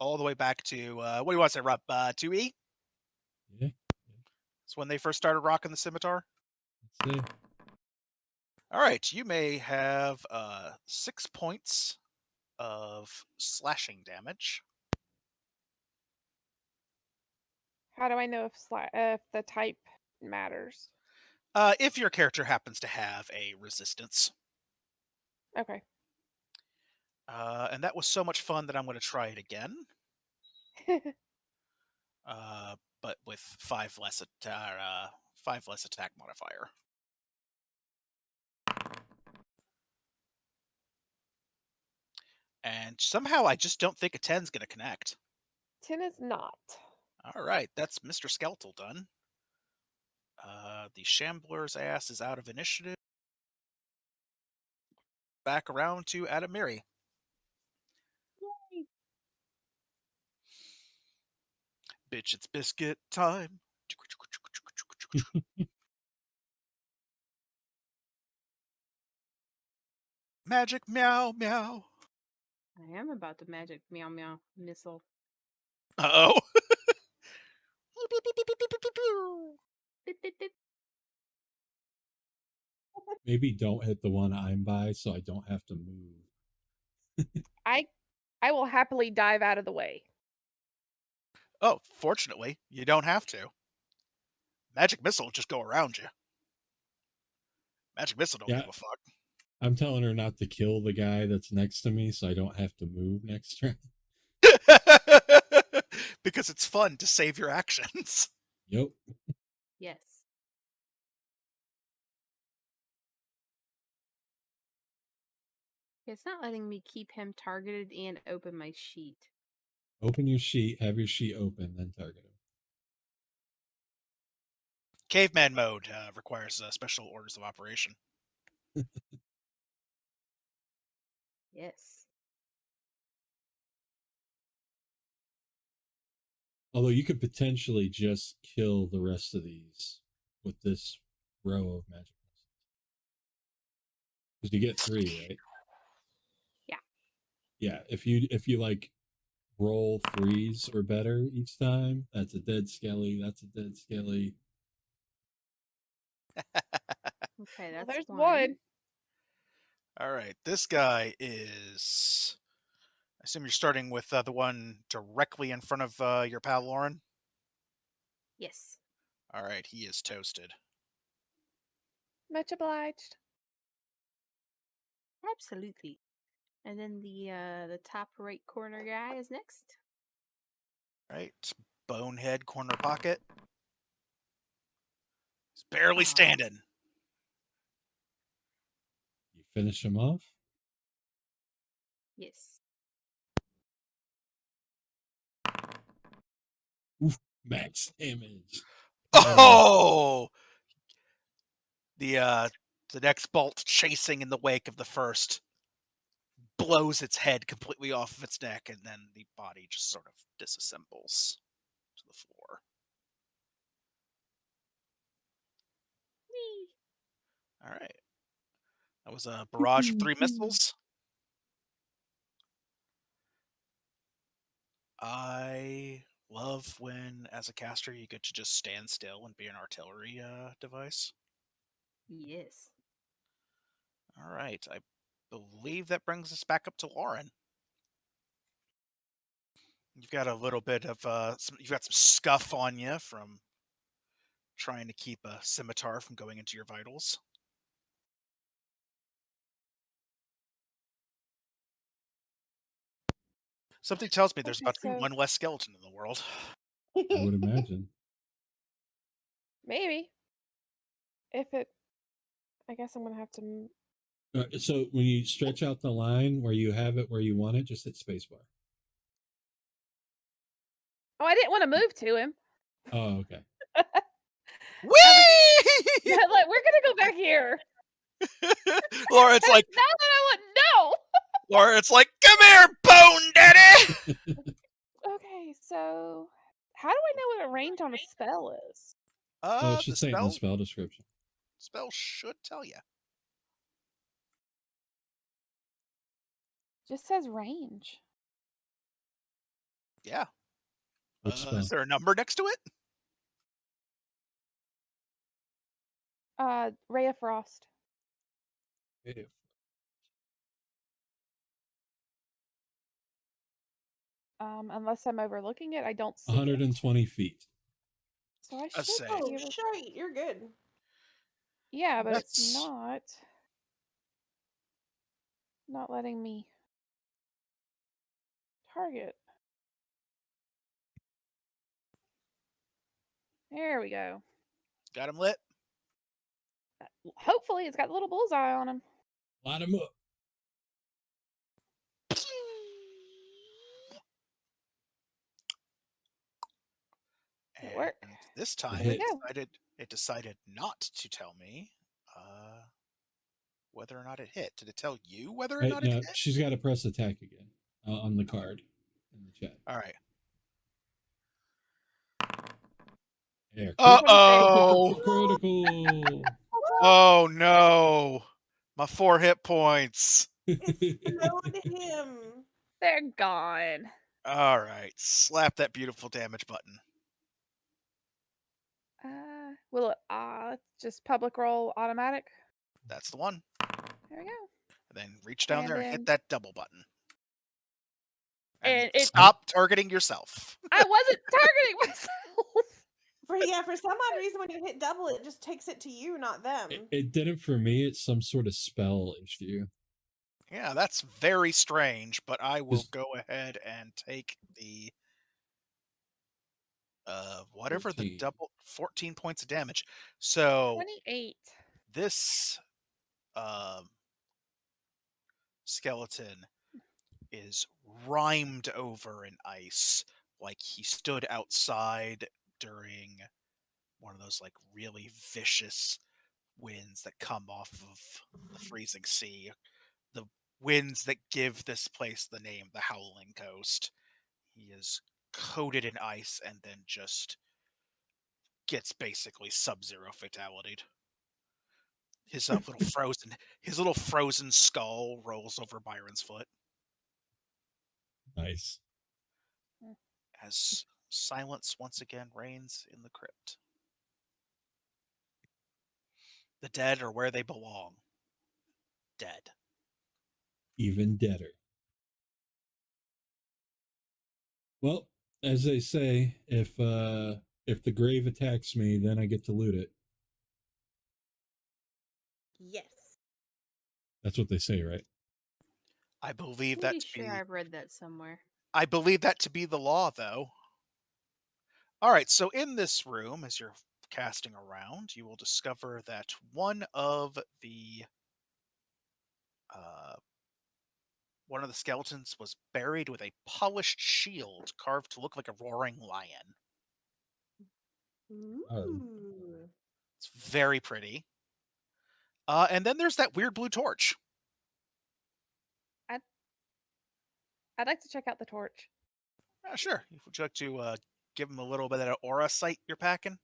All the way back to what do you want to say, Rob? 2E? yeah, It's when they first started rocking the scimitar. let's see. All right, you may have 6 points of slashing damage. How do I know if the type matters? If your character happens to have a resistance. Okay. And that was so much fun that I'm going to try it again. But with 5 less attack modifier. And somehow I just don't think a 10's going to connect. 10 is not. All right, that's Mr. Skeletal done. The Shambler's ass is out of initiative. Back around to Adamiri. Yay. Bitch, it's biscuit time. Magic meow meow. I am about to magic meow meow missile. Uh-oh. Beep, beep, beep. Maybe don't hit the one I'm by so I don't have to move. I will happily dive out of the way. Oh, fortunately, you don't have to. Magic missile will just go around you. Magic missile don't give a fuck. I'm telling her not to kill the guy that's next to me so I don't have to move next turn. Because it's fun to save your actions. Yep. Yes. It's not letting me keep him targeted and open my sheet. Open your sheet, have your sheet open, then target him. Caveman mode requires special orders of operation. Yes. Although you could potentially just kill the rest of these with this row of magic missiles. Because you get 3, right? Yeah. Yeah, if you like roll 3s or better each time, that's a dead skelly, that's a dead skelly. Okay, Well, that's there's one. one. All right, this guy is assume you're starting with the one directly in front of your pal Lauren. Yes. All right, he is toasted. Much obliged. Absolutely. And then the top right corner guy is next. Right, bonehead corner pocket. He's barely Aw. standing. You finish him off. Yes. Oof, max damage. Oh! The next bolt chasing in the wake of the first blows its head completely off of its neck, and then the body just sort of disassembles to the floor. Whee! All right. That was a barrage of 3 missiles. I love when, as a caster, you get to just stand still and be an artillery device. Yes. All right. I believe that brings us back up to Lauren. You've got a little bit of you've got some scuff on you from trying to keep a scimitar from going into your vitals. Something tells me there's Okay, about to be so- one less skeleton in the world. I would imagine. Maybe. If it, I guess I'm gonna have to. So when you stretch out the line where you have it where you want it, just hit spacebar. Oh, I didn't want to move to him. Oh, okay. Whee! Like, we're gonna go back here. Laura, it's like, Now that I want no. Laura, it's like, come here, Bone Daddy. Okay, so how do I know what a range on a spell is? Oh, it The should say it in the spell description. spell should tell you. Just says range. Yeah. Which spell? Is there a number next to it? Ray of Frost. Unless I'm overlooking it, I don't see 120 feet. So I Let's should say. Oh, be able to... shite, you're good. Yeah, but it's That's- not letting me target. There we go. Got him lit. Hopefully it's got a little bullseye on him. Light him up. It worked. And this time There we go. it decided not to tell me whether or not it hit. Did it tell you whether or not it No, hit? she's got to press attack again on the card in the chat. All right. There. Uh-oh. Critical. Oh, no. My 4 hit points. It slowed him. They're gone. All right. Slap that beautiful damage button. Will it just public roll automatic? That's the one. There we go. And then reach down And there and then- hit that double button. And it- stop targeting yourself. I wasn't targeting myself. For some odd reason, when you hit double, it just takes it to you, not them. It didn't for me. It's some sort of spell issue. Yeah, that's very strange, but I will Just- go ahead and take the whatever 14. the double 14 points of damage. So 28. this skeleton is rimed over in ice, like he stood outside during one of those like really vicious winds that come off of the freezing sea, the winds that give this place the name the Howling Coast. He is coated in ice and then just gets basically sub-zero fatality'd. His little frozen skull rolls over Byron's foot Nice. as silence once again reigns in the crypt. The dead are where they belong. Dead. Even deader. Well, as they say, if the grave attacks me, then I get to loot it. Yes. That's what they say, right? I believe that Pretty to sure be. I've read that somewhere. I believe that to be the law, though. All right, so in this room, as you're casting around, you will discover that one of the skeletons was buried with a polished shield carved to look like a roaring lion. Ooh. It's very pretty. And then there's that weird blue torch. I'd like to check out the torch. Sure. Would you like to give him a little bit of that aura sight you're packing?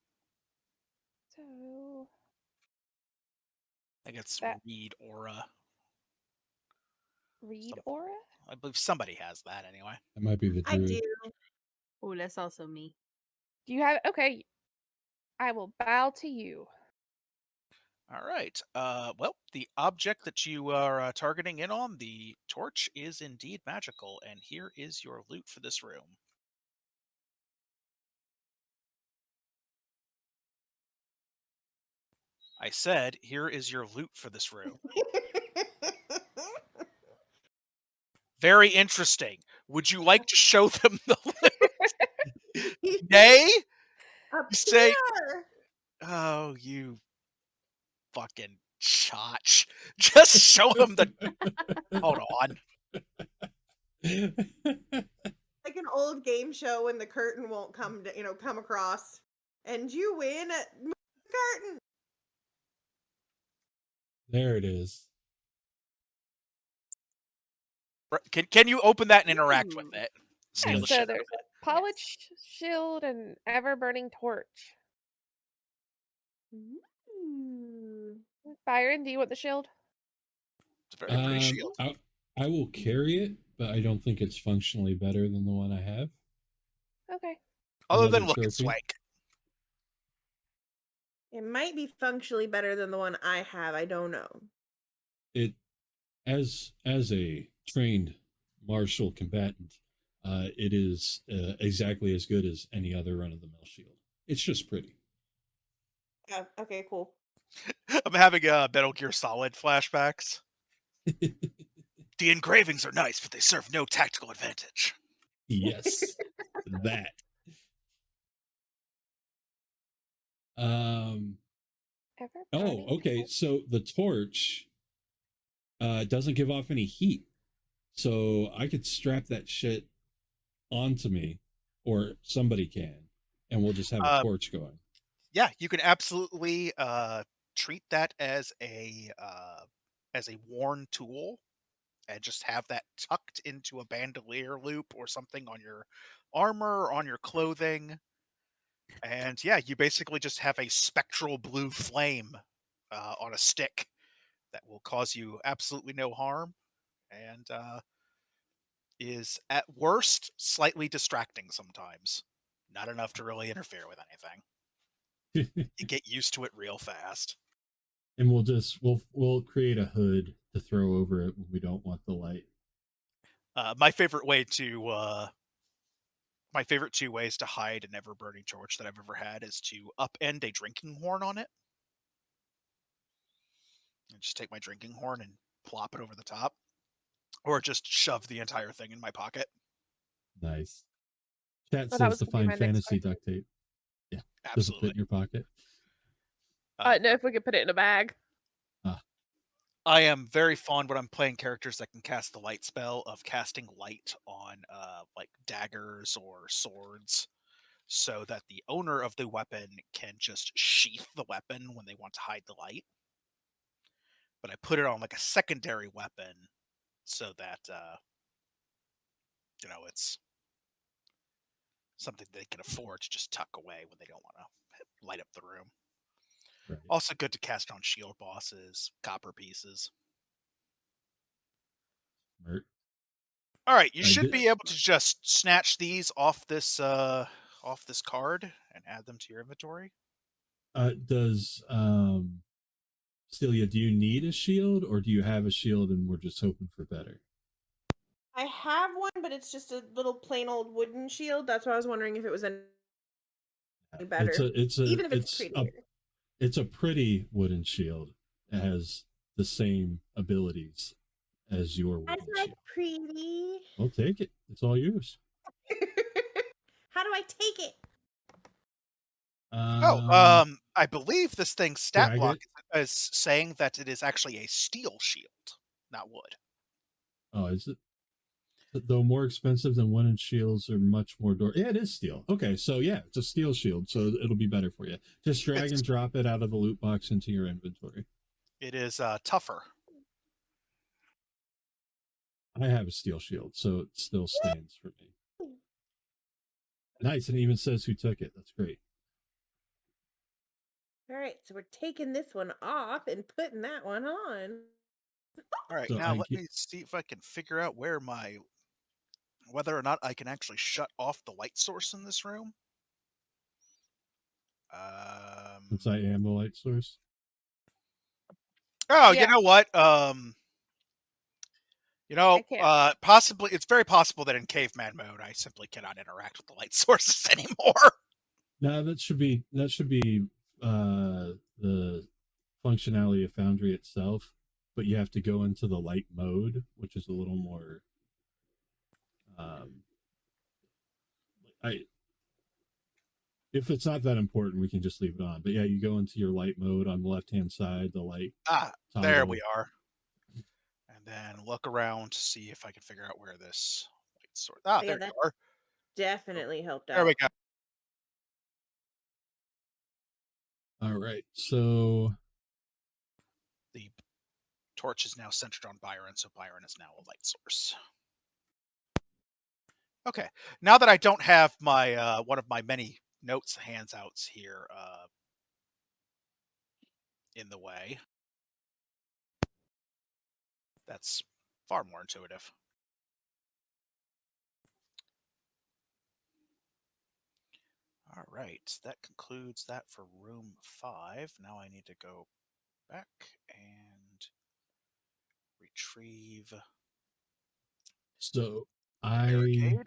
So I think it's that read aura. read Some- aura? I believe somebody has that anyway. That might be the I druid. do. Oh, that's also me. Do you have okay? I will bow to you. All right. Well, the object that you are targeting in on, the torch, is indeed magical, and here is your loot for this room. I said, here is your loot for this room. Very interesting. Would you like to show them the loot? Nay? Up You say, here. oh, you fucking chotch. Just show them the. Hold on. Like an old game show when the curtain won't come across, and you win. Move the curtain. There it is. Can you open that and interact with it? Steal Yes. the So shit out there's of it. a polished shield and ever burning torch. Ooh. Byron, do you want the shield? It's a very pretty shield. I will carry it, but I don't think it's functionally better than the one I have. Okay. Other Another than look at trophy. swank. It might be functionally better than the one I have. I don't know. It as a trained martial combatant, it is exactly as good as any other run-of-the-mill shield. It's just pretty. Oh, okay, cool. I'm having Metal Gear Solid flashbacks. The engravings are nice, but they serve no tactical advantage. Yes, that. Ever Oh, burning okay. torch? So the torch doesn't give off any heat, so I could strap that shit onto me, or somebody can, and we'll just have a torch going. Yeah, you can absolutely treat that as a worn tool, and just have that tucked into a bandolier loop or something on your armor or on your clothing. And yeah, you basically just have a spectral blue flame on a stick that will cause you absolutely no harm, and is at worst slightly distracting sometimes. Not enough to really interfere with anything. You get used to it real fast. And we'll create a hood to throw over it when we don't want the light. My favorite two ways to hide an ever burning torch that I've ever had is to upend a drinking horn on it. And just take my drinking horn and plop it over the top. Or just shove the entire thing in my pocket. Nice. Chat Well, that says was to gonna be find my next fantasy question. duct tape. Yeah. Does it fit Absolutely. in your pocket? No, if we could put it in a bag. I am very fond when I'm playing characters that can cast the light spell of casting light on like daggers or swords, so that the owner of the weapon can just sheath the weapon when they want to hide the light. But I put it on like a secondary weapon so that it's something they can afford to just tuck away when they don't want to light up the room. Right. Also good to cast on shield bosses, copper pieces. Smart. All right, you I should did- be able to just snatch these off this card and add them to your inventory. Does Celia, do you need a shield, or do you have a shield and we're just hoping for better? I have one, but it's just a little plain old wooden shield. That's why I was wondering if it was any better. Even if it's prettier. It's a pretty wooden shield. It has the same abilities as your That's wooden like shield. pretty. Well, take it. It's all yours. How do I take it? I believe this thing's stat drag block it. is saying that it is actually a steel shield, not wood. Oh, is it? Though more expensive than wooden shields are much more yeah, it is steel. Okay, so yeah, it's a steel shield, so it'll be better for you. Just drag and drop it out of the loot box into your inventory. It is tougher. I have a steel shield, so it still stands for me. Nice, and it even says who took it. That's great. All right, so we're taking this one off and putting that one on. All right, So now let me see if I can figure out whether or not I can actually shut off the light source in this room. Since I am the light source. Oh, Yeah. you know what? Possibly it's very possible that in caveman mode I simply cannot interact with the light sources anymore. No, that should be the functionality of Foundry itself, but you have to go into the light mode, which is a little more if it's not that important, we can just leave it on. But yeah, you go into your light mode on the left hand side, the light. There we are. And then look around to see if I can figure out where this light source. There you are. Definitely helped out. There we go. All right, so the torch is now centered on Byron, so Byron is now a light source. Okay, now that I don't have my one of my many notes handouts here in the way, that's far more intuitive. All right, that concludes that for room 5. Now I need to go back and retrieve. So barricade.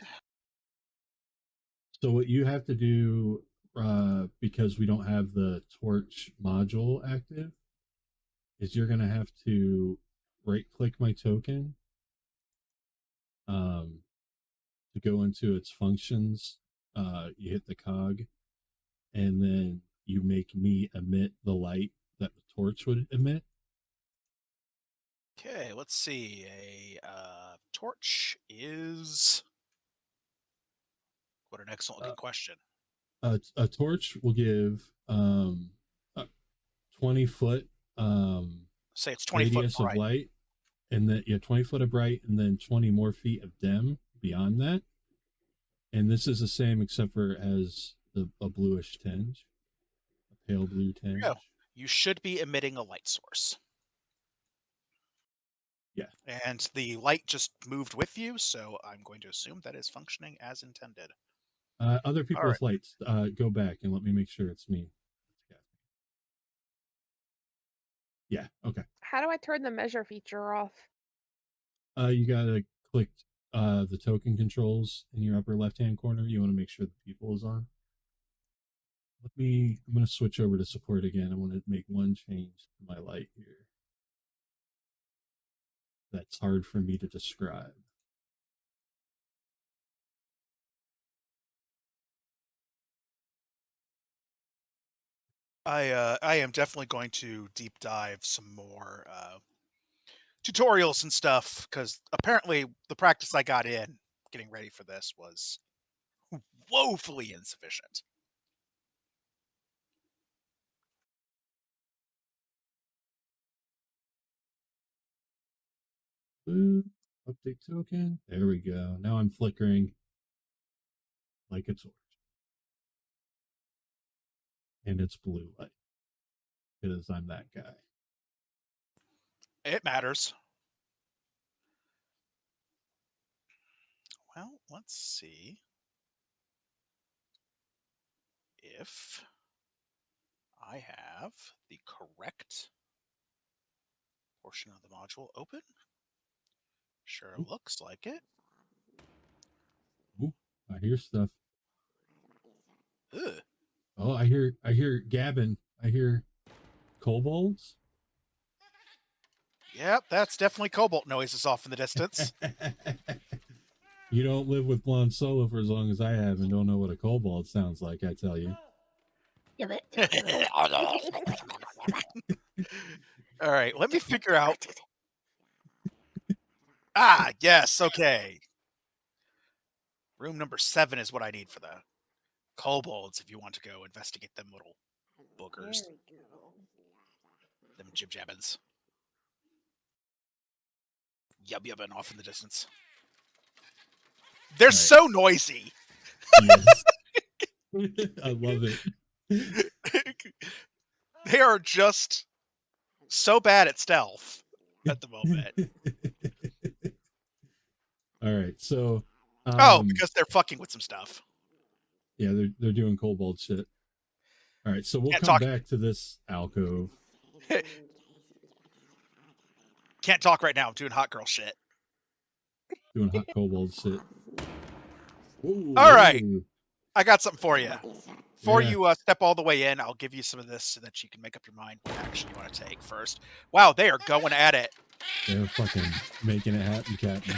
So what you have to do, because we don't have the torch module active, is you're gonna have to right-click my token, to go into its functions. You hit the cog, and then you make me emit the light that the torch would emit. Okay, let's see. A torch is. What an excellent looking question. A torch will give 20-foot say it's 20 radius foot bright. of light, and then 20 foot of bright, and then 20 more feet of dim beyond that. And this is the same except for it has a bluish tinge, a pale blue tinge. You should be emitting a light source. Yeah. And the light just moved with you, so I'm going to assume that is functioning as intended. Other people's lights, go back and let me make sure it's me. Yeah, okay. How do I turn the measure feature off? You gotta click the token controls in your upper left-hand corner. You want to make sure the people is on. I'm gonna switch over to support again. I want to make one change to my light here. That's hard for me to describe. I am definitely going to deep dive some more tutorials and stuff, because apparently the practice I got in getting ready for this was woefully insufficient. Update token. There we go. Now I'm flickering like a torch. And it's blue light. Because I'm that guy. It matters. Well, let's see if I have the correct portion of the module open. Sure looks like it. I hear stuff. Ugh. Oh, I hear gabbing. I hear kobolds. Yep, that's definitely Kobold noises off in the distance. You don't live with Blonde Solo for as long as I have and don't know what a kobold sounds like, I tell you. All right, let me figure out. Ah, yes, okay. Room number 7 is what I need for the kobolds if you want to go investigate them little boogers. Them jib-jabbins. Yub-yubbing off in the distance. They're Right. so noisy. Yes. I love it. They are just so bad at stealth at the moment. All right, so Because they're fucking with some stuff. yeah, they're doing kobold shit. All right, so we'll Can't come talk. back to this alcove. Can't talk right now. I'm doing hot girl shit. Doing hot kobold shit. Ooh, All right. ooh. I got something for you. Before Yeah. you step all the way in, I'll give you some of this so that you can make up your mind what action you want to take first. Wow, they are going at it. They're fucking making it happen, Captain.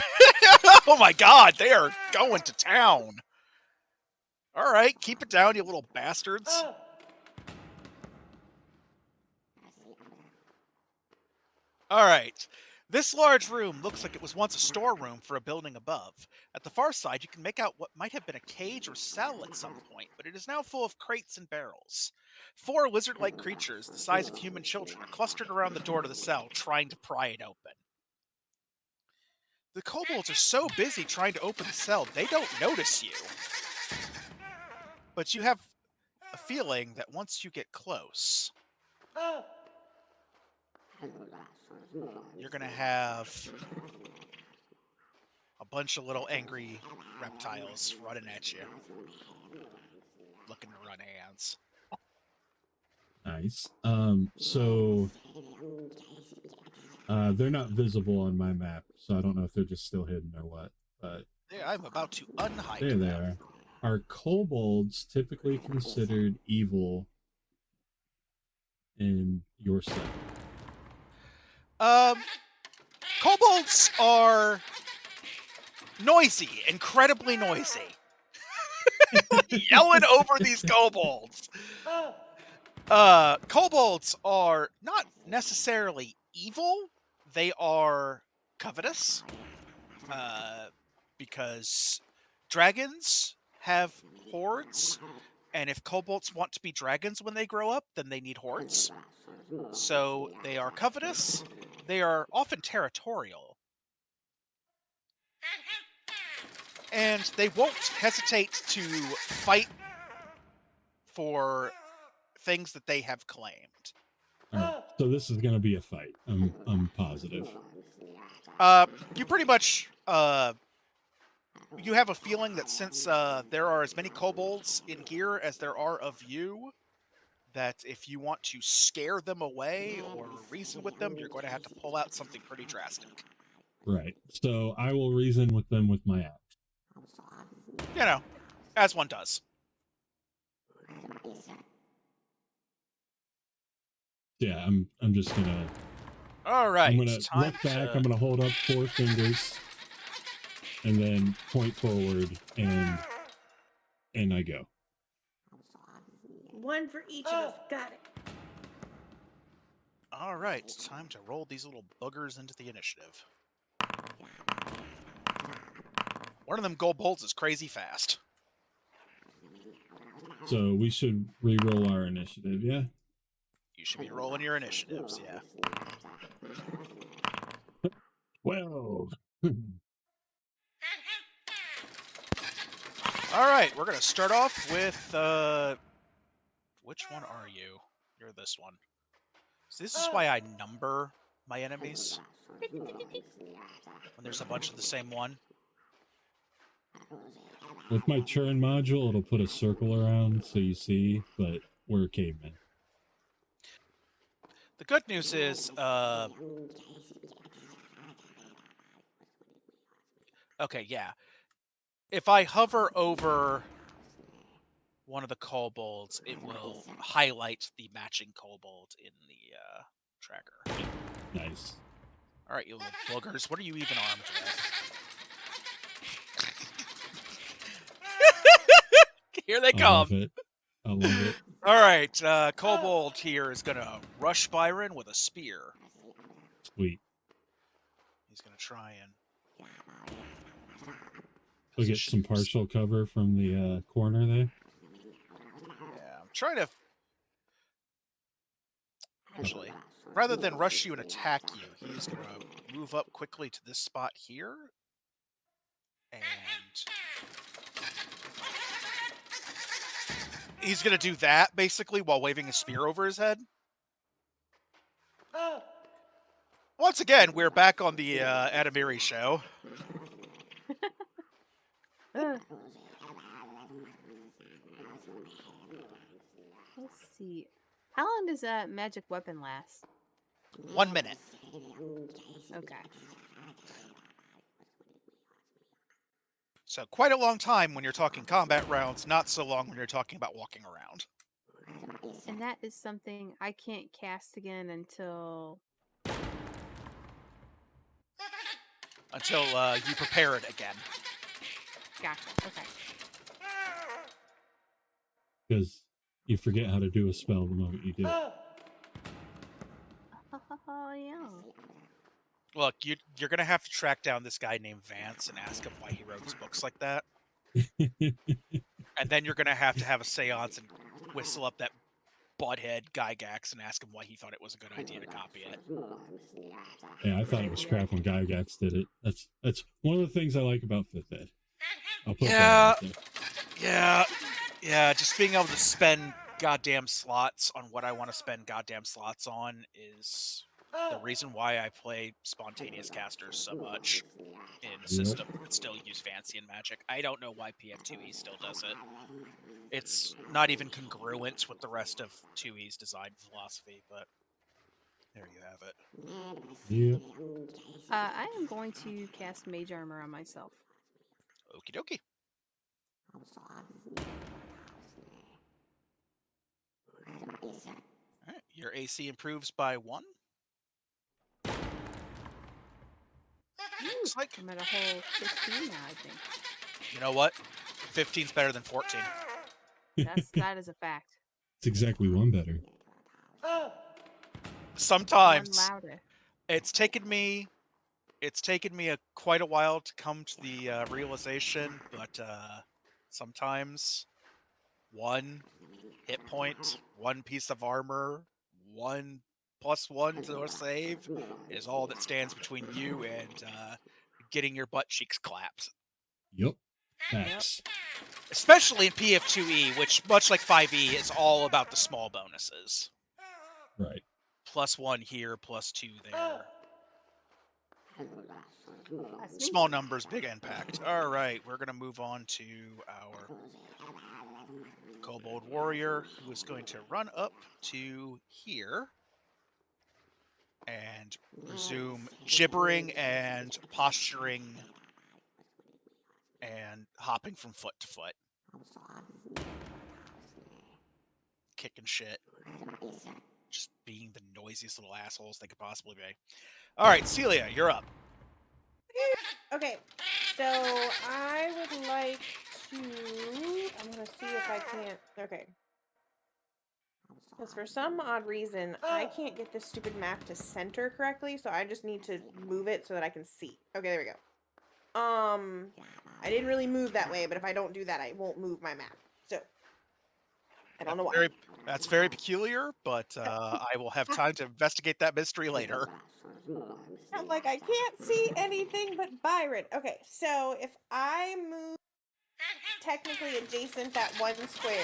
Oh my god, they are going to town. All right, keep it down, you little bastards. All right. This large room looks like it was once a storeroom for a building above. At the far side, you can make out what might have been a cage or cell at some point, but it is now full of crates and barrels. 4 lizard-like creatures, the size of human children, are clustered around the door to the cell, trying to pry it open. The kobolds are so busy trying to open the cell, they don't notice you. But you have a feeling that once you get close, you're going to have a bunch of little angry reptiles running at you, looking to run hands. Nice. So they're not visible on my map, so I don't know if they're just still hidden or what. But Yeah, I'm about to unhide there they them. are. Are kobolds typically considered evil in your set? Kobolds are noisy, incredibly noisy. Yelling over these kobolds. Kobolds are not necessarily evil. They are covetous. Because dragons have hordes, and if kobolds want to be dragons when they grow up, then they need hordes. So they are covetous. They are often territorial. And they won't hesitate to fight for things that they have claimed. All right, so this is going to be a fight. I'm positive. You pretty much you have a feeling that since there are as many kobolds in here as there are of you, that if you want to scare them away or reason with them, you're going to have to pull out something pretty drastic. Right. So I will reason with them with my axe. You know, as one does. Yeah, I'm just gonna. All right. I'm gonna look back. I'm gonna hold up 4 fingers, and then point forward, and I go. One for each of us. Got it. All right, time to roll these little boogers into the initiative. One of them gold bolts is crazy fast. So we should re-roll our initiative, yeah? You should be rolling your initiatives, yeah. 12. All right, we're going to start off with, which one are you? You're this one. So this is why I number my enemies. When there's a bunch of the same one. With my churn module, it'll put a circle around so you see, but we're cavemen. The good news is, okay, yeah. if I hover over one of the kobolds, it will highlight the matching kobold in the tracker. Nice. All right, you little boogers. What are you even armed with? Here they I love come. it. I love it. All right, Kobold here is going to rush Byron with a spear. Sweet. He's going to try and... We'll get some partial cover from the corner there. Yeah, I'm trying to... Actually, rather than rush you and attack you, he's going to move up quickly to this spot here. And... he's going to do that, basically, while waving a spear over his head. Once again, we're back on the Adamiri show. Let's see. How long does that magic weapon last? 1 minute. Okay. So quite a long time when you're talking combat rounds, not so long when you're talking about walking around. And that is something I can't cast again until... Until you prepare it again. Gotcha. Okay. Because you forget how to do a spell the moment you do it. Oh, yeah. Look, you're going to have to track down this guy named Vance and ask him why he wrote his books like that. And then you're going to have a seance and whistle up that butthead Gygax and ask him why he thought it was a good idea to copy it. Yeah, I thought it was crap when Gygax did it. That's one of the things I like about 5th Ed. I'll put that out there. Yeah, just being able to spend goddamn slots on what I want to spend goddamn slots on is the reason why I play spontaneous casters so much in system that still use fancy and magic. I don't know why PF2e still does it. It's not even congruent with the rest of 2e's design philosophy, but there you have it. Yeah. I am going to cast Mage Armor on myself. Okie dokie. Alright, your AC improves by 1. Looks like... I'm at a whole 15 now, I think. You know what? 15's better than 14. That is a fact. It's exactly 1 better. Sometimes One louder. it's taken me quite a while to come to the realization, but sometimes 1 hit point, 1 piece of armor, 1 +1 to a save is all that stands between you and getting your butt cheeks clapped. Yep. Facts. Especially in PF2e, which, much like 5e, is all about the small bonuses. Right. +1 here, +2 there. That's me. Small numbers, big impact. All right, we're going to move on to our Kobold Warrior, who is going to run up to here and resume gibbering and posturing and hopping from foot to foot. Kicking shit. Just being the noisiest little assholes they could possibly be. All right, Celia, you're up. Okay, so I would like to... I'm going to see if I can't... Okay. Because for some odd reason, I can't get this stupid map to center correctly, so I just need to move it so that I can see. Okay, there we go. I didn't really move that way, but if I don't do that, I won't move my map. So, I don't know why. That's very peculiar, but I will have time to investigate that mystery later. I'm like, I can't see anything but Byron. Okay, so if I move technically adjacent that 1 square,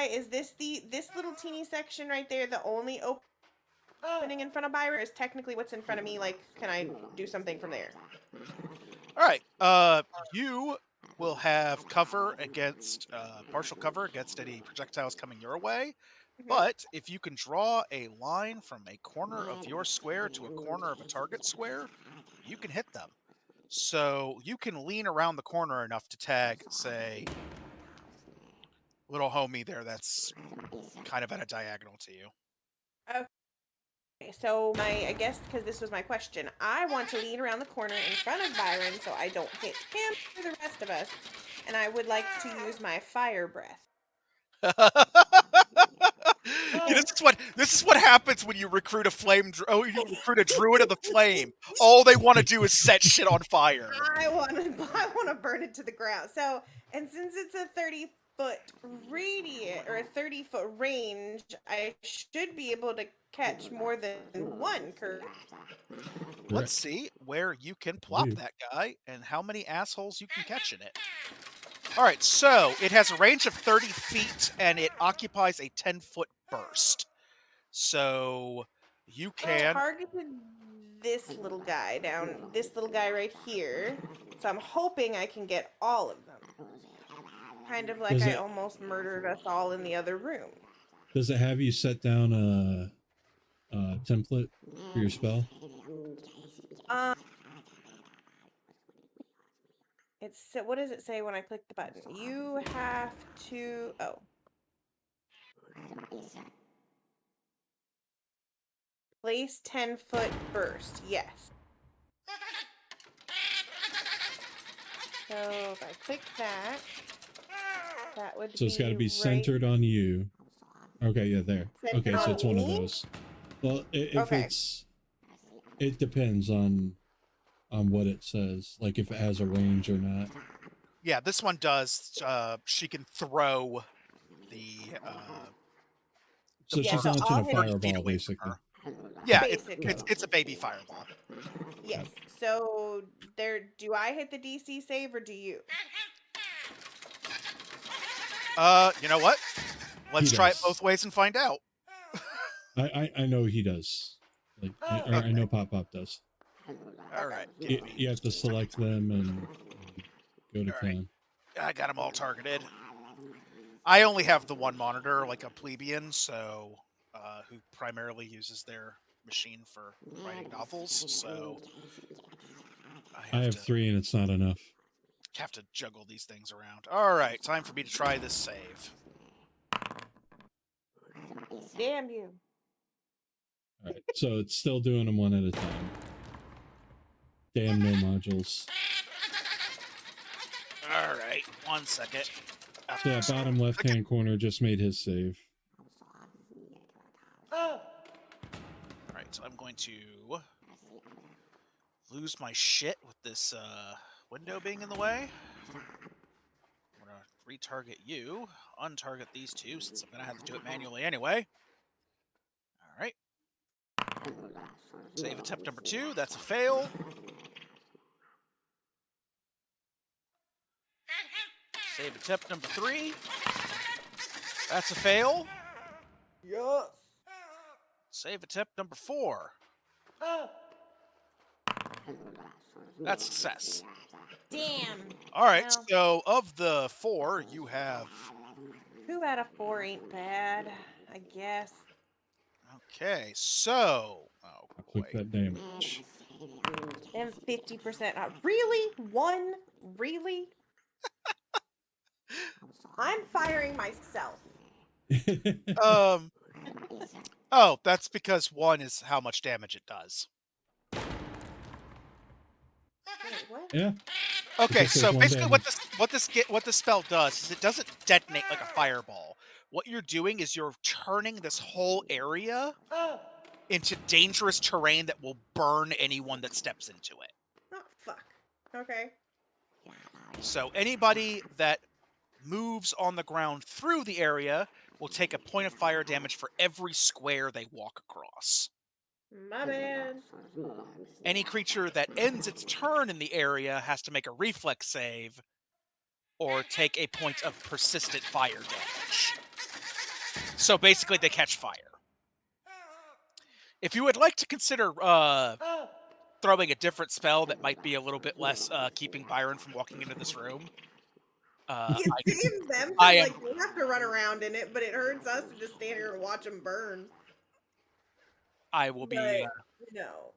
is this little teeny section right there the only opening in front of Byron, or is technically what's in front of me, like, can I do something from there? All right, you will have cover against, partial cover against any projectiles coming your way. But if you can draw a line from a corner of your square to a corner of a target square, you can hit them. So you can lean around the corner enough to tag, say, little homie there that's kind of at a diagonal to you. Okay, so I guess because this was my question, I want to lean around the corner in front of Byron so I don't hit him or the rest of us, and I would like to use my fire breath. Yeah, this is what happens when you recruit you recruit a druid of the flame. All they want to do is set shit on fire. I want to burn it to the ground. So, and since it's a 30-foot radius or a 30-foot range, I should be able to catch more than one, correct? Let's see where you can plop that guy and how many assholes you can catch in it. All right, so it has a range of 30 feet and it occupies a 10-foot burst. So you can targeted this little guy right here. So I'm hoping I can get all of them. Kind of like I almost murdered us all in the other room. Does it have you set down a template for your spell? What does it say when I click the button? You have to place 10-foot burst. Yes. So if I click that would be. So it's got to be centered on you. Okay, yeah, there. Okay, so it's one of those. Well, if it depends on what it says, like if it has a range or not. Yeah, this one does. She can throw the. So she's launching a fireball, basically. Yeah, it's a baby fireball. Yes. So do I hit the DC save or do you? You know what? Let's try it both ways and find out. I know he does. Like, okay. I know Pop does. All right. You have to select them and go to town. I got them all targeted. I only have the one monitor, like a plebeian, so who primarily uses their machine for writing novels. So I have 3, and it's not enough. Have to juggle these things around. All right, time for me to try this save. Damn you. All right, so it's still doing them one at a time. Damn, no modules. All right, 1 second. So that bottom left-hand corner just made his save. All right, so I'm going to lose my shit with this window being in the way. I'm going to retarget you, untarget these two, since I'm going to have to do it manually anyway. All right. Save attempt number 2. That's a fail. Save attempt number 3. That's a fail. Yes. Save attempt number 4. That's success. Damn. All right, so of the 4, you have... 2 out of 4 ain't bad, I guess. Okay, so... Oh, boy. Click that damage. Then 50% off. Really? 1? Really? I'm firing myself. Oh, that's because 1 is how much damage it does. Wait, what? Yeah. Okay, so basically what this spell does is it doesn't detonate like a fireball. What you're doing is you're turning this whole area into dangerous terrain that will burn anyone that steps into it. Oh, fuck. Okay. So anybody that moves on the ground through the area will take a point of fire damage for every square they walk across. My bad. Any creature that ends its turn in the area has to make a reflex save or take a point of persistent fire damage. So basically they catch fire. If you would like to consider throwing a different spell that might be a little bit less keeping Byron from walking into this room, It saves them. We have to run around in it, but it hurts us to just stand here and watch them burn. I will be But,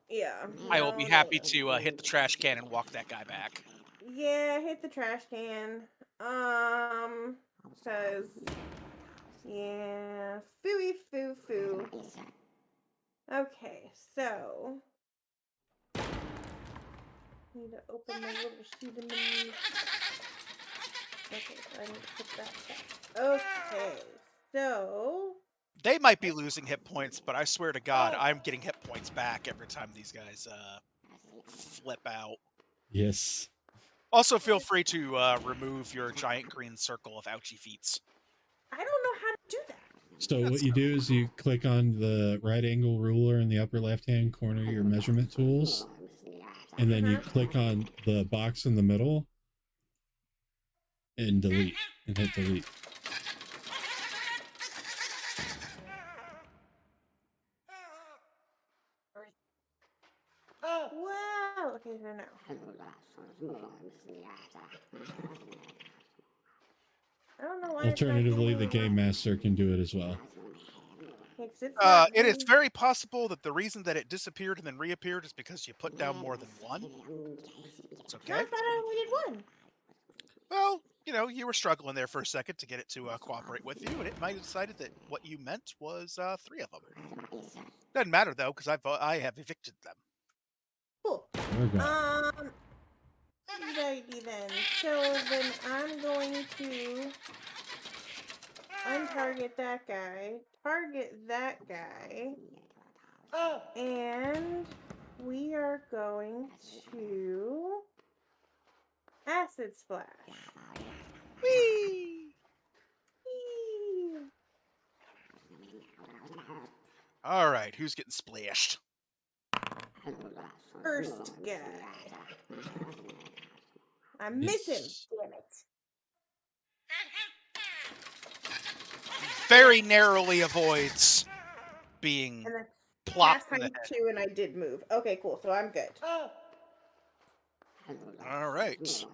yeah. I will be happy to hit the trash can and walk that guy back. Yeah, hit the trash can. Cause yeah, fooey foo foo. Okay, so need to open the little sheet in the news. Okay, so I need to put that back. Okay, so They might be losing hit points, but I swear to God, I'm getting hit points back every time these guys flip out. Yes. Also, feel free to remove your giant green circle of ouchie feats. I don't know how to do that. So That's what you do is you click on the right angle ruler in the upper left-hand corner of your measurement tools, and then you click on the box in the middle and delete, and hit delete. Wow. Okay, so now. I don't know why. Alternatively, the game master can do it as well. It is very possible that the reason that it disappeared and then reappeared is because you put down more than one. It's okay. I thought I only did one. Well, you know, you were struggling there for a second to get it to cooperate with you, and it might have decided that what you meant was 3 of them. Doesn't matter though, because I have evicted them. Cool. Righty then. So then I'm going to untarget that guy, target that guy, and we are going to acid splash. Whee! Whee! All right, who's getting splashed? First guy. I miss him. Yes. Damn it. Very narrowly avoids being And then plopped in the Pathfinder head. 2 and I did move. Okay, cool. So I'm good. All right.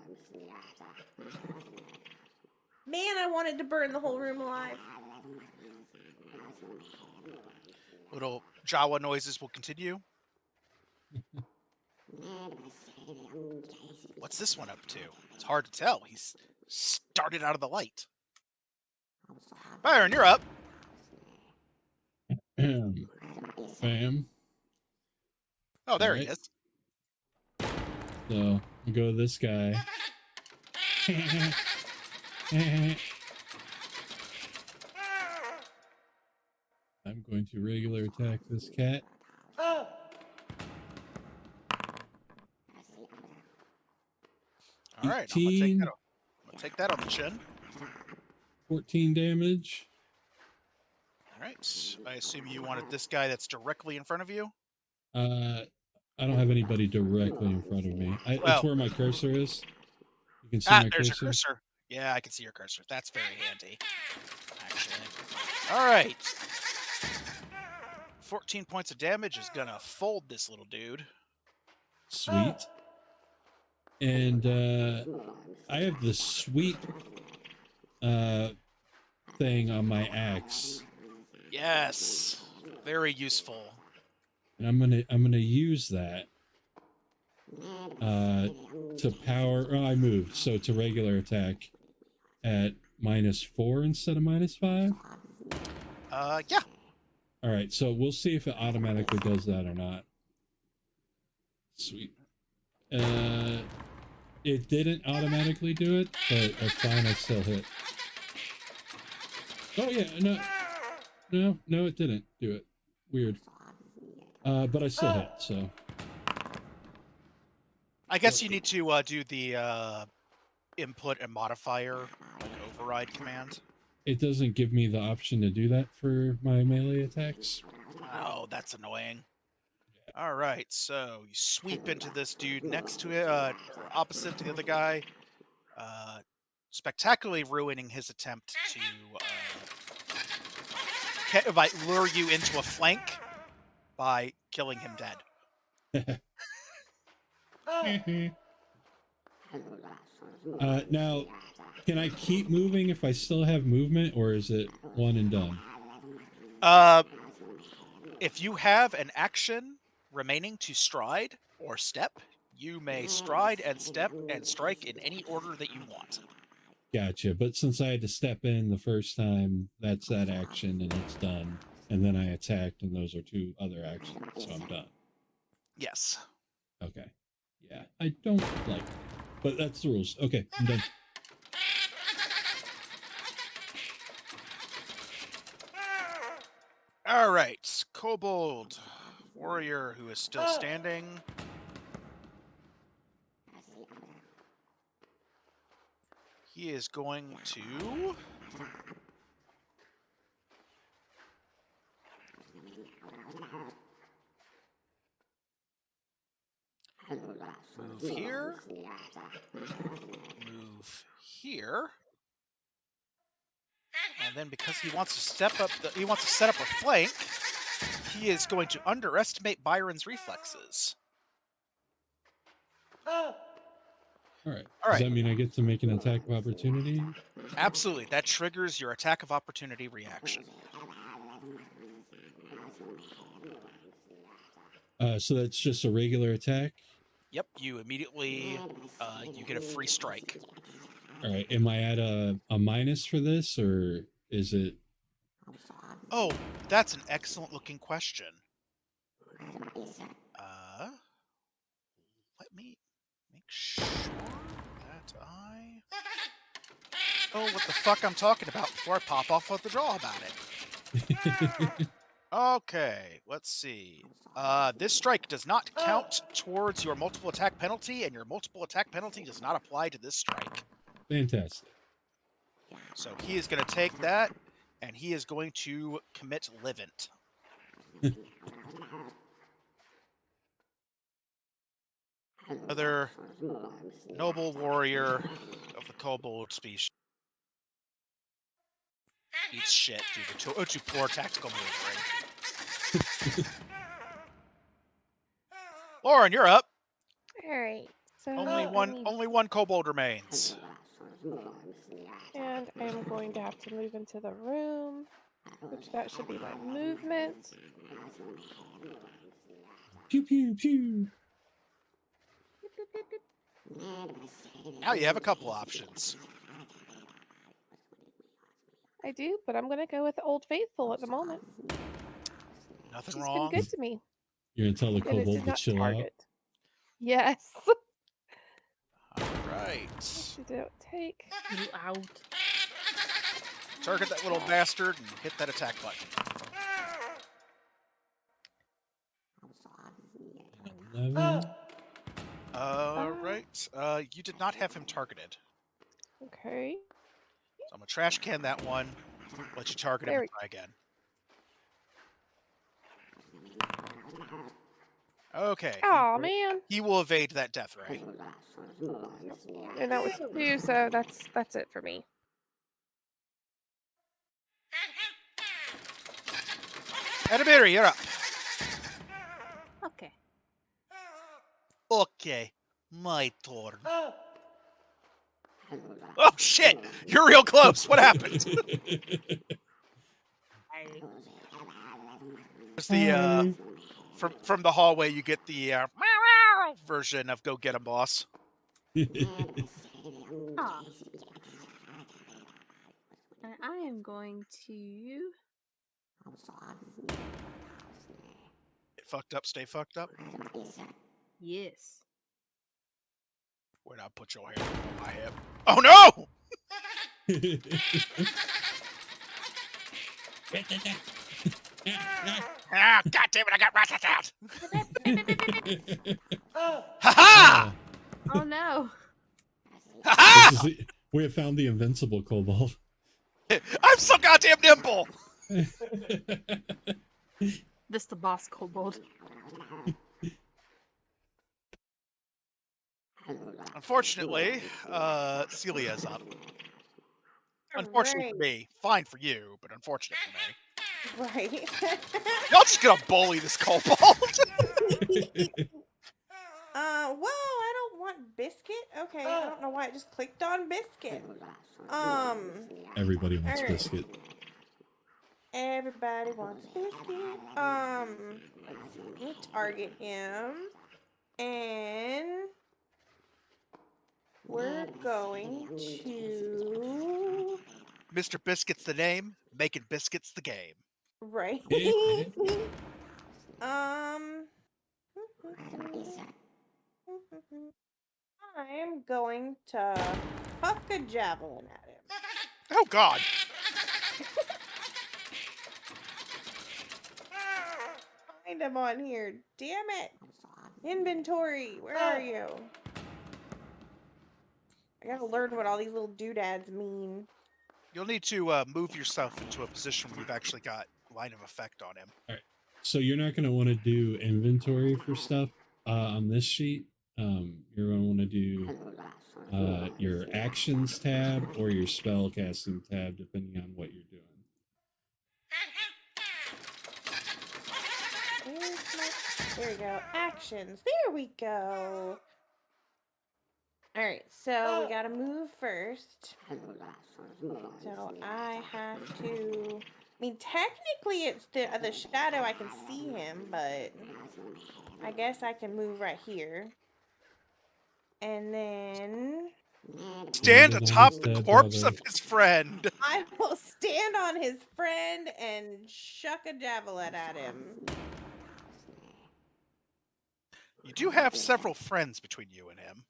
Man, I wanted to burn the whole room alive. Little Jawa noises will continue. What's this one up to? It's hard to tell. He's started out of the light. Byron, you're up. Bam. Oh, there Alright. he is. So I'll go with this guy. I'm going to regular attack this cat. All right, I'm gonna take that on the chin. 14 damage. All right. I assume you wanted this guy that's directly in front of you. I don't have anybody directly in front of me. It's where my cursor is. You can see my there's cursor. your cursor. Yeah, I can see your cursor. That's very handy, actually. All right. 14 points of damage is gonna fold this little dude. Sweet. And I have the sweep thing on my axe. Yes, very useful. And I'm gonna use that to power. Oh, I moved, so to regular attack at -4 instead of -5. Yeah. All right, so we'll see if it automatically does that or not. Sweet. It didn't automatically do it, but that's fine. I still hit. Oh yeah, no, it didn't do it. Weird. But I still hit. So. I guess you need to do the input and modifier like override command. It doesn't give me the option to do that for my melee attacks. Oh, that's annoying. All right, so you sweep into this dude next to it, or opposite to the other guy, spectacularly ruining his attempt to lure you into a flank by killing him dead. Now, can I keep moving if I still have movement, or is it one and done? If you have an action remaining to stride or step, you may stride and step and strike in any order that you want. Gotcha. But since I had to step in the first time, that's that action and it's done. And then I attacked, and those are 2 other actions, so I'm done. Yes. Okay. Yeah, I don't like it, but that's the rules. Okay, I'm done. All right, Kobold warrior who is still standing. He is going to move here, move here, and then because he wants to set up a flank, he is going to underestimate Byron's reflexes. All right. All Does right. that mean I get to make an attack of opportunity? Absolutely, that triggers your attack of opportunity reaction. So that's just a regular attack? Yep, you immediately you get a free strike. All right. Am I at a minus for this, or is it? Oh, that's an excellent looking question. Let me make sure that I know what the fuck I'm talking about before I pop off with the draw about it. Okay, let's see. This strike does not count towards your multiple attack penalty, and your multiple attack penalty does not apply to this strike. Fantastic. So he is going to take that, and he is going to commit Livent. Another noble warrior of the Kobold species. Eats shit due to poor tactical maneuvering. Lauren, you're up. All right. So Only one Kobold remains. And I am going to have to move into the room, which that should be my movement. Pew pew pew. Now you have a couple options. I do, but I'm going to go with Old Faithful at the moment. Nothing She's wrong. been good to me. You're gonna tell the And it kobold did to not chill target. Yes. All right. She don't take. You out. Target that little bastard and hit that attack button. 11. Right. You did not have him targeted. Okay. So I'm gonna trash can that one. Let you target him There and try again. Okay. Oh man. He will evade that death ray. And that was 2, so that's it for me. Adamiri, you're up. Okay. Okay. My turn. Oh shit! You're real close. What happened? There's the from the hallway you get the version of "Go Get 'Em, Boss." Ah. And I am going to. Get fucked up, stay fucked up. Yes. Where'd I put your hair on my hip? Oh no! Ah, God damn it! I got ratted out. Ha ha! Oh no. Ha ha! We have found the invincible kobold. I'm so goddamn nimble. This the boss kobold. Unfortunately, Celia's up. Unfortunately for me, fine for you, but unfortunate for me. Right. Y'all just gonna bully this kobold. Well, I don't want biscuit. Okay, I don't know why I just clicked on biscuit. Everybody wants Alright. biscuit. Everybody wants a biscuit. Let's see. Let me target him. And we're going to... Mr. Biscuit's the name, making biscuits the game. Right. I am going to huck a javelin at him. Oh, God. Find him on here. Damn it. Inventory. Where are you? I gotta learn what all these little doodads mean. You'll need to move yourself into a position where you've actually got line of effect on him. All right. So you're not going to want to do inventory for stuff on this sheet. You're going to want to do your actions tab or your spell casting tab, depending on what you're doing. There we go. Actions. There we go. Alright, so we gotta move first. So I have to... I mean, technically it's the shadow. I can see him, but I guess I can move right here. And then... Stand atop the corpse of his friend. I will stand on his friend and shuck a javelin at him. You do have several friends between you and him.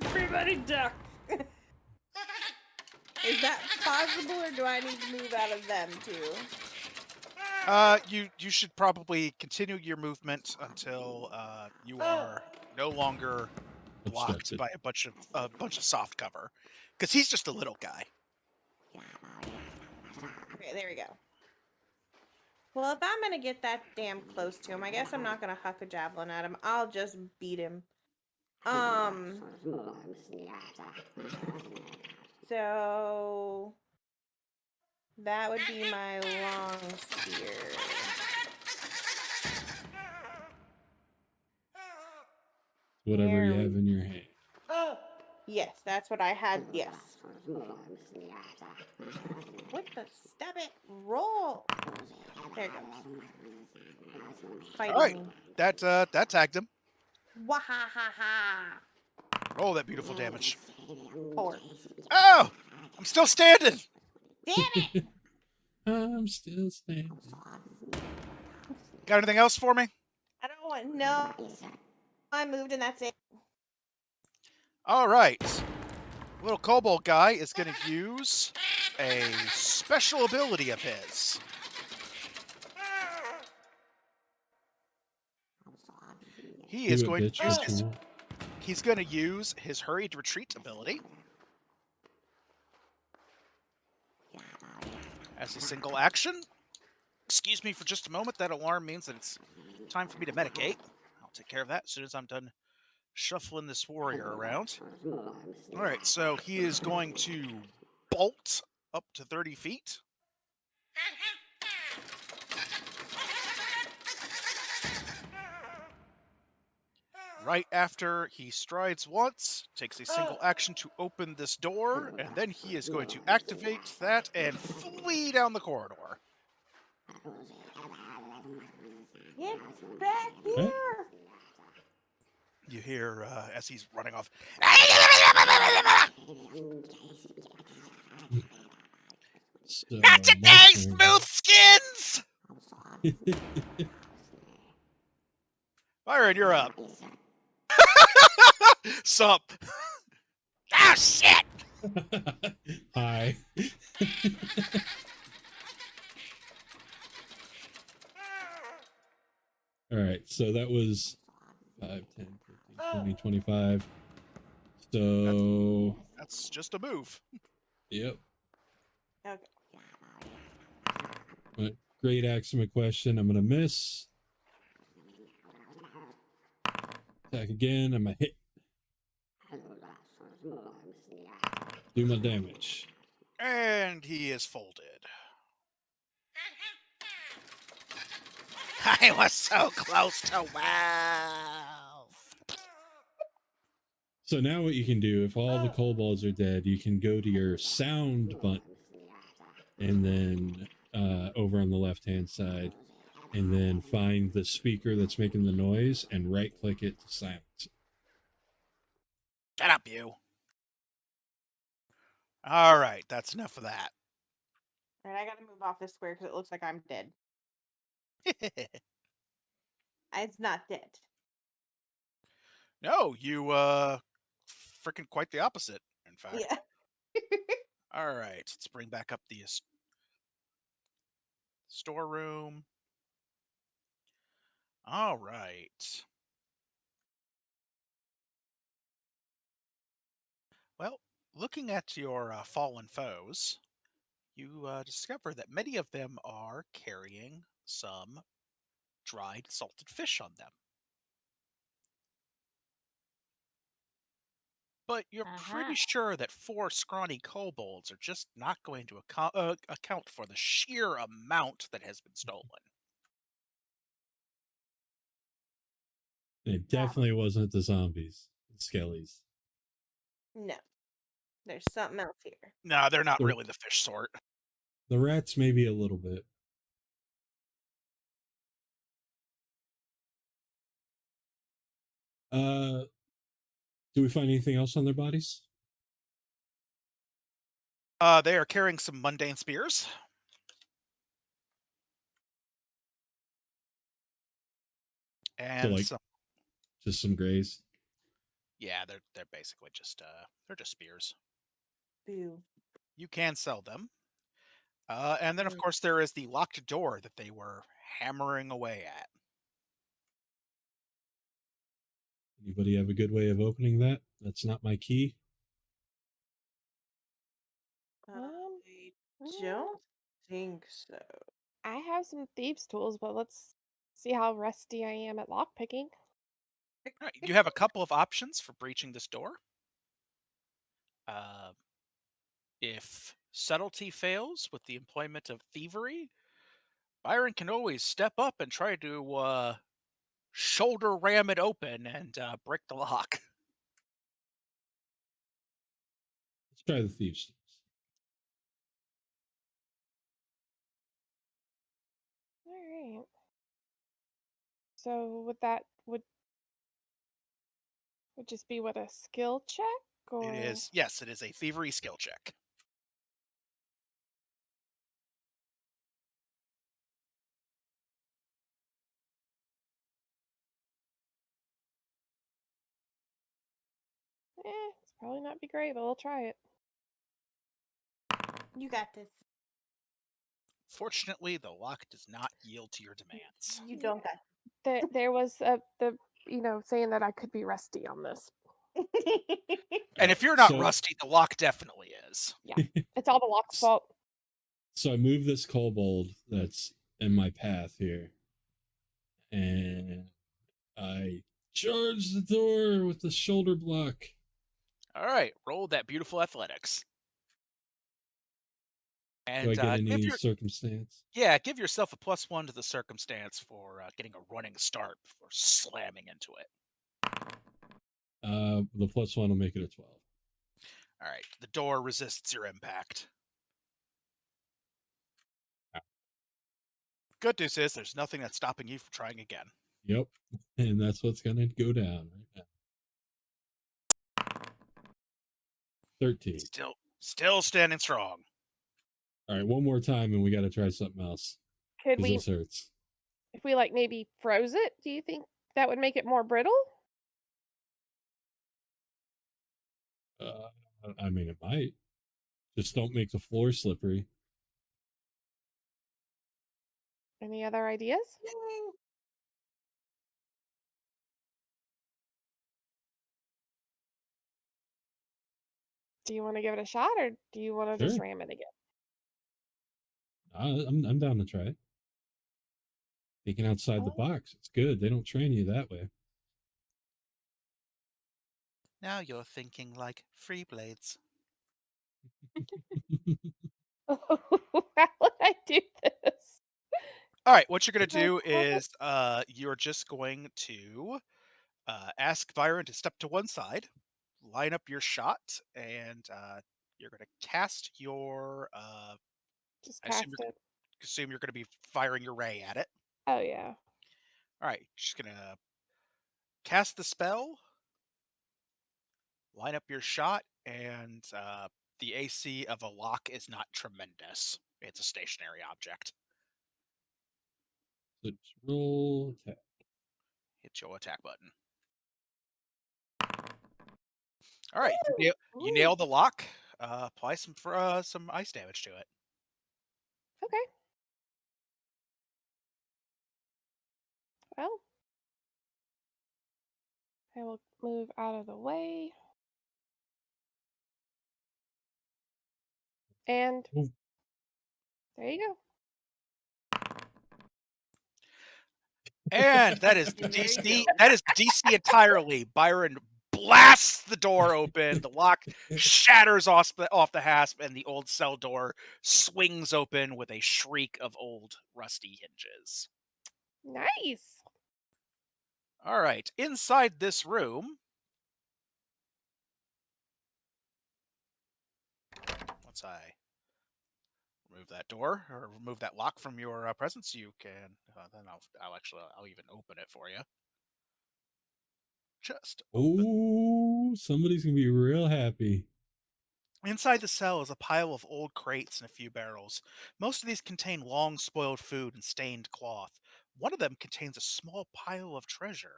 Everybody duck. Is that possible, or do I need to move out of them too? You should probably continue your movement until you are no longer blocked by a bunch of soft cover, because he's just a little guy. Okay, there we go. Well, if I'm gonna get that damn close to him, I guess I'm not gonna huck a javelin at him. I'll just beat him. So that would be my long spear. Whatever you have in your hand. Yes, that's what I had. Yes. What the? Stab it! Roll. There it goes. Fighting. All right, that tagged him. Wahahaha! Roll that beautiful damage. 4. Oh, I'm still standing. Damn it! I'm still standing. Got anything else for me? I don't want no. I moved and that's it. All right. Little kobold guy is going to use a special ability of his. He is going to use his, he's going to use his hurried retreat ability as a single action. Excuse me for just a moment. That alarm means that it's time for me to medicate. I'll take care of that as soon as I'm done shuffling this warrior around. All right, so he is going to bolt up to 30 feet. Right after he strides once, takes a single action to open this door, and then he is going to activate that and flee down the corridor. Get back here! You hear as he's running off. So, Not today, smooth skins! Byron, you're up. Sup? Ah, shit! Hi. All right, so that was 5, 10, 15, 20, 25. So That's just a move. Yep. Okay. But great axe my question. I'm gonna miss. Attack again. I'm gonna hit. Do my damage. And he is folded. I was so close to wow. So now what you can do, if all the kobolds are dead, you can go to your sound button and then over on the left-hand side, and then find the speaker that's making the noise and right-click it to silence it. Shut up, you. All right, that's enough of that. All right, I gotta move off this square because it looks like I'm dead. It's not dead. No, you freaking quite the opposite, in fact. Yeah. All right, let's bring back up the storeroom. All right. Well, looking at your fallen foes, you discover that many of them are carrying some dried salted fish on them. But you're pretty sure that 4 scrawny kobolds are just not going to account for the sheer amount that has been stolen. And it definitely wasn't the zombies, the skellies. No. There's something else here. No, they're not The- really the fish sort. The rats maybe a little bit. Do we find anything else on their bodies? They are carrying some mundane spears. And like- some, Just some grays. yeah, they're basically just they're just spears. Boo. You can sell them. And then of course there is the locked door that they were hammering away at. Anybody have a good way of opening that? That's not my key. I don't think so. I have some thieves' tools, but let's see how rusty I am at lockpicking. All right, you have a couple of options for breaching this door. If subtlety fails with the employment of thievery, Byron can always step up and try to shoulder ram it open and break the lock. Let's try the thieves' tools. All right. So would just be what, a skill check, or It is, yes, it is a thievery skill check. It's probably not be great, but we'll try it. You got this. Fortunately, the lock does not yield to your demands. You don't got There was the saying that I could be rusty on this. And if you're not So- rusty, the lock definitely is. It's all the lock's fault. So I move this kobold that's in my path here, and I charge the door with the shoulder block. All right, roll that beautiful athletics. And Do I get give any circumstance? give yourself a +1 to the circumstance for getting a running start before slamming into it. The +1 will make it a 12. All right, the door resists your impact. Good news is there's nothing that's stopping you from trying again. Yep, and that's what's gonna go down right now. 13. Still standing strong. All right, one more time, and we got to try something else Could because we, this hurts. if we maybe froze it? Do you think that would make it more brittle? I mean, it might. Just don't make the floor slippery. Any other ideas? Do you want to give it a shot, or do you want to just Sure. ram it again? I'm down to try it. Thinking outside the box. It's good. They don't train you that way. Now you're thinking like free blades. How would I do this? All right, what you're going to do is you're just going to ask Byron to step to one side, line up your shot, and you're going to cast your Just I assume cast it. you're going to be firing your ray at it. Oh yeah. All right, just gonna cast the spell, line up your shot, and the AC of a lock is not tremendous. It's a stationary object. So just roll attack. Hit your attack button. All right, you Ooh. nail the lock. Apply some ice damage to it. Okay. Well, I will move out of the way. And Ooh. there you go. And that is the And there you DC. go. That is the DC entirely. Byron blasts the door open. The lock shatters off the hasp, and the old cell door swings open with a shriek of old rusty hinges. Nice. All right, inside this room. Once I remove that door or remove that lock from your presence, you can. Then I'll even open it for you. Just open. Oh, somebody's gonna be real happy. Inside the cell is a pile of old crates and a few barrels. Most of these contain long spoiled food and stained cloth. One of them contains a small pile of treasure.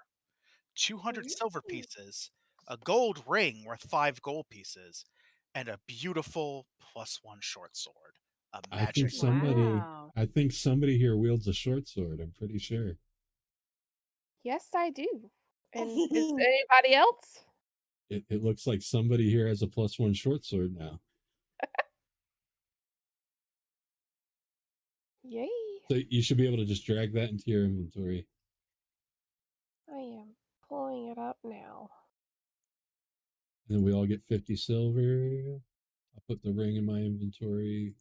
200 silver Ooh. pieces, a gold ring worth 5 gold pieces, and a beautiful +1 short sword. A I think magic. somebody, Wow. I think somebody here wields a short sword. I'm pretty sure. Yes, I do. And is anybody else? It looks like somebody here has a +1 short sword now. Yay. So you should be able to just drag that into your inventory. I am pulling it up now. And then we all get 50 silver. I'll put the ring in my inventory.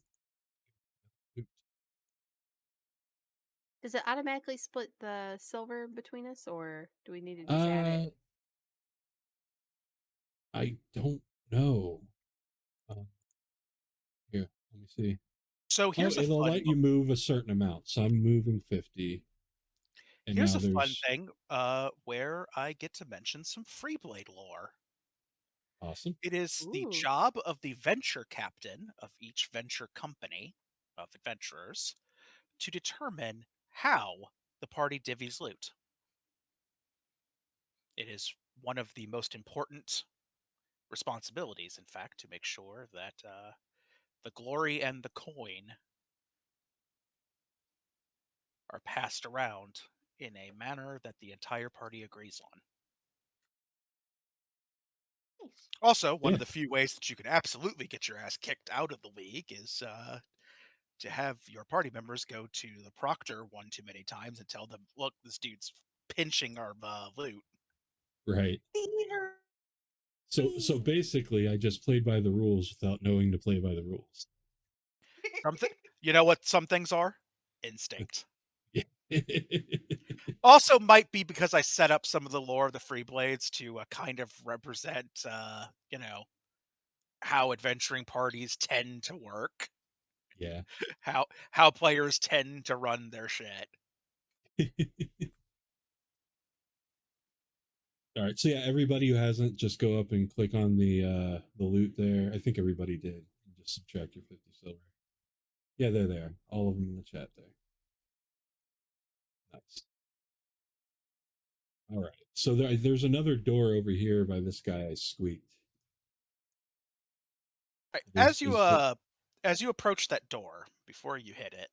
Does it automatically split the silver between us, or do we need to just add it? I don't know. Uh, Here, let me see. So Oh, it'll let you move a certain amount. So I'm moving 50. And here's now a fun there's thing where I get to mention some Freeblade lore. awesome. It is the Ooh. job of the venture captain of each venture company of adventurers to determine how the party divvies loot. It is one of the most important responsibilities, in fact, to make sure that the glory and the coin are passed around in a manner that the entire party agrees on. Nice. Also, one Yeah, of the few ways that you can absolutely get your ass kicked out of the league is to have your party members go to the proctor one too many times and tell them, "Look, this dude's pinching our loot." right. Peter. So basically, I just played by the rules without knowing to play by the rules. You know what some things are? Instinct. Yeah. Also, might be because I set up some of the lore of the Free Blades to kind of represent, how adventuring parties tend to work, Yeah. how players tend to run their shit. All right. So yeah, everybody who hasn't, just go up and click on the loot there. I think everybody did. Just subtract your 50 silver. Yeah, they're there. All of them in the chat there. Nice. All right. So there's another door over here by this guy I squeaked. Right, Is, is the, as you approach that door before you hit it,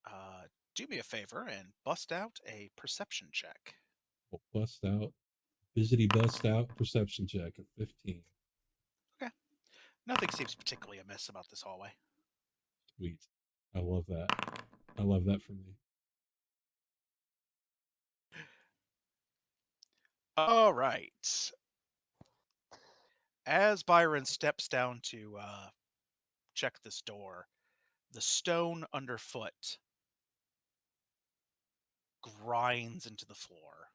uh, do me a favor and bust out a perception check. bust out, busy bust out perception check of 15. Okay, nothing seems particularly amiss about this hallway. Sweet. I love that. I love that for me. All right. As Byron steps down to check this door, the stone underfoot grinds into the floor.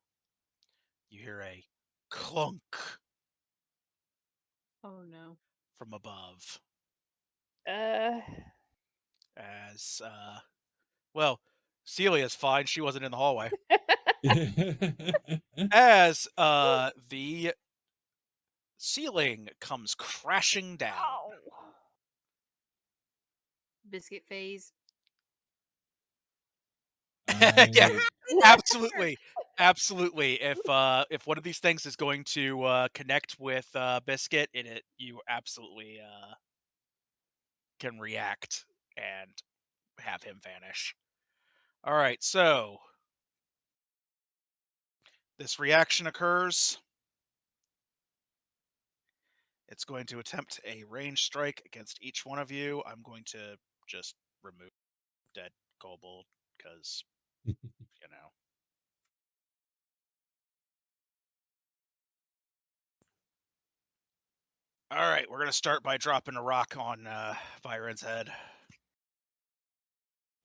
You hear a clunk Oh no. from above. As well, Celia's fine. She wasn't in the hallway. As the ceiling comes crashing down. Oh. Biscuit phase. Yeah, absolutely, absolutely. If one of these things is going to connect with Biscuit in it, you absolutely can react and have him vanish. All right, so this reaction occurs. It's going to attempt a range strike against each one of you. I'm going to just remove dead Kobold because, you know. All right, we're going to start by dropping a rock on Byron's head.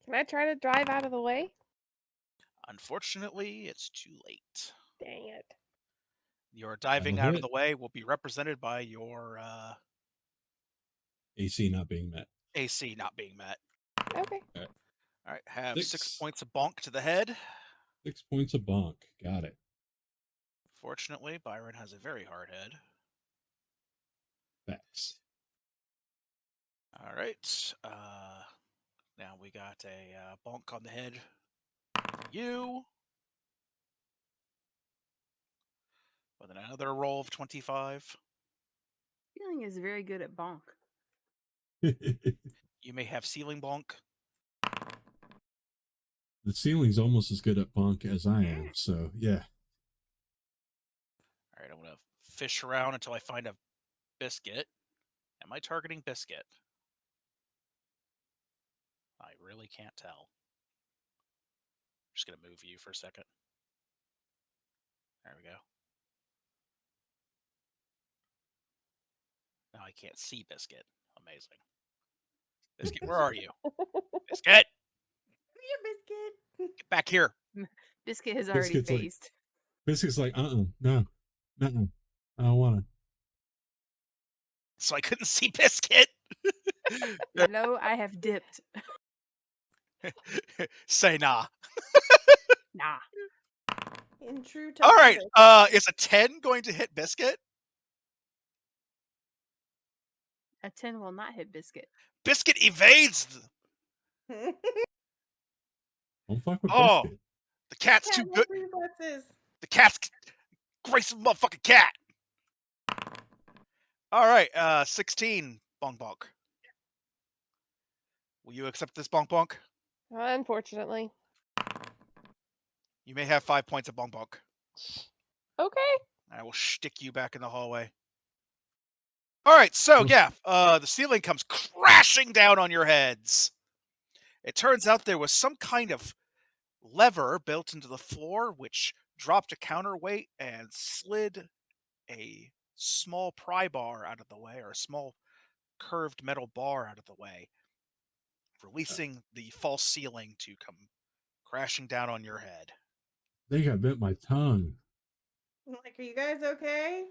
Can I try to drive out of the way? Unfortunately, it's too late. Dang it. Your diving That'll out of hit. the way will be represented by your AC not being met. AC not being met. Okay. All right, have 6 6. points of bonk to the head. 6 points of bonk. Got it. Fortunately, Byron has a very hard head. Facts. All right. Now we got a bonk on the head for you. With another roll of 25. Feeling is very good at bonk. You may have ceiling bonk. The ceiling's almost as good at bonk as I am, so yeah. All right, I'm going to fish around until I find a biscuit. Am I targeting biscuit? I really can't tell. I'm just going to move you for a second. There we go. Now I can't see Biscuit. Amazing. Biscuit, where are you? Biscuit! Here, Biscuit. Get back here. Biscuit has already Biscuit's like- phased. Biscuit's like, no, I don't want So I couldn't see Biscuit. No, I have dipped. Say nah. Nah. In true All right. Tabletop. Is a 10 going to hit Biscuit? A 10 will not hit Biscuit. Biscuit evades. Don't fuck with Oh. Biscuit. The cat's too good. Reflexes. The cat's Grace motherfucking cat. All right. 16. Bonk bonk. Will you accept this bonk bonk? Unfortunately. You may have 5 points of bonk bonk. Okay. I will stick you back in the hallway. All right, so yeah, the ceiling comes crashing down on your heads. It turns out there was some kind of lever built into the floor, which dropped a counterweight and slid a small pry bar out of the way, or a small curved metal bar out of the way, releasing the false ceiling to come crashing down on your head. I think I bit my tongue. Like, are you guys okay?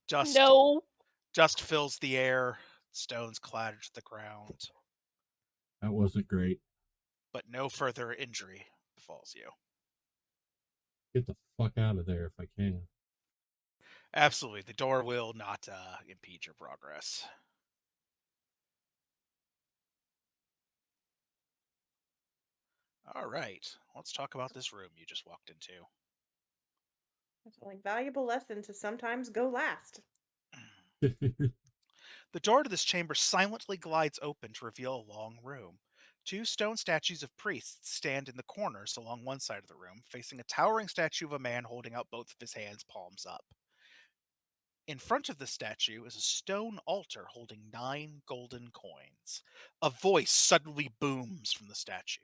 Dust fills the air, stones clatter to the ground, That wasn't great. but no further injury befalls you. Get the fuck out of there if I can. Absolutely, the door will not impede your progress. All right, let's talk about this room you just walked into. It's a valuable lesson to sometimes go last. The door to this chamber silently glides open to reveal a long room. 2 stone statues of priests stand in the corners along one side of the room, facing a towering statue of a man holding out both of his hands, palms up. In front of the statue is a stone altar holding 9 golden coins. A voice suddenly booms from the statue.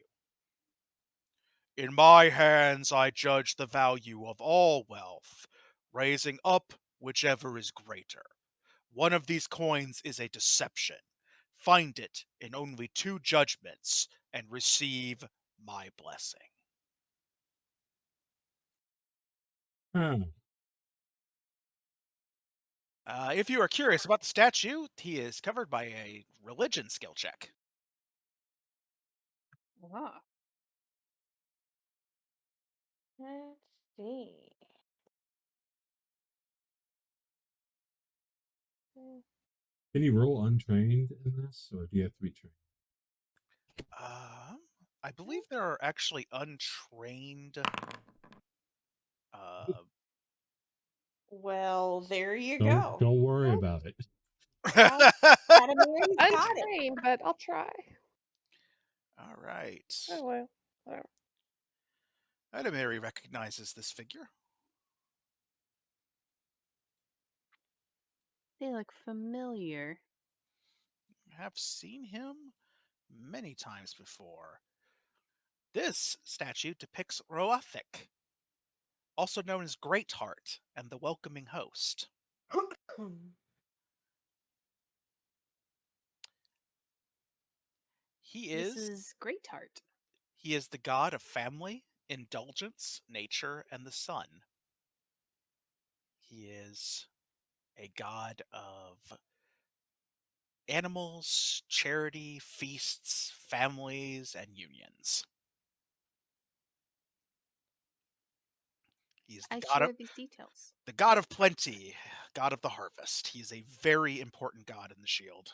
In my hands I judge the value of all wealth, raising up whichever is greater. One of these coins is a deception. Find it in only 2 judgments and receive my blessing. Huh. If you are curious about the statue, he is covered by a religion skill check. Wow. Let's see. Can you roll untrained in this, or do you have to be trained? I believe there are actually untrained. Well, there you Don't go. don't worry about it. Adamari's got it. Untrained, but I'll try. All right. Oh well. Whatever. Adamari recognizes this figure. They look familiar. Have seen him many times before. This statue depicts Roathic, also known as Greatheart and the Welcoming Host. He This is is Greatheart. he is the god of family, indulgence, nature, and the sun. He is a god of animals, charity, feasts, families, and unions. He is I share these details. the god of plenty, god of the harvest. He is a very important god in the shield.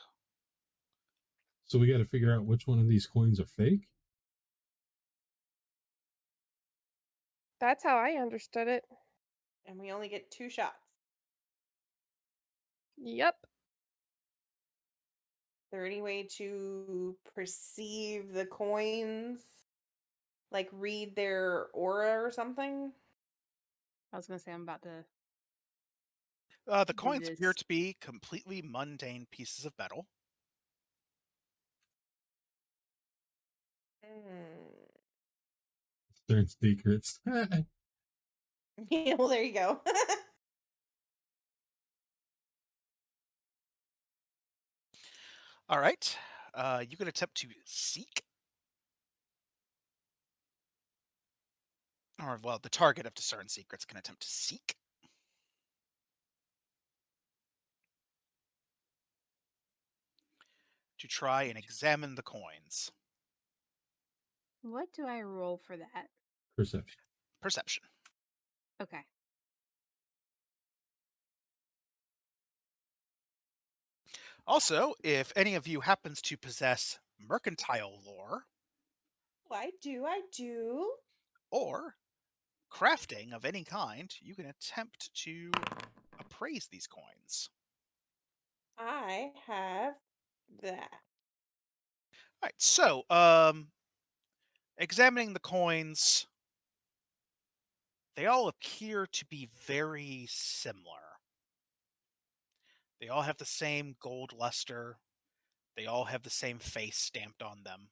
So we got to figure out which one of these coins are fake. That's how I understood it. And we only get 2 shots. Yep. Is there any way to perceive the coins? Like read their aura or something? I was going to say I'm about to. The coins appear this. to be completely mundane pieces of metal. Certain secrets. Yeah, well, there you go. All right. You can attempt to seek. Or, well, the target of Discern Secrets can attempt to seek. To try and examine the coins. What do I roll for that? Perception. Perception. Okay. Also, if any of you happens to possess mercantile lore I do. or crafting of any kind, you can attempt to appraise these coins. I have that. All right, so examining the coins, they all appear to be very similar. They all have the same gold luster. They all have the same face stamped on them.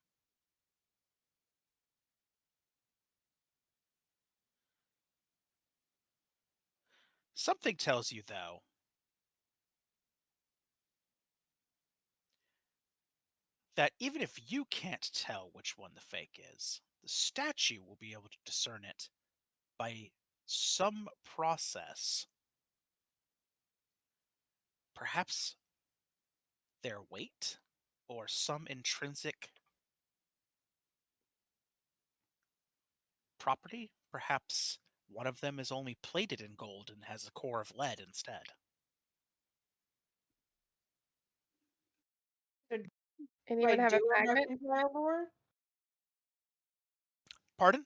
Something tells you, though, that even if you can't tell which one the fake is, the statue will be able to discern it by some process. Perhaps their weight or some intrinsic property. Perhaps one of them is only plated in gold and has a core of lead instead. Anyone have a magnet? mercantile lore? Pardon?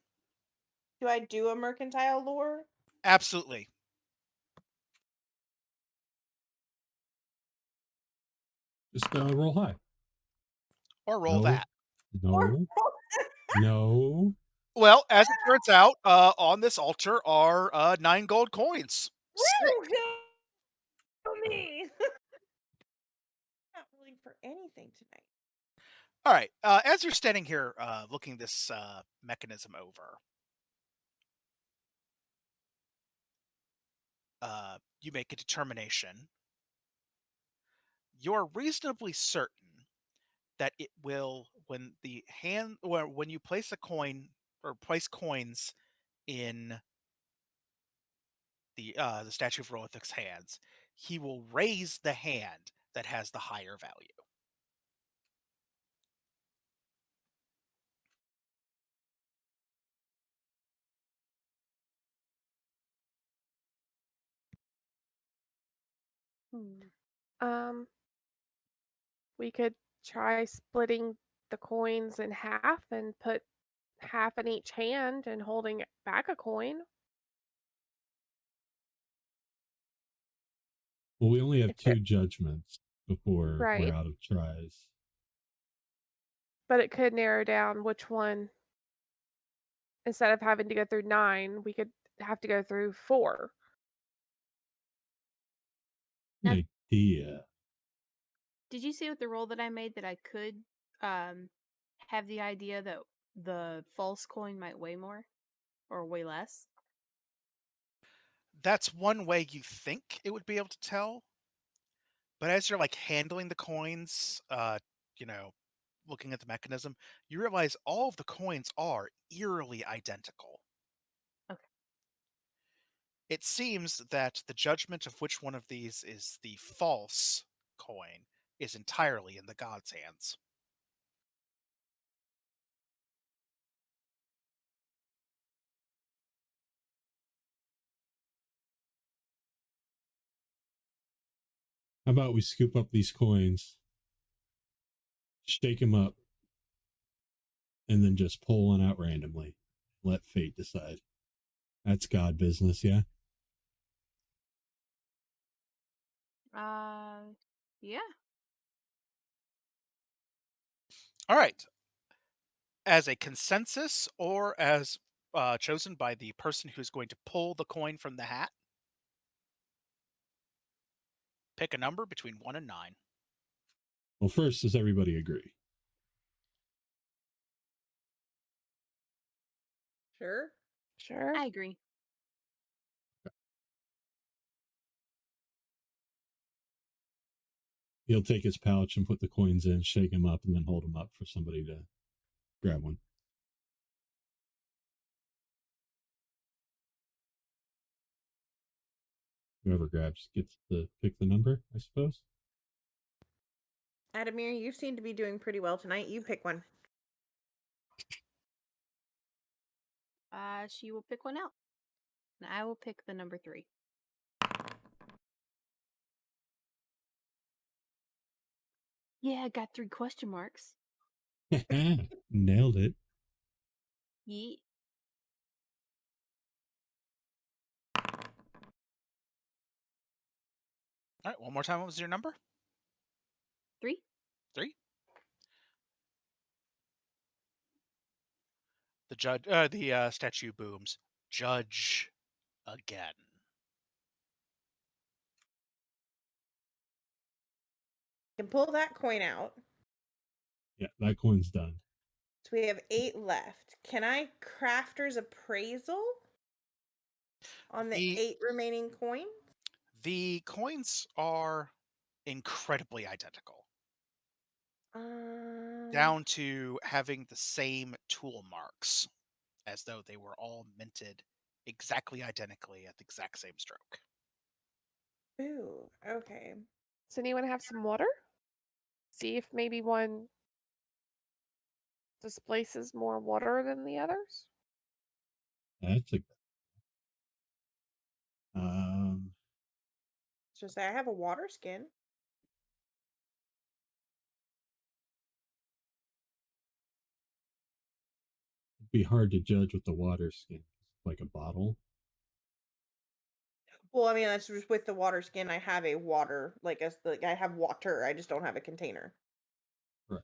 Do I do a mercantile lore? Absolutely. Just roll high. Or roll No. that. No. No. Well, as it turns out, on this altar are 9 gold coins. Woo! Go me! Not rolling for anything tonight. All right. As you're standing here looking this mechanism over, you make a determination. You're reasonably certain that it will, when you place a coin or place coins in the Statue of Roethic's hands, he will raise the hand that has the higher value. We could try splitting the coins in half and put half in each hand and holding back a coin. Well, we only have If it- two judgments before we're Right. out of tries. But it could narrow down which one. Instead of having to go through 9, we could have to go through 4. Now- Idea. Did you see with the roll that I made that I could have the idea that the false coin might weigh more or weigh less? That's one way you think it would be able to tell. But as you're like handling the coins, looking at the mechanism, you realize all of the coins are eerily identical. Okay. It seems that the judgment of which one of these is the false coin is entirely in the god's hands. How about we scoop up these coins, shake them up, and then just pull one out randomly. Let fate decide. That's God business, yeah? Yeah. All right. As a consensus or as chosen by the person who's going to pull the coin from the hat, pick a number between 1 and 9. Well, first, does everybody agree? Sure. Sure. I agree. He'll take his pouch and put the coins in, shake them up, and then hold them up for somebody to grab one. Whoever grabs gets to pick the number, I suppose. Adamir, you seem to be doing pretty well tonight. You pick one. She will pick one out. And I will pick the number 3. Yeah, I got 3 question marks. Nailed it. Yeet. All right, one more time. What was your number? 3. 3. The statue booms. Judge again. You can pull that coin out. Yeah, that coin's done. So we have 8 left. Can I crafter's appraisal on the 8 remaining coins? The coins are incredibly identical, down to having the same tool marks, as though they were all minted exactly identically at the exact same stroke. Ooh, okay. Does anyone have some water? See if maybe one displaces more water than the others. That's a Just say I have a water skin. it'd be hard to judge with the water skin, like a bottle. Well, I mean, that's just with the water skin. I have a water, like I have water. I just don't have a container. Right.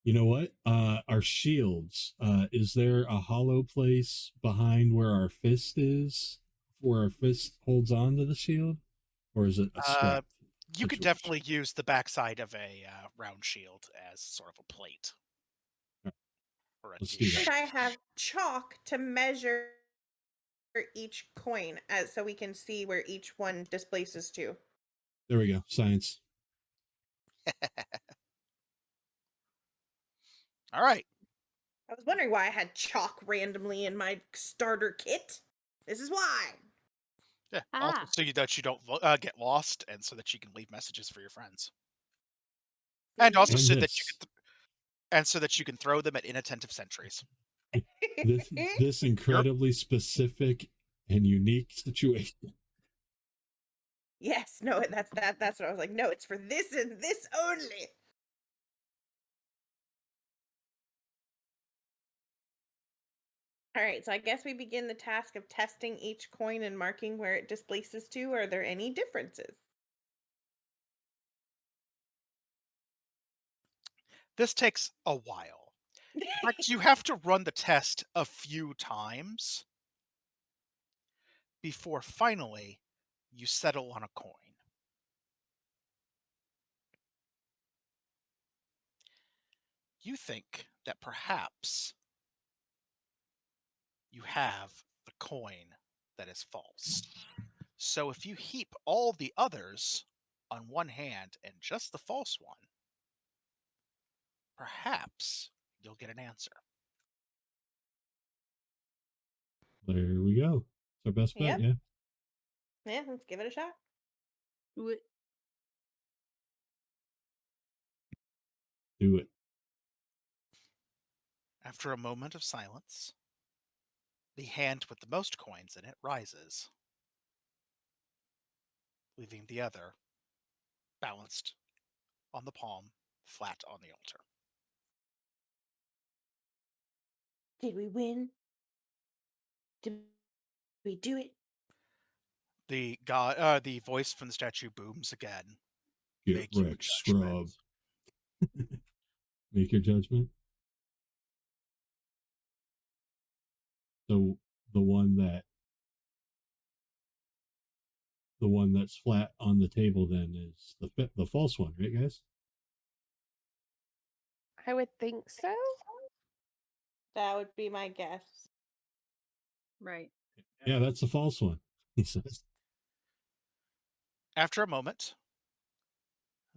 You know what? Our shields. Is there a hollow place behind where our fist is, where our fist holds on to the shield, or is it a strap? You could situation? definitely use the backside of a round shield as sort of a plate. for a Let's do D6. And I have chalk to measure each coin so we can see where each one displaces to. There we go. Science. All right. I was wondering why I had chalk randomly in my starter kit. This is why. Yeah. Also, Ah. so that you don't get lost, and so that you can leave messages for your friends, and also And so that you this. can and so that you can throw them at inattentive sentries. This incredibly specific and unique situation. Yes, no, that's what I was like. No, it's for this and this only. All right, so I guess we begin the task of testing each coin and marking where it displaces to. Are there any differences? This takes a while. In fact, you have to run the test a few times before finally you settle on a coin. You think that perhaps you have the coin that is false. So if you heap all the others on one hand and just the false one, perhaps you'll get an answer. There we go. It's our best bet, Yep. yeah. Yeah, let's give it a shot. Do it. Do it. After a moment of silence, the hand with the most coins in it rises, leaving the other balanced on the palm, flat on the altar. Did we win? Did we do it? The voice from the statue booms again. Get Make your wrecked, scrub. judgment. Make your judgment. So the one that's flat on the table then is the false one, right, guys? I would think so. That would be my guess. Right. Yeah, that's the false one. He says. After a moment,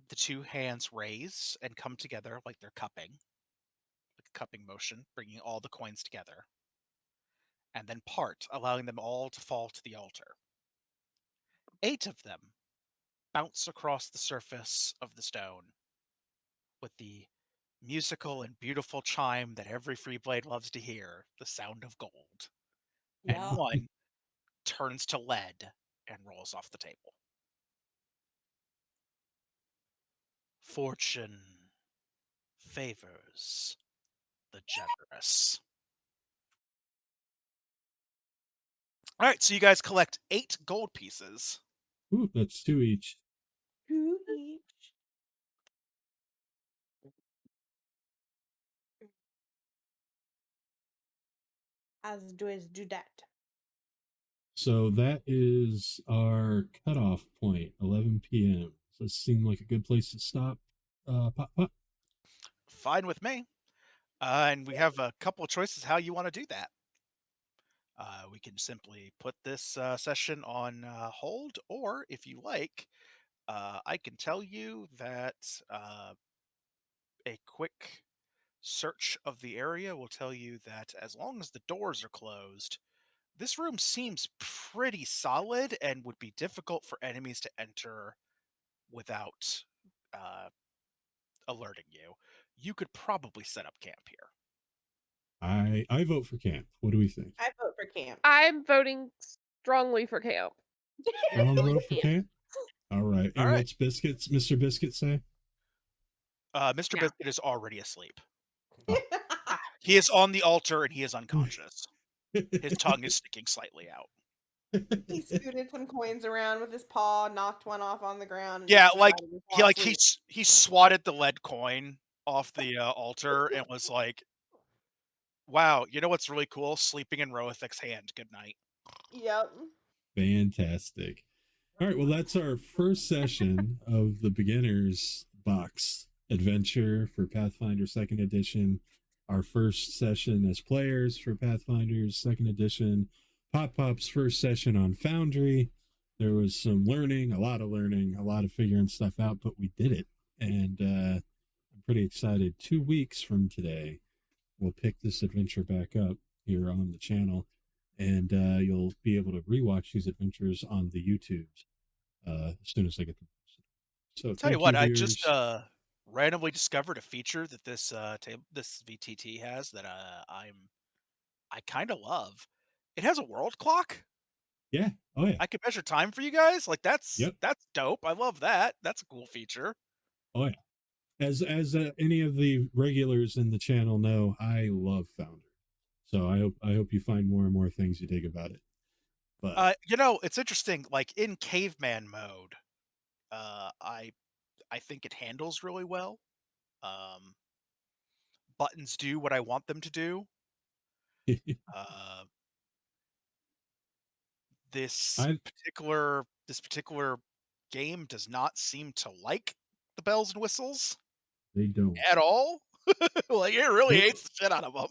the two hands raise and come together like they're cupping, like a cupping motion, bringing all the coins together, and then part, allowing them all to fall to the altar. 8 of them bounce across the surface of the stone with the musical and beautiful chime that every Freeblade loves to hear, the sound of gold. And Yeah. one turns to lead and rolls off the table. Fortune favors the generous. All right, so you guys collect 8 gold pieces. Ooh, that's 2 each. 2 each. As do that. So that is our cutoff point, 11 p.m. Does this seem like a good place to stop? Pop. Fine with me. And we have a couple of choices how you want to do that. We can simply put this session on hold, or if you like, I can tell you that a quick search of the area will tell you that as long as the doors are closed, this room seems pretty solid and would be difficult for enemies to enter without alerting you. You could probably set up camp here. I vote for camp. What do we think? I vote for camp. I'm voting strongly for camp. Strong vote for camp? All right. All And right. what's Mr. Biscuit say? Mr. Yeah. Biscuit is already asleep. He is on the altar and he is unconscious. His tongue is sticking slightly out. He scooted some coins around with his paw, knocked one off on the ground. And Yeah, just like decided to fall asleep. he swatted the lead coin off the altar and was like, "Wow, you know what's really cool? Sleeping in Roethic's hand. Good night." Yep. Fantastic. All right. Well, that's our first session of the beginner's box adventure for Pathfinder 2nd edition. our first session as players for Pathfinder's second edition. Pop's first session on Foundry. There was some learning, a lot of figuring stuff out, but we did it. And I'm pretty excited. 2 weeks from today, we'll pick this adventure back up here on the channel, and you'll be able to rewatch these adventures on the YouTubes as soon as I get them. So Tell you thank what, I viewers. just randomly discovered a feature that this this VTT has that I kind of love. It has a world clock. Yeah. Oh yeah. I can measure time for you guys. Like that's Yep. dope. I love that. That's a cool feature. Oh yeah. As any of the regulars in the channel know, I love Foundry. So I hope you find more and more things you dig about it. But You know, it's interesting. Like in caveman mode, I think it handles really well. Buttons do what I want them to do. Uh, this I particular game does not seem to like the bells and whistles they don't. at all. Like it really Nope. hates the shit out of them.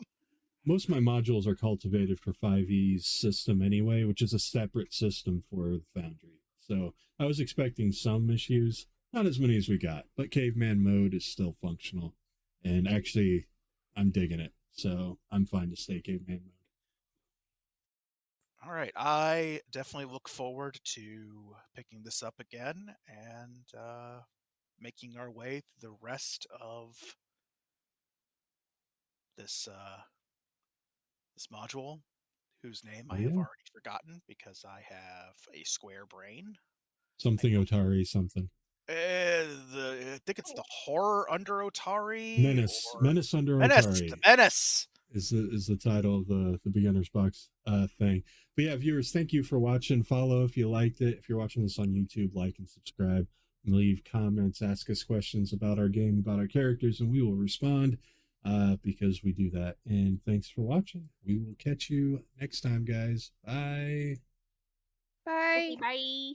Most of my modules are cultivated for 5e's system anyway, which is a separate system for the Foundry. So I was expecting some issues, not as many as we got, but caveman mode is still functional. And actually, I'm digging it. So I'm fine to stay caveman mode. All right, I definitely look forward to picking this up again and making our way through the rest of this this module, whose name I have already forgotten because I have a square brain. Something Otari, something. I think it's the horror under Otari. Menace Under Menace. Otari. The Menace is the title of the beginner's box thing. But yeah, viewers, thank you for watching. Follow if you liked it. If you're watching this on YouTube, like and subscribe. And leave comments, ask us questions about our game, about our characters, and we will respond because we do that. And thanks for watching. We will catch you next time, guys. Bye. Bye. Bye.